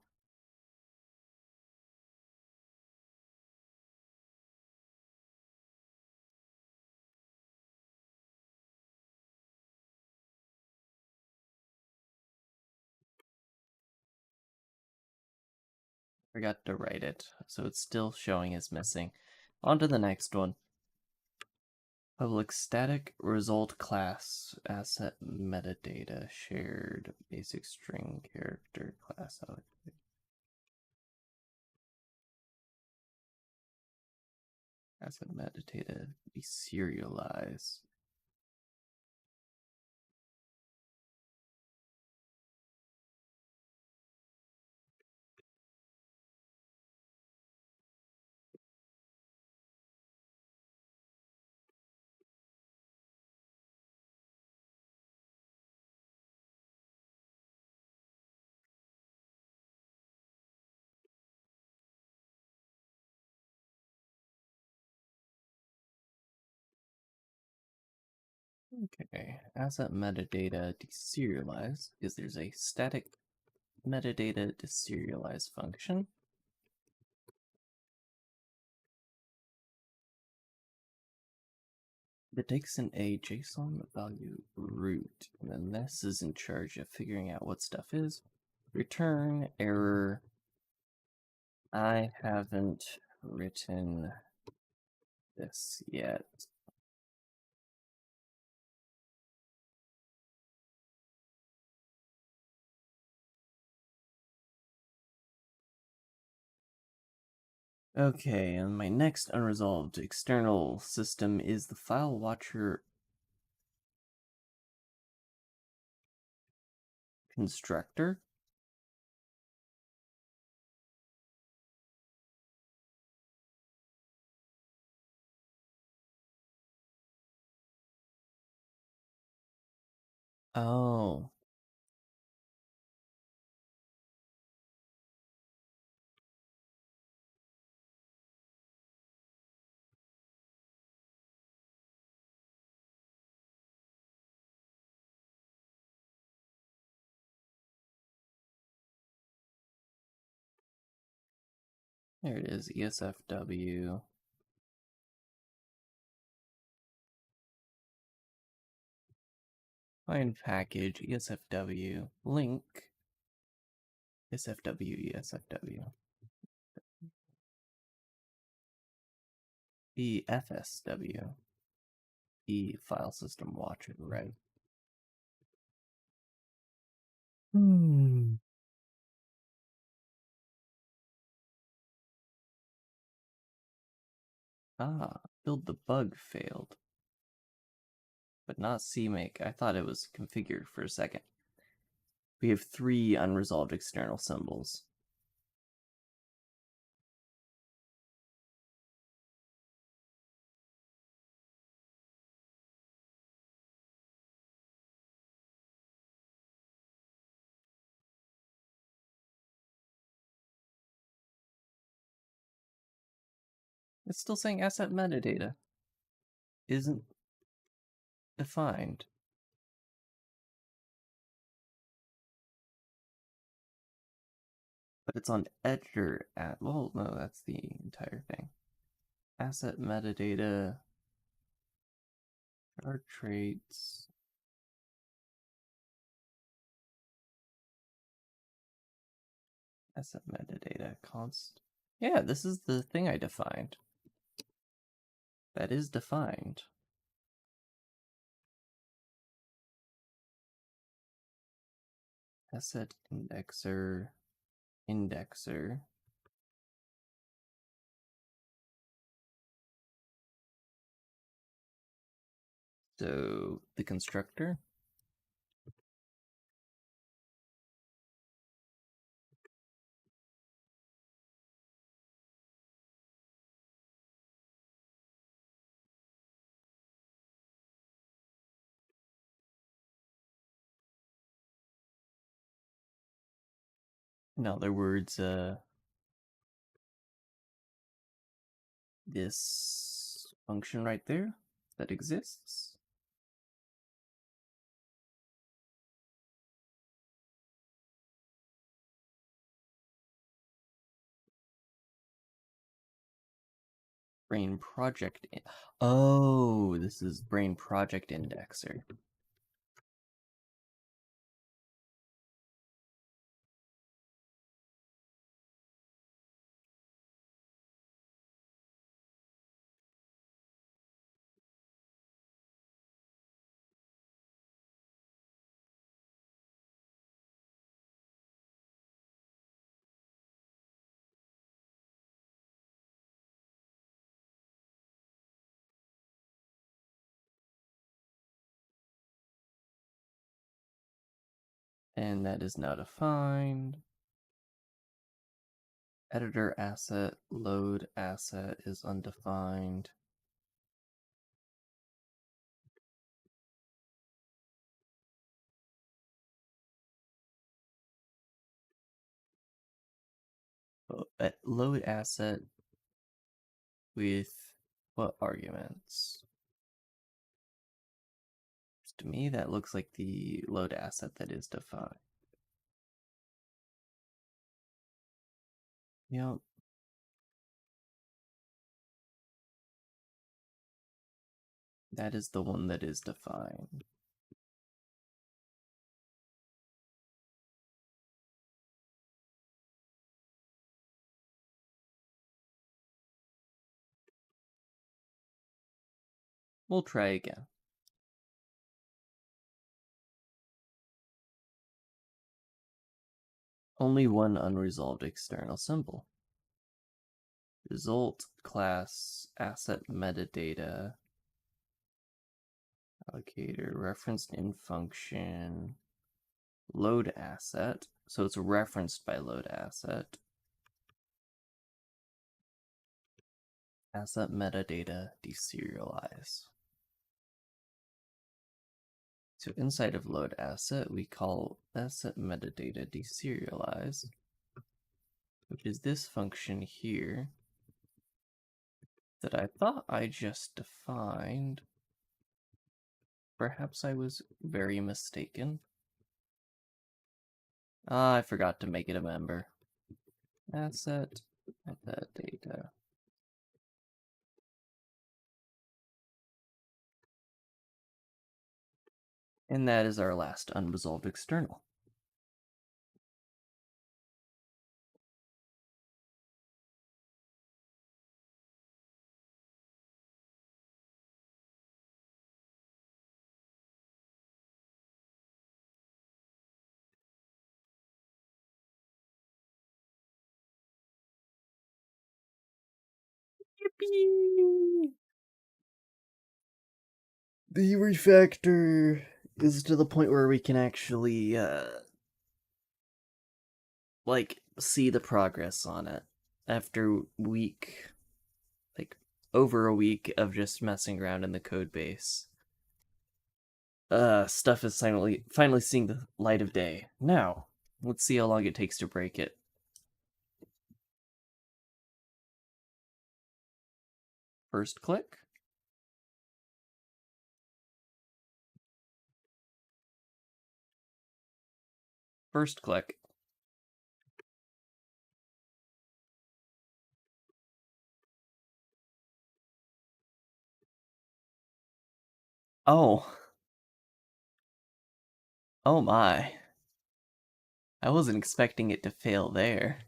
Speaker 1: Forgot to write it, so it's still showing as missing. On to the next one. Public static result class asset metadata shared basic string character class allocated. Asset metadata deserialize. Okay, asset metadata deserialize is there's a static metadata deserialize function. It takes in a JSON value root, and then this is in charge of figuring out what stuff is. Return error. I haven't written this yet. Okay, and my next unresolved external system is the file watcher constructor. Oh. There it is, ESFW. Find package, ESFW, link, ESFW, ESFW. EFSW, E file system watcher, right? Ah, build the bug failed. But not CMake. I thought it was configured for a second. We have 3 unresolved external symbols. It's still saying asset metadata isn't defined. But it's on editor at, well, no, that's the entire thing. Asset metadata, chart traits. Asset metadata const. Yeah, this is the thing I defined. That is defined. Asset indexer. So the constructor. In other words, this function right there that exists. Brane project. Oh, this is Brane project indexer. And that is now defined. Editor asset, load asset is undefined. Load asset with what arguments? To me, that looks like the load asset that is defined. Yep. That is the one that is defined. We'll try again. Only one unresolved external symbol. Result class asset metadata allocator referenced in function load asset. So it's referenced by load asset. Asset metadata deserialize. So inside of load asset, we call asset metadata deserialize, which is this function here that I thought I just defined. Perhaps I was very mistaken. Ah, I forgot to make it a member. Asset metadata. And that is our last unresolved external. Yippee! The refactor is to the point where we can actually, see the progress on it after over a week of just messing around in the code base. Stuff is finally seeing the light of day. Now, let's see how long it takes to break it. First click. First click. Oh. Oh my. I wasn't expecting it to fail there.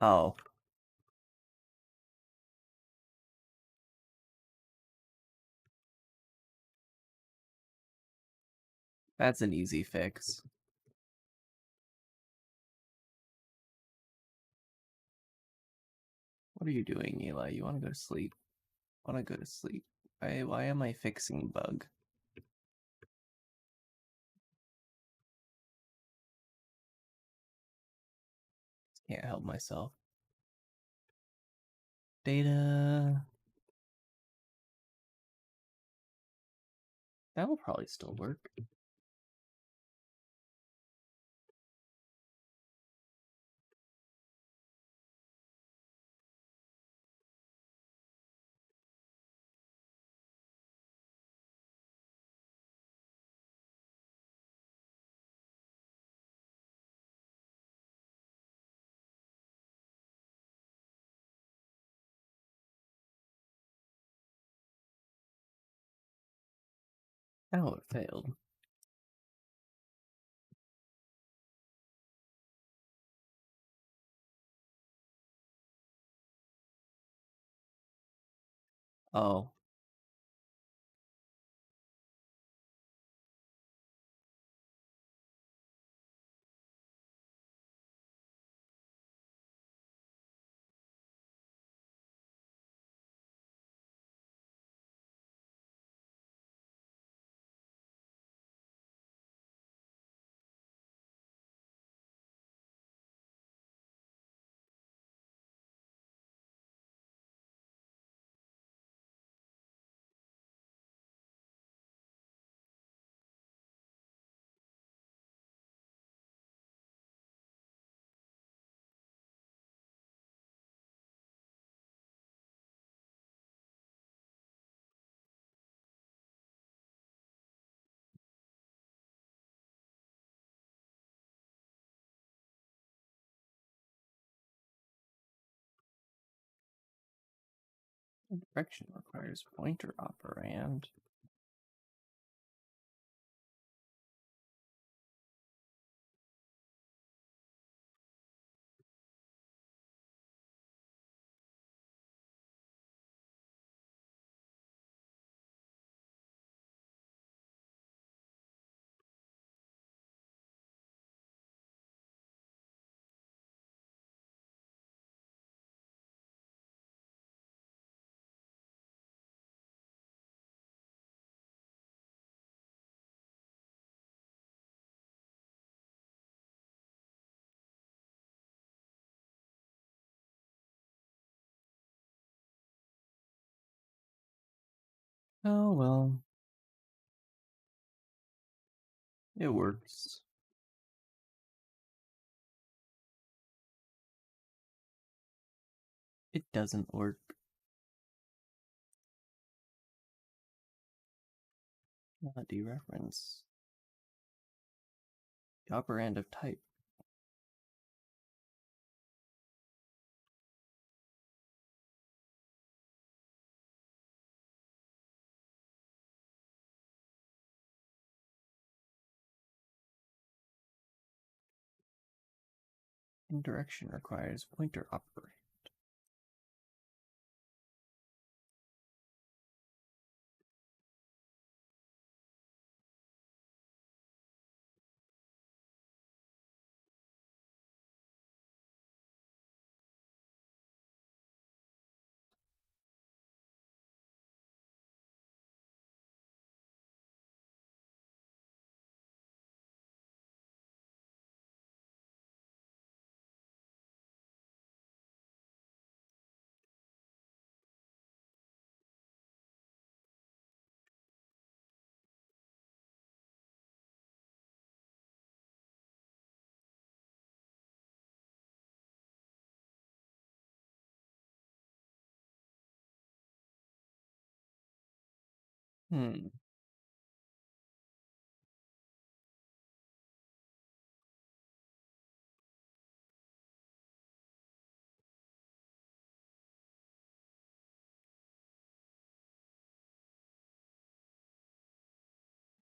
Speaker 1: Oh, that's an easy fix. What are you doing, Eli? You want to go to sleep? Want to go to sleep? Why am I fixing bug? Can't help myself. Data. That will probably still work. Oh, it failed. Oh. Direction requires pointer operand. Oh well. It works. It doesn't work. Dereference. The operand of type. Indirection requires pointer operand. Hmm.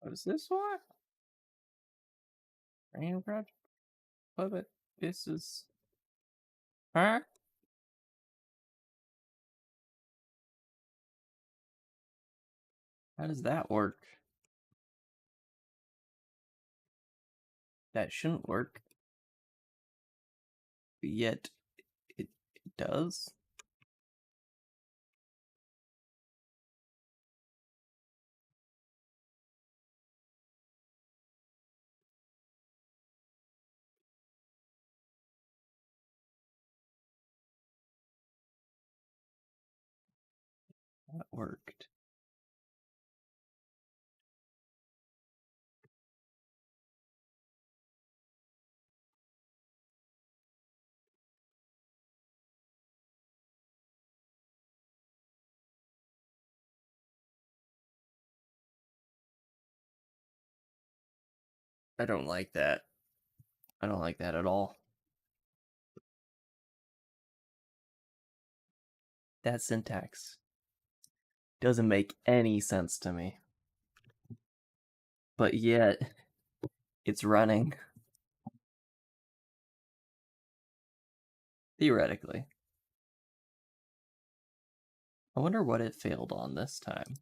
Speaker 1: What is this one? Brane project? But this is... Huh? How does that work? That shouldn't work. Yet it does. That worked. I don't like that. I don't like that at all. That syntax doesn't make any sense to me. But yet, it's running. Theoretically. I wonder what it failed on this time.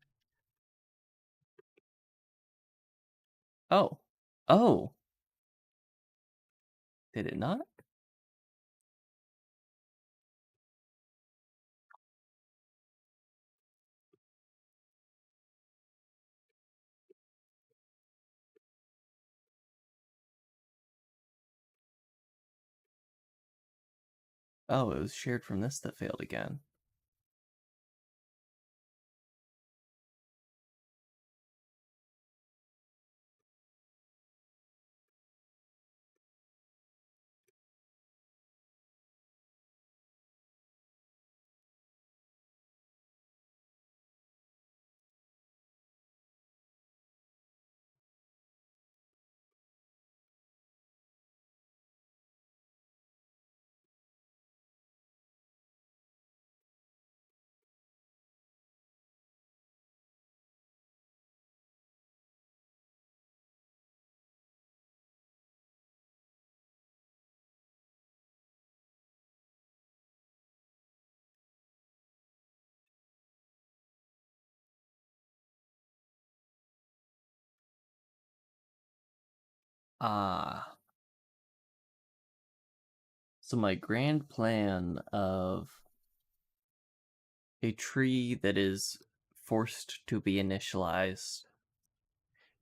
Speaker 1: Oh. Oh! Did it not? Oh, it was shared from this that failed again. Ah. So my grand plan of a tree that is forced to be initialized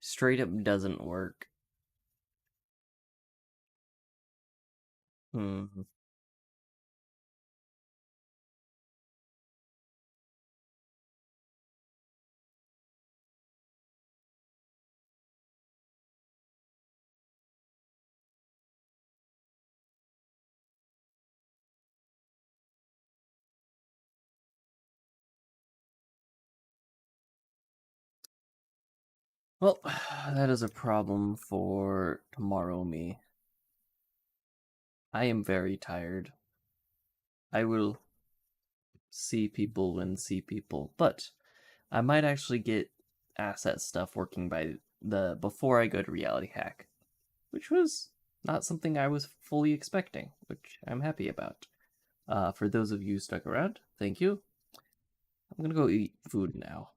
Speaker 1: straight up doesn't work. Hmm. Well, that is a problem for tomorrow me. I am very tired. I will see people when see people, but I might actually get asset stuff working by the before I go to Reality Hack, which was not something I was fully expecting, which I'm happy about. For those of you stuck around, thank you. I'm gonna go eat food now.